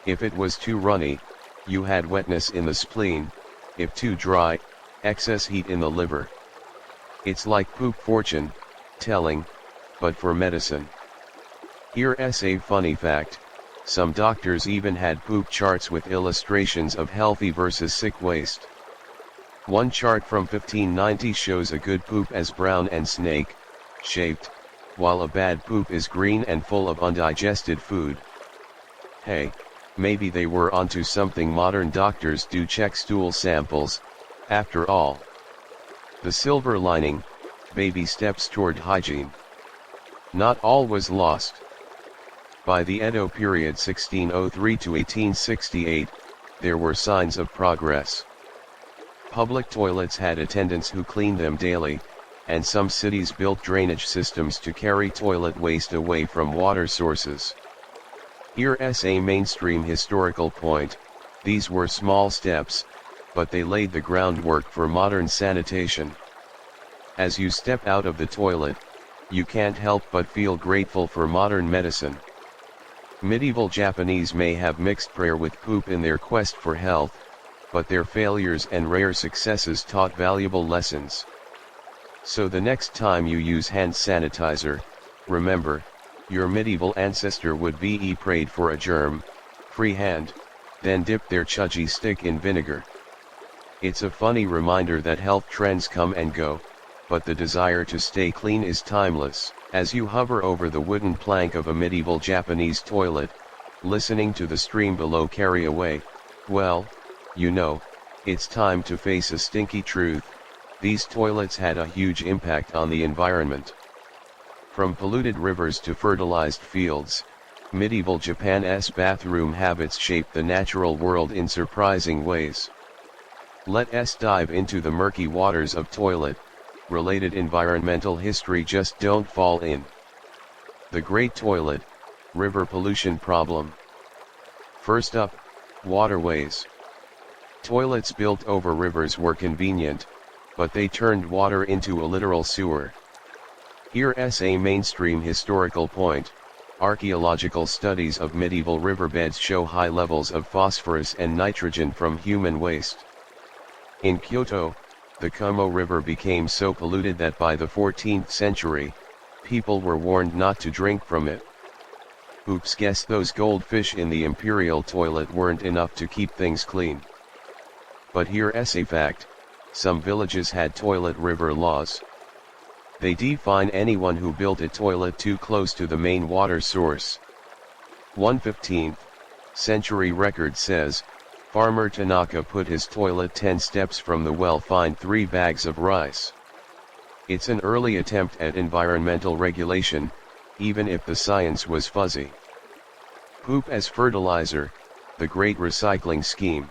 If it was too runny, you had wetness in the spleen; if too dry, excess heat in the liver. It's like poop fortune telling, but for medicine. Here's a funny fact: some doctors even had poop charts with illustrations of healthy versus sick waste. One chart from 1590 shows a good poop as brown and snake-shaped, while a bad poop is green and full of undigested food. Hey, maybe they were onto something. Modern doctors do check stool samples, after all. The silver lining: baby steps toward hygiene. Not all was lost. By the Edo period 1603 to 1868, there were signs of progress. Public toilets had attendants who cleaned them daily, and some cities built drainage systems to carry toilet waste away from water sources. Here's a mainstream historical point: these were small steps, but they laid the groundwork for modern sanitation. As you step out of the toilet, you can't help but feel grateful for modern medicine. Medieval Japanese may have mixed prayer with poop in their quest for health, but their failures and rare successes taught valuable lessons. So the next time you use hand sanitizer, remember, your medieval ancestor would be prayed for a germ-free hand, then dipped their chūgi stick in vinegar. It's a funny reminder that health trends come and go, but the desire to stay clean is timeless. As you hover over the wooden plank of a medieval Japanese toilet, listening to the stream below carry away, well, you know, it's time to face a stinky truth: these toilets had a huge impact on the environment. From polluted rivers to fertilized fields, medieval Japan's bathroom habits shaped the natural world in surprising ways. Let's dive into the murky waters of toilet-related environmental history. Just don't fall in. The Great Toilet, river pollution problem. First up, waterways. Toilets built over rivers were convenient, but they turned water into a literal sewer. Here's a mainstream historical point: archaeological studies of medieval riverbeds show high levels of phosphorus and nitrogen from human waste. In Kyoto, the Kumo River became so polluted that by the 14th century, people were warned not to drink from it. Oops, guess those goldfish in the imperial toilet weren't enough to keep things clean. But here's a fact: some villages had toilet river laws. They define anyone who built a toilet too close to the main water source. One 15th century record says, Farmer Tanaka put his toilet 10 steps from the well, fined 3 bags of rice. It's an early attempt at environmental regulation, even if the science was fuzzy. Poop as fertilizer, the great recycling scheme.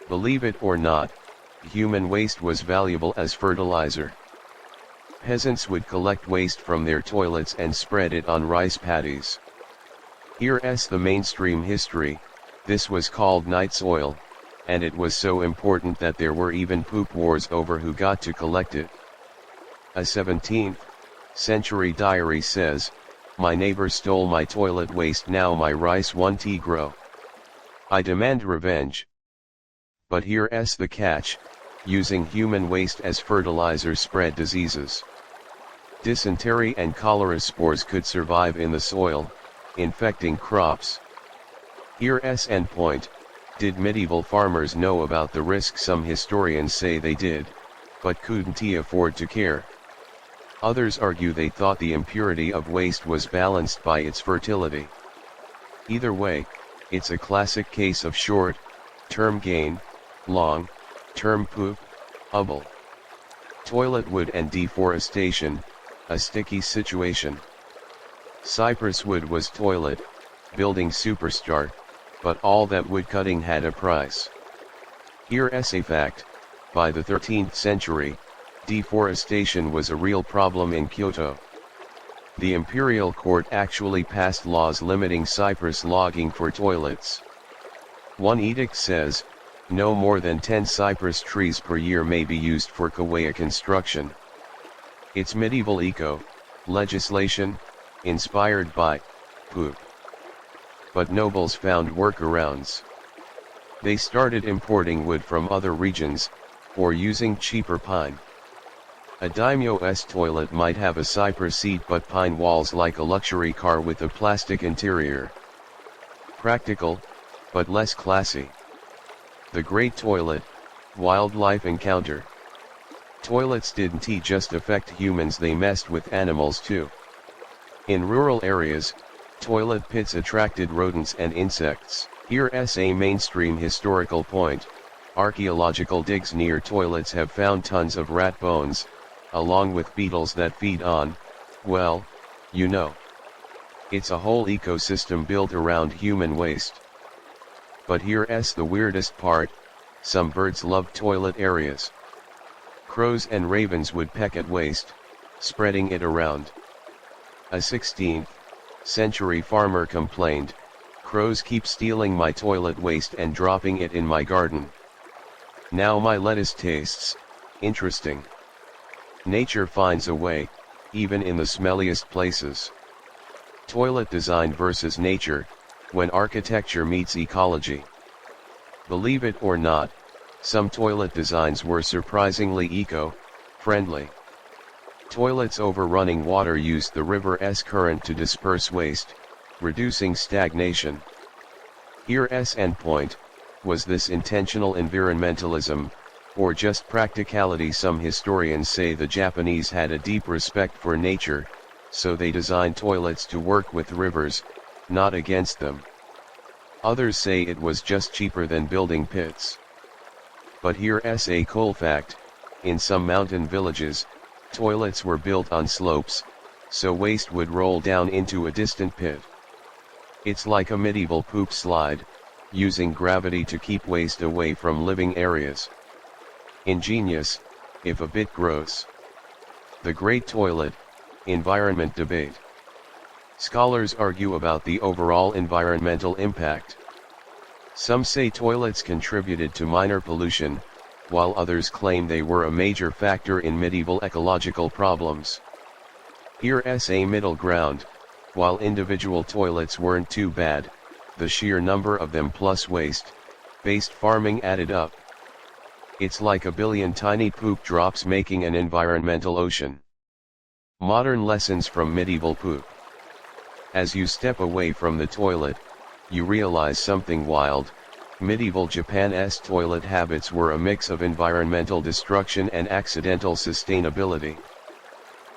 Believe it or not, human waste was valuable as fertilizer. Peasants would collect waste from their toilets and spread it on rice paddies. Here's the mainstream history: this was called night soil, and it was so important that there were even poop wars over who got to collect it. A 17th century diary says, "My neighbor stole my toilet waste, now my rice won't grow. I demand revenge." But here's the catch: using human waste as fertilizer spread diseases. Dysentery and cholera spores could survive in the soil, infecting crops. Here's end point: did medieval farmers know about the risk? Some historians say they did, but couldn't afford to care. Others argue they thought the impurity of waste was balanced by its fertility. Either way, it's a classic case of short-term gain, long-term poop-ubble. Toilet wood and deforestation, a sticky situation. Cypress wood was toilet building superstar, but all that wood cutting had a price. Here's a fact: by the 13th century, deforestation was a real problem in Kyoto. The imperial court actually passed laws limiting cypress logging for toilets. One edict says, no more than 10 cypress trees per year may be used for kawaii construction. It's medieval legislation, inspired by poop. But nobles found workarounds. They started importing wood from other regions, or using cheaper pine. A daimyo's toilet might have a cypress seat but pine walls like a luxury car with a plastic interior. Practical, but less classy. The Great Toilet, Wildlife Encounter. Toilets didn't just affect humans, they messed with animals too. In rural areas, toilet pits attracted rodents and insects. Here's a mainstream historical point: archaeological digs near toilets have found tons of rat bones, along with beetles that feed on, well, you know. It's a whole ecosystem built around human waste. But here's the weirdest part: some birds loved toilet areas. Crows and ravens would peck at waste, spreading it around. A 16th century farmer complained, "Crows keep stealing my toilet waste and dropping it in my garden. Now my lettuce tastes interesting." Nature finds a way, even in the smelliest places. Toilet design versus nature, when architecture meets ecology. Believe it or not, some toilet designs were surprisingly eco-friendly. Toilets over running water used the river's current to disperse waste, reducing stagnation. Here's endpoint: was this intentional environmentalism, or just practicality? Some historians say the Japanese had a deep respect for nature, so they designed toilets to work with rivers, not against them. Others say it was just cheaper than building pits. But here's a cool fact: in some mountain villages, toilets were built on slopes, so waste would roll down into a distant pit. It's like a medieval poop slide, using gravity to keep waste away from living areas. Ingenious, if a bit gross. The Great Toilet, environment debate. Scholars argue about the overall environmental impact. Some say toilets contributed to minor pollution, while others claim they were a major factor in medieval ecological problems. Here's a middle ground: while individual toilets weren't too bad, the sheer number of them plus waste-based farming added up. It's like a billion tiny poop drops making an environmental ocean. Modern lessons from medieval poop. As you step away from the toilet, you realize something wild: medieval Japan's toilet habits were a mix of environmental destruction and accidental sustainability.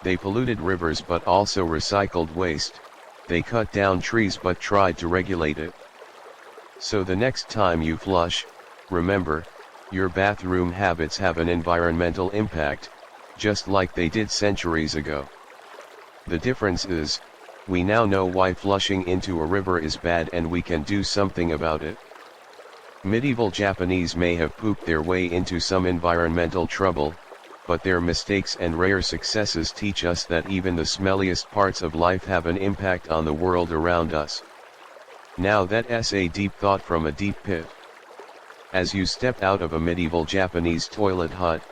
They polluted rivers but also recycled waste, they cut down trees but tried to regulate it. So the next time you flush, remember, your bathroom habits have an environmental impact, just like they did centuries ago. The difference is, we now know why flushing into a river is bad and we can do something about it. Medieval Japanese may have pooped their way into some environmental trouble, but their mistakes and rare successes teach us that even the smelliest parts of life have an impact on the world around us. Now that's a deep thought from a deep pit. As you step out of a medieval Japanese toilet hut,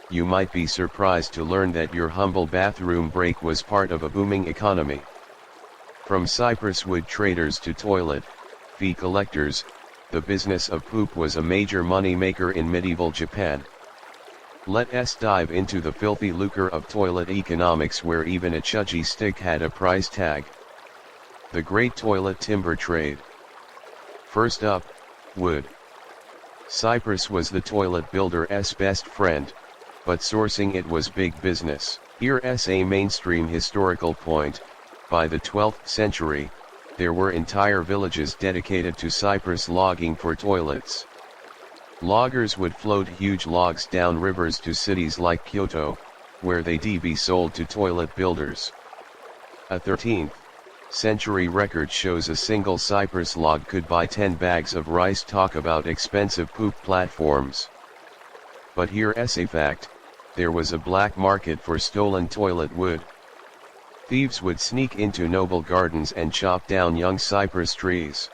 you might be surprised to learn that your humble bathroom break was part of a booming economy. From cypress wood traders to toilet fee collectors, the business of poop was a major money maker in medieval Japan. Let's dive into the filthy lucre of toilet economics, where even a chūgi stick had a price tag. The Great Toilet Timber Trade. First up, wood. Cypress was the toilet builder's best friend, but sourcing it was big business. Here's a mainstream historical point: by the 12th century, there were entire villages dedicated to cypress logging for toilets. Loggers would float huge logs down rivers to cities like Kyoto, where they'd be sold to toilet builders. A 13th century record shows a single cypress log could buy 10 bags of rice. Talk about expensive poop platforms. But here's a fact: there was a black market for stolen toilet wood. Thieves would sneak into noble gardens and chop down young cypress trees.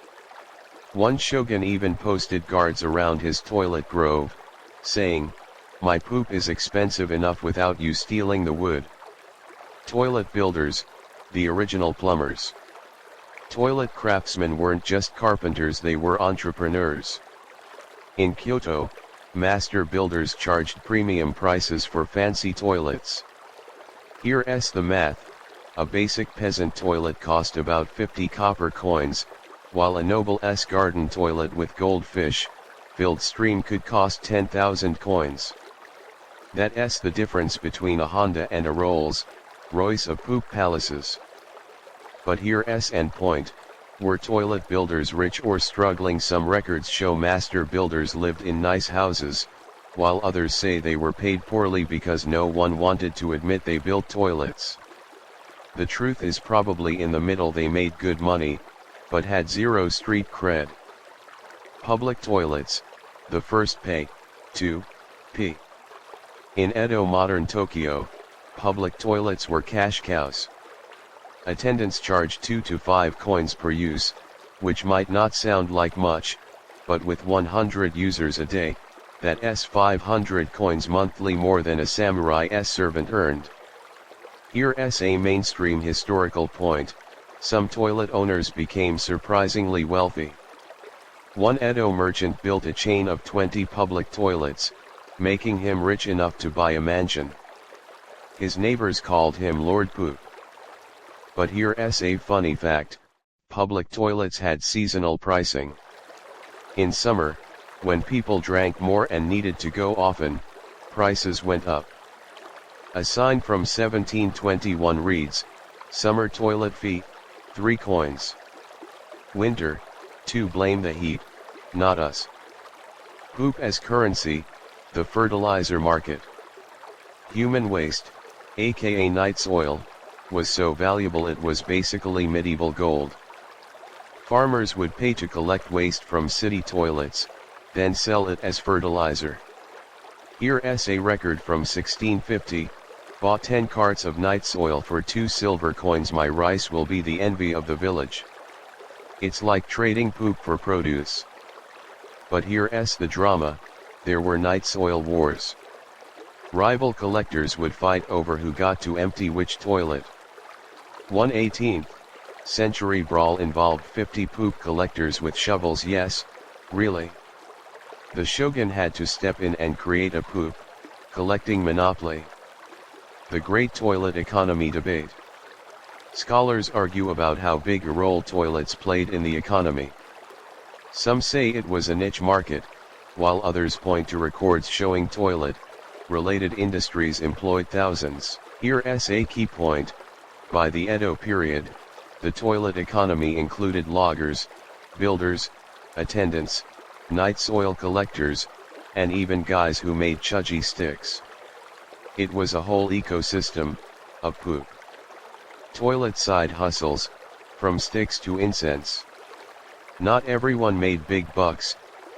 One shogun even posted guards around his toilet grove, saying, "My poop is expensive enough without you stealing the wood." Toilet builders, the original plumbers. Toilet craftsmen weren't just carpenters, they were entrepreneurs. In Kyoto, master builders charged premium prices for fancy toilets. Here's the math: a basic peasant toilet cost about 50 copper coins, while a noble's garden toilet with goldfish filled stream could cost 10,000 coins. That's the difference between a Honda and a Rolls-Royce of poop palaces. But here's end point: were toilet builders rich or struggling? Some records show master builders lived in nice houses, while others say they were paid poorly because no one wanted to admit they built toilets. The truth is probably in the middle: they made good money, but had zero street cred. Public toilets, the first pay, 2p. In Edo, modern Tokyo, public toilets were cash cows. Attendants charged 2 to 5 coins per use, which might not sound like much, but with 100 users a day, that's 500 coins monthly, more than a samurai's servant earned. Here's a mainstream historical point: some toilet owners became surprisingly wealthy. One Edo merchant built a chain of 20 public toilets, making him rich enough to buy a mansion. His neighbors called him Lord Poop. But here's a funny fact: public toilets had seasonal pricing. In summer, when people drank more and needed to go often, prices went up. A sign from 1721 reads, "Summer toilet fee, 3 coins. Winter, to blame the heat, not us." Poop as currency, the fertilizer market. Human waste, aka night soil, was so valuable it was basically medieval gold. Farmers would pay to collect waste from city toilets, then sell it as fertilizer. Here's a record from 1650, bought 10 carts of night soil for 2 silver coins. My rice will be the envy of the village. It's like trading poop for produce. But here's the drama: there were night soil wars. Rival collectors would fight over who got to empty which toilet. One 18th century brawl involved 50 poop collectors with shovels. Yes, really. The shogun had to step in and create a poop collecting monopoly. The Great Toilet Economy Debate. Scholars argue about how big a role toilets played in the economy. Some say it was a niche market, while others point to records showing toilet-related industries employed thousands. Here's a key point: by the Edo period, the toilet economy included loggers, builders, attendants, night soil collectors, and even guys who made chūgi sticks. It was a whole ecosystem of poop. Toilet side hustles, from sticks to incense. Not everyone made big bucks,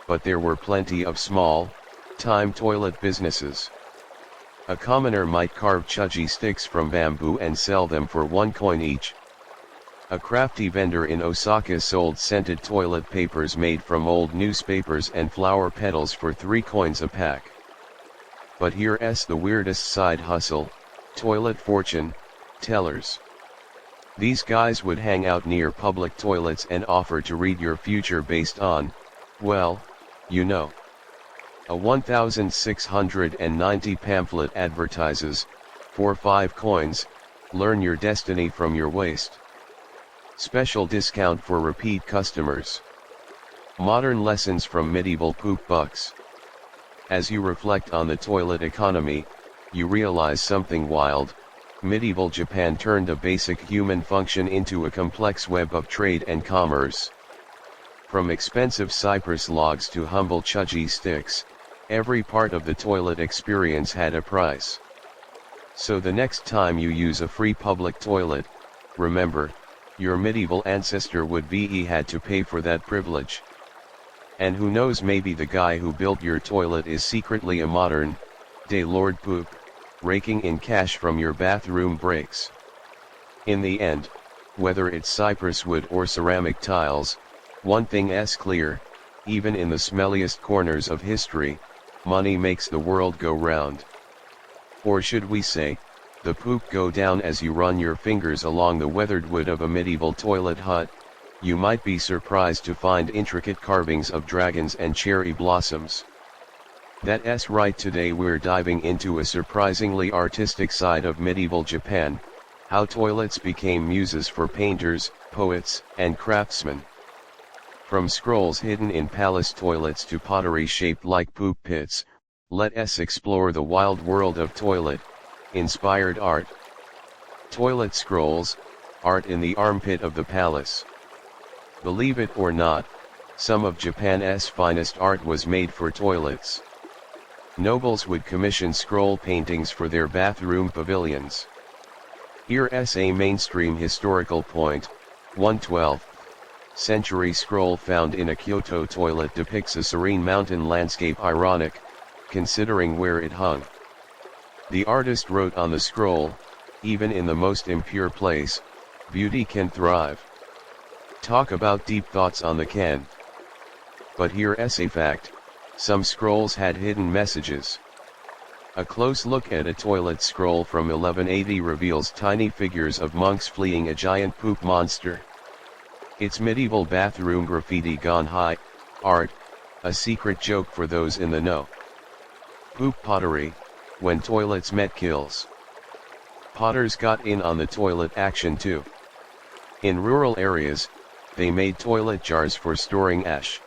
but there were plenty of small-time toilet businesses. A commoner might carve chūgi sticks from bamboo and sell them for 1 coin each. A crafty vendor in Osaka sold scented toilet papers made from old newspapers and flower petals for 3 coins a pack. But here's the weirdest side hustle: toilet fortune tellers. These guys would hang out near public toilets and offer to read your future based on, well, you know. A 1690 pamphlet advertises, for 5 coins, learn your destiny from your waste. Special discount for repeat customers. Modern lessons from medieval poop bucks. As you reflect on the toilet economy, you realize something wild: medieval Japan turned a basic human function into a complex web of trade and commerce. From expensive cypress logs to humble chūgi sticks, every part of the toilet experience had a price. So the next time you use a free public toilet, remember, your medieval ancestor would-be had to pay for that privilege. And who knows, maybe the guy who built your toilet is secretly a modern-day Lord Poop, raking in cash from your bathroom breaks. In the end, whether it's cypress wood or ceramic tiles, one thing's clear: even in the smelliest corners of history, money makes the world go round. Or should we say, the poop go down as you run your fingers along the weathered wood of a medieval toilet hut. You might be surprised to find intricate carvings of dragons and cherry blossoms. That's right, today we're diving into a surprisingly artistic side of medieval Japan, how toilets became muses for painters, poets, and craftsmen. From scrolls hidden in palace toilets to pottery shaped like poop pits, let us explore the wild world of toilet-inspired art. Toilet scrolls, art in the armpit of the palace. Believe it or not, some of Japan's finest art was made for toilets. Nobles would commission scroll paintings for their bathroom pavilions. Here's a mainstream historical point. 112th century scroll found in a Kyoto toilet depicts a serene mountain landscape, ironic, considering where it hung. The artist wrote on the scroll, "Even in the most impure place, beauty can thrive." Talk about deep thoughts on the can. But here's a fact. Some scrolls had hidden messages. A close look at a toilet scroll from 1180 reveals tiny figures of monks fleeing a giant poop monster. It's medieval bathroom graffiti gone high art, a secret joke for those in the know. Poop pottery, when toilets met kills. Potters got in on the toilet action too. In rural areas, they made toilet jars for storing ash.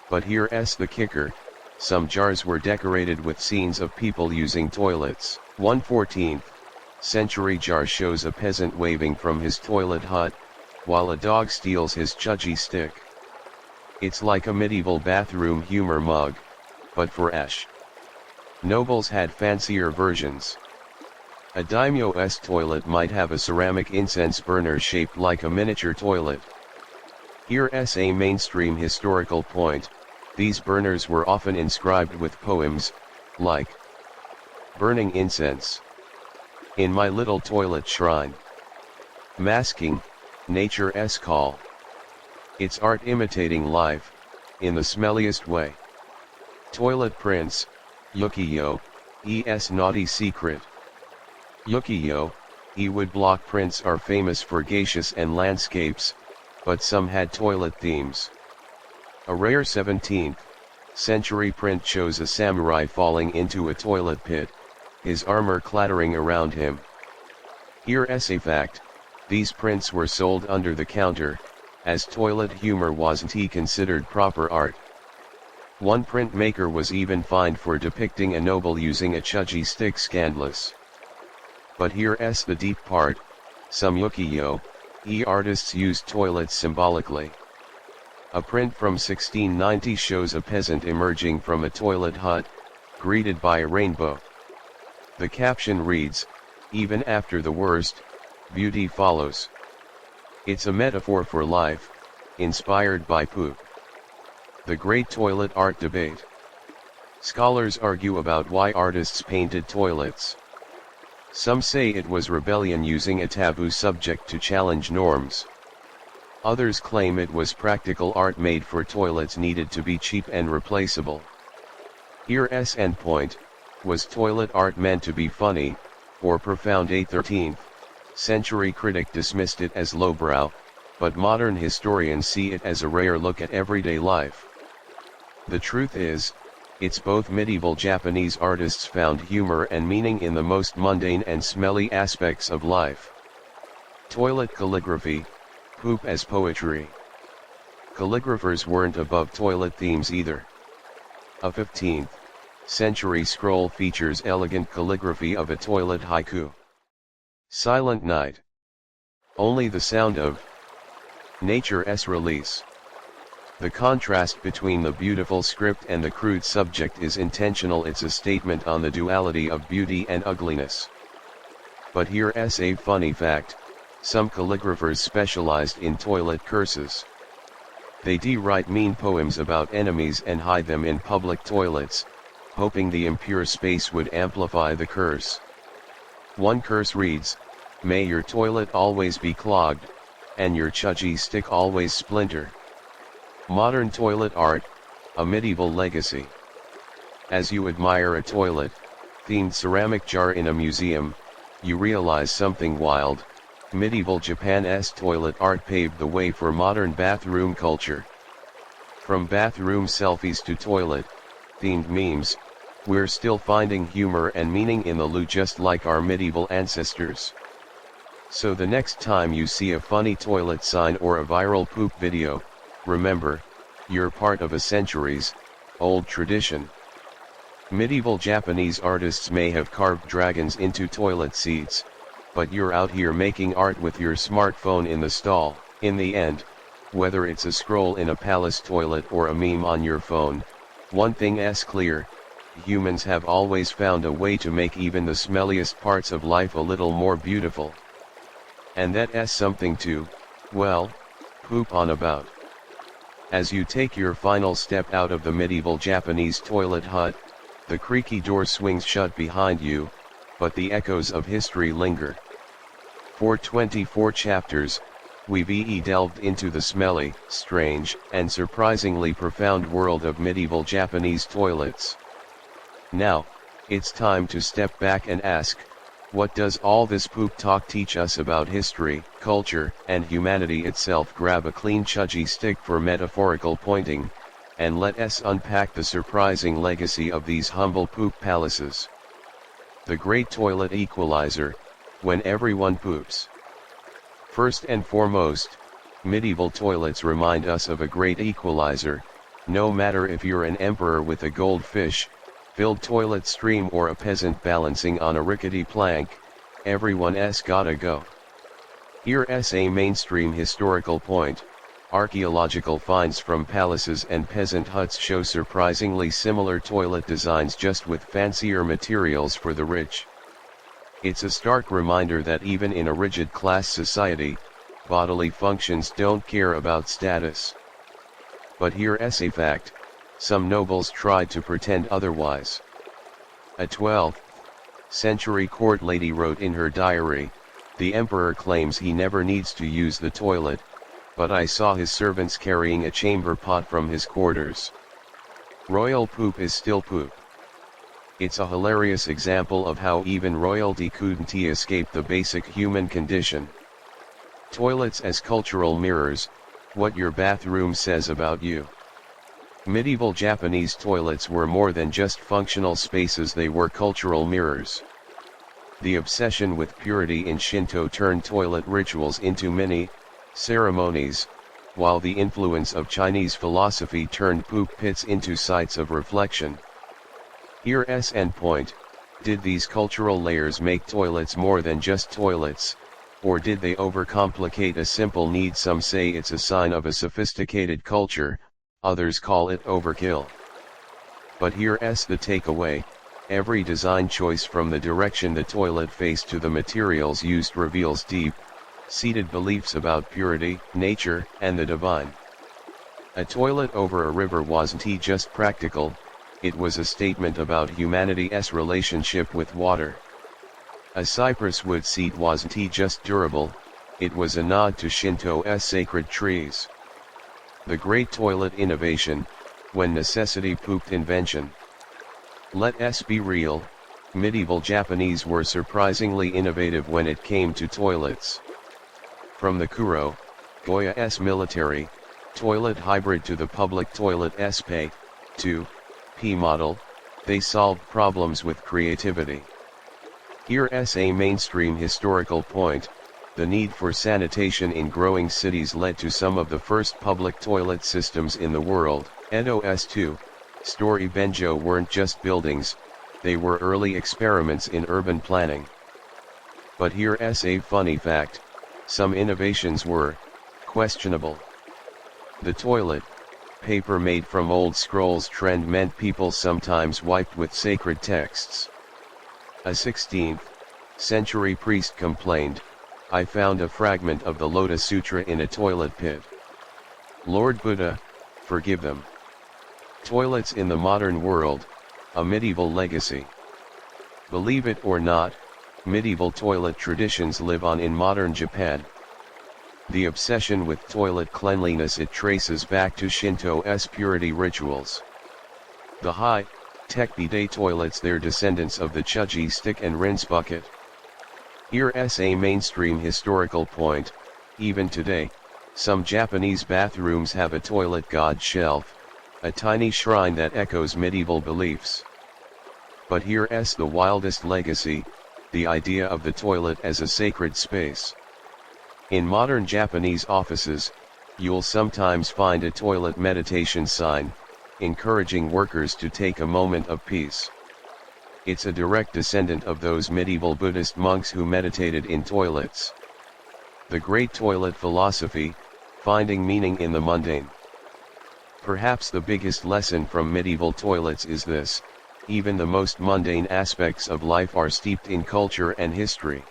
But here's the kicker, some jars were decorated with scenes of people using toilets. 114th century jar shows a peasant waving from his toilet hut, while a dog steals his chūgi stick. It's like a medieval bathroom humor mug, but for ash. Nobles had fancier versions. A daimyo's toilet might have a ceramic incense burner shaped like a miniature toilet. Here's a mainstream historical point. These burners were often inscribed with poems, like "Burning incense in my little toilet shrine," masking nature's call. It's art imitating life, in the smelliest way. Toilet prints, ukiyo-e's naughty secret. Ukiyo-e woodblock prints are famous for geishas and landscapes, but some had toilet themes. A rare 17th century print shows a samurai falling into a toilet pit, his armor clattering around him. Here's a fact, these prints were sold under the counter, as toilet humor wasn't considered proper art. One printmaker was even fined for depicting a noble using a chūgi stick, scandalous. But here's the deep part, some ukiyo-e artists used toilets symbolically. A print from 1690 shows a peasant emerging from a toilet hut, greeted by a rainbow. The caption reads, "Even after the worst, beauty follows." It's a metaphor for life, inspired by poop. The great toilet art debate. Scholars argue about why artists painted toilets. Some say it was rebellion using a taboo subject to challenge norms. Others claim it was practical art made for toilets needed to be cheap and replaceable. Here's an point, was toilet art meant to be funny, or profound? A 13th century critic dismissed it as lowbrow, but modern historians see it as a rare look at everyday life. The truth is, it's both. Medieval Japanese artists found humor and meaning in the most mundane and smelly aspects of life. Toilet calligraphy, poop as poetry. Calligraphers weren't above toilet themes either. A 15th century scroll features elegant calligraphy of a toilet haiku. Silent night. Only the sound of nature's release. The contrast between the beautiful script and the crude subject is intentional. It's a statement on the duality of beauty and ugliness. But here's a funny fact, some calligraphers specialized in toilet curses. They write mean poems about enemies and hide them in public toilets, hoping the impure space would amplify the curse. One curse reads, "May your toilet always be clogged, and your chūgi stick always splinter." Modern toilet art, a medieval legacy. As you admire a toilet-themed ceramic jar in a museum, you realize something wild. Medieval Japan's toilet art paved the way for modern bathroom culture. From bathroom selfies to toilet-themed memes, we're still finding humor and meaning in the loo just like our medieval ancestors. So the next time you see a funny toilet sign or a viral poop video, remember, you're part of a centuries-old tradition. Medieval Japanese artists may have carved dragons into toilet seats, but you're out here making art with your smartphone in the stall. In the end, whether it's a scroll in a palace toilet or a meme on your phone, one thing's clear: humans have always found a way to make even the smelliest parts of life a little more beautiful. And that's something to, well, poop on about. As you take your final step out of the medieval Japanese toilet hut, the creaky door swings shut behind you, but the echoes of history linger. For 24 chapters, we've delved into the smelly, strange, and surprisingly profound world of medieval Japanese toilets. Now, it's time to step back and ask, what does all this poop talk teach us about history, culture, and humanity itself? Grab a clean chūgi stick for metaphorical pointing, and let us unpack the surprising legacy of these humble poop palaces. The great toilet equalizer, when everyone poops. First and foremost, medieval toilets remind us of a great equalizer. No matter if you're an emperor with a goldfish filled toilet stream or a peasant balancing on a rickety plank, everyone's gotta go. Here's a mainstream historical point. Archaeological finds from palaces and peasant huts show surprisingly similar toilet designs, just with fancier materials for the rich. It's a stark reminder that even in a rigid class society, bodily functions don't care about status. But here's a fact: some nobles tried to pretend otherwise. A 12th century court lady wrote in her diary, "The emperor claims he never needs to use the toilet, but I saw his servants carrying a chamber pot from his quarters." Royal poop is still poop. It's a hilarious example of how even royalty couldn't escape the basic human condition. Toilets as cultural mirrors: what your bathroom says about you. Medieval Japanese toilets were more than just functional spaces, they were cultural mirrors. The obsession with purity in Shinto turned toilet rituals into mini ceremonies, while the influence of Chinese philosophy turned poop pits into sites of reflection. Here's an point: did these cultural layers make toilets more than just toilets, or did they overcomplicate a simple need? Some say it's a sign of a sophisticated culture, others call it overkill. But here's the takeaway: every design choice, from the direction the toilet faced to the materials used, reveals deep-seated beliefs about purity, nature, and the divine. A toilet over a river wasn't just practical, it was a statement about humanity's relationship with water. A cypress wood seat wasn't just durable, it was a nod to Shinto's sacred trees. The great toilet innovation: when necessity pooped invention. Let's be real, medieval Japanese were surprisingly innovative when it came to toilets. From the Kuro, Goya's military toilet hybrid, to the public toilet Pei model, they solved problems with creativity. Here's a mainstream historical point: the need for sanitation in growing cities led to some of the first public toilet systems in the world. Edo's two-story benjo weren't just buildings, they were early experiments in urban planning. But here's a funny fact: some innovations were questionable. The toilet paper made from old scrolls trend meant people sometimes wiped with sacred texts. A 16th century priest complained, "I found a fragment of the Lotus Sutra in a toilet pit. Lord Buddha, forgive them." Toilets in the modern world, a medieval legacy. Believe it or not, medieval toilet traditions live on in modern Japan. The obsession with toilet cleanliness, it traces back to Shinto's purity rituals. The high-tech bidet toilets, they're descendants of the chūgi stick and rinse bucket. Here's a mainstream historical point: even today, some Japanese bathrooms have a toilet god shelf, a tiny shrine that echoes medieval beliefs. But here's the wildest legacy: the idea of the toilet as a sacred space. In modern Japanese offices, you'll sometimes find a toilet meditation sign, encouraging workers to take a moment of peace. It's a direct descendant of those medieval Buddhist monks who meditated in toilets. The great toilet philosophy, finding meaning in the mundane. Perhaps the biggest lesson from medieval toilets is this: even the most mundane aspects of life are steeped in culture and history.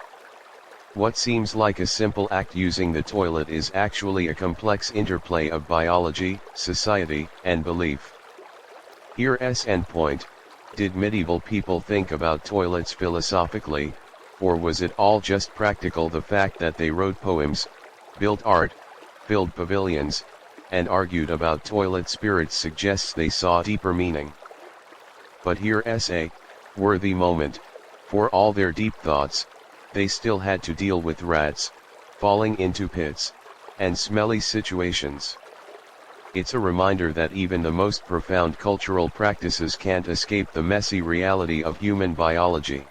What seems like a simple act, using the toilet, is actually a complex interplay of biology, society, and belief. Here's an point: did medieval people think about toilets philosophically, or was it all just practical? The fact that they wrote poems, built art, filled pavilions, and argued about toilet spirits suggests they saw deeper meaning. But here's a worthy moment: for all their deep thoughts, they still had to deal with rats, falling into pits, and smelly situations. It's a reminder that even the most profound cultural practices can't escape the messy reality of human biology.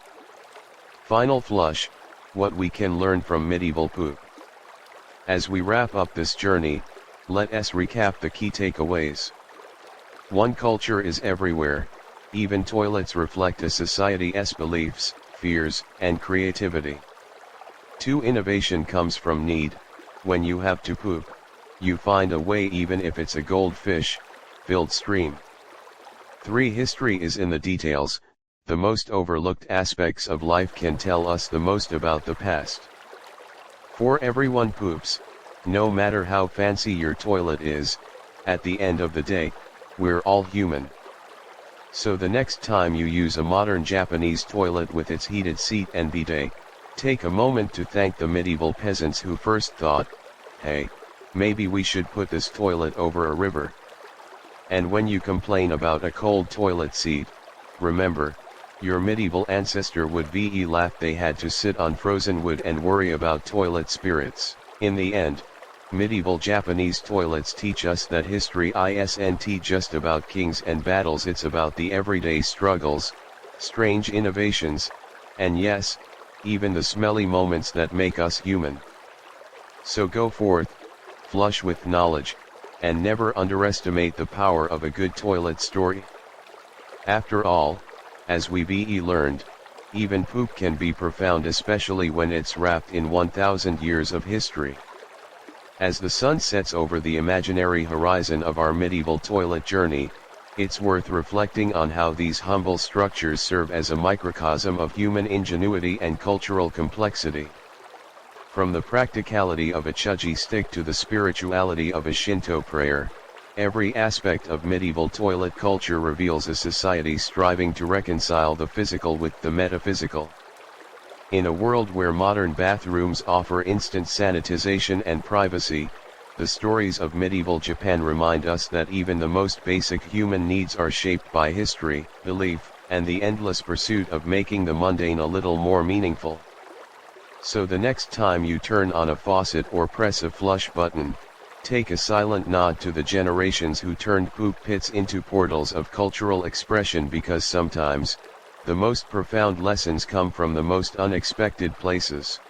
Final flush: what we can learn from medieval poop. As we wrap up this journey, let us recap the key takeaways. 1. Culture is everywhere. Even toilets reflect a society's beliefs, fears, and creativity. 2. Innovation comes from need. When you have to poop, you find a way, even if it's a goldfish filled stream. 3. History is in the details. The most overlooked aspects of life can tell us the most about the past. 4. Everyone poops. No matter how fancy your toilet is, at the end of the day, we're all human. So the next time you use a modern Japanese toilet with its heated seat and bidet, take a moment to thank the medieval peasants who first thought, hey, maybe we should put this toilet over a river. And when you complain about a cold toilet seat, remember, your medieval ancestor would be laugh they had to sit on frozen wood and worry about toilet spirits. In the end, medieval Japanese toilets teach us that history isn't just about kings and battles, it's about the everyday struggles, strange innovations, and yes, even the smelly moments that make us human. So go forth, flush with knowledge, and never underestimate the power of a good toilet story. After all, as we learned, even poop can be profound, especially when it's wrapped in 1,000 years of history. As the sun sets over the imaginary horizon of our medieval toilet journey, it's worth reflecting on how these humble structures serve as a microcosm of human ingenuity and cultural complexity. From the practicality of a chūgi stick to the spirituality of a Shinto prayer, every aspect of medieval toilet culture reveals a society striving to reconcile the physical with the metaphysical. In a world where modern bathrooms offer instant sanitization and privacy, the stories of medieval Japan remind us that even the most basic human needs are shaped by history, belief, and the endless pursuit of making the mundane a little more meaningful. So the next time you turn on a faucet or press a flush button, take a silent nod to the generations who turned poop pits into portals of cultural expression, because sometimes, the most profound lessons come from the most unexpected places.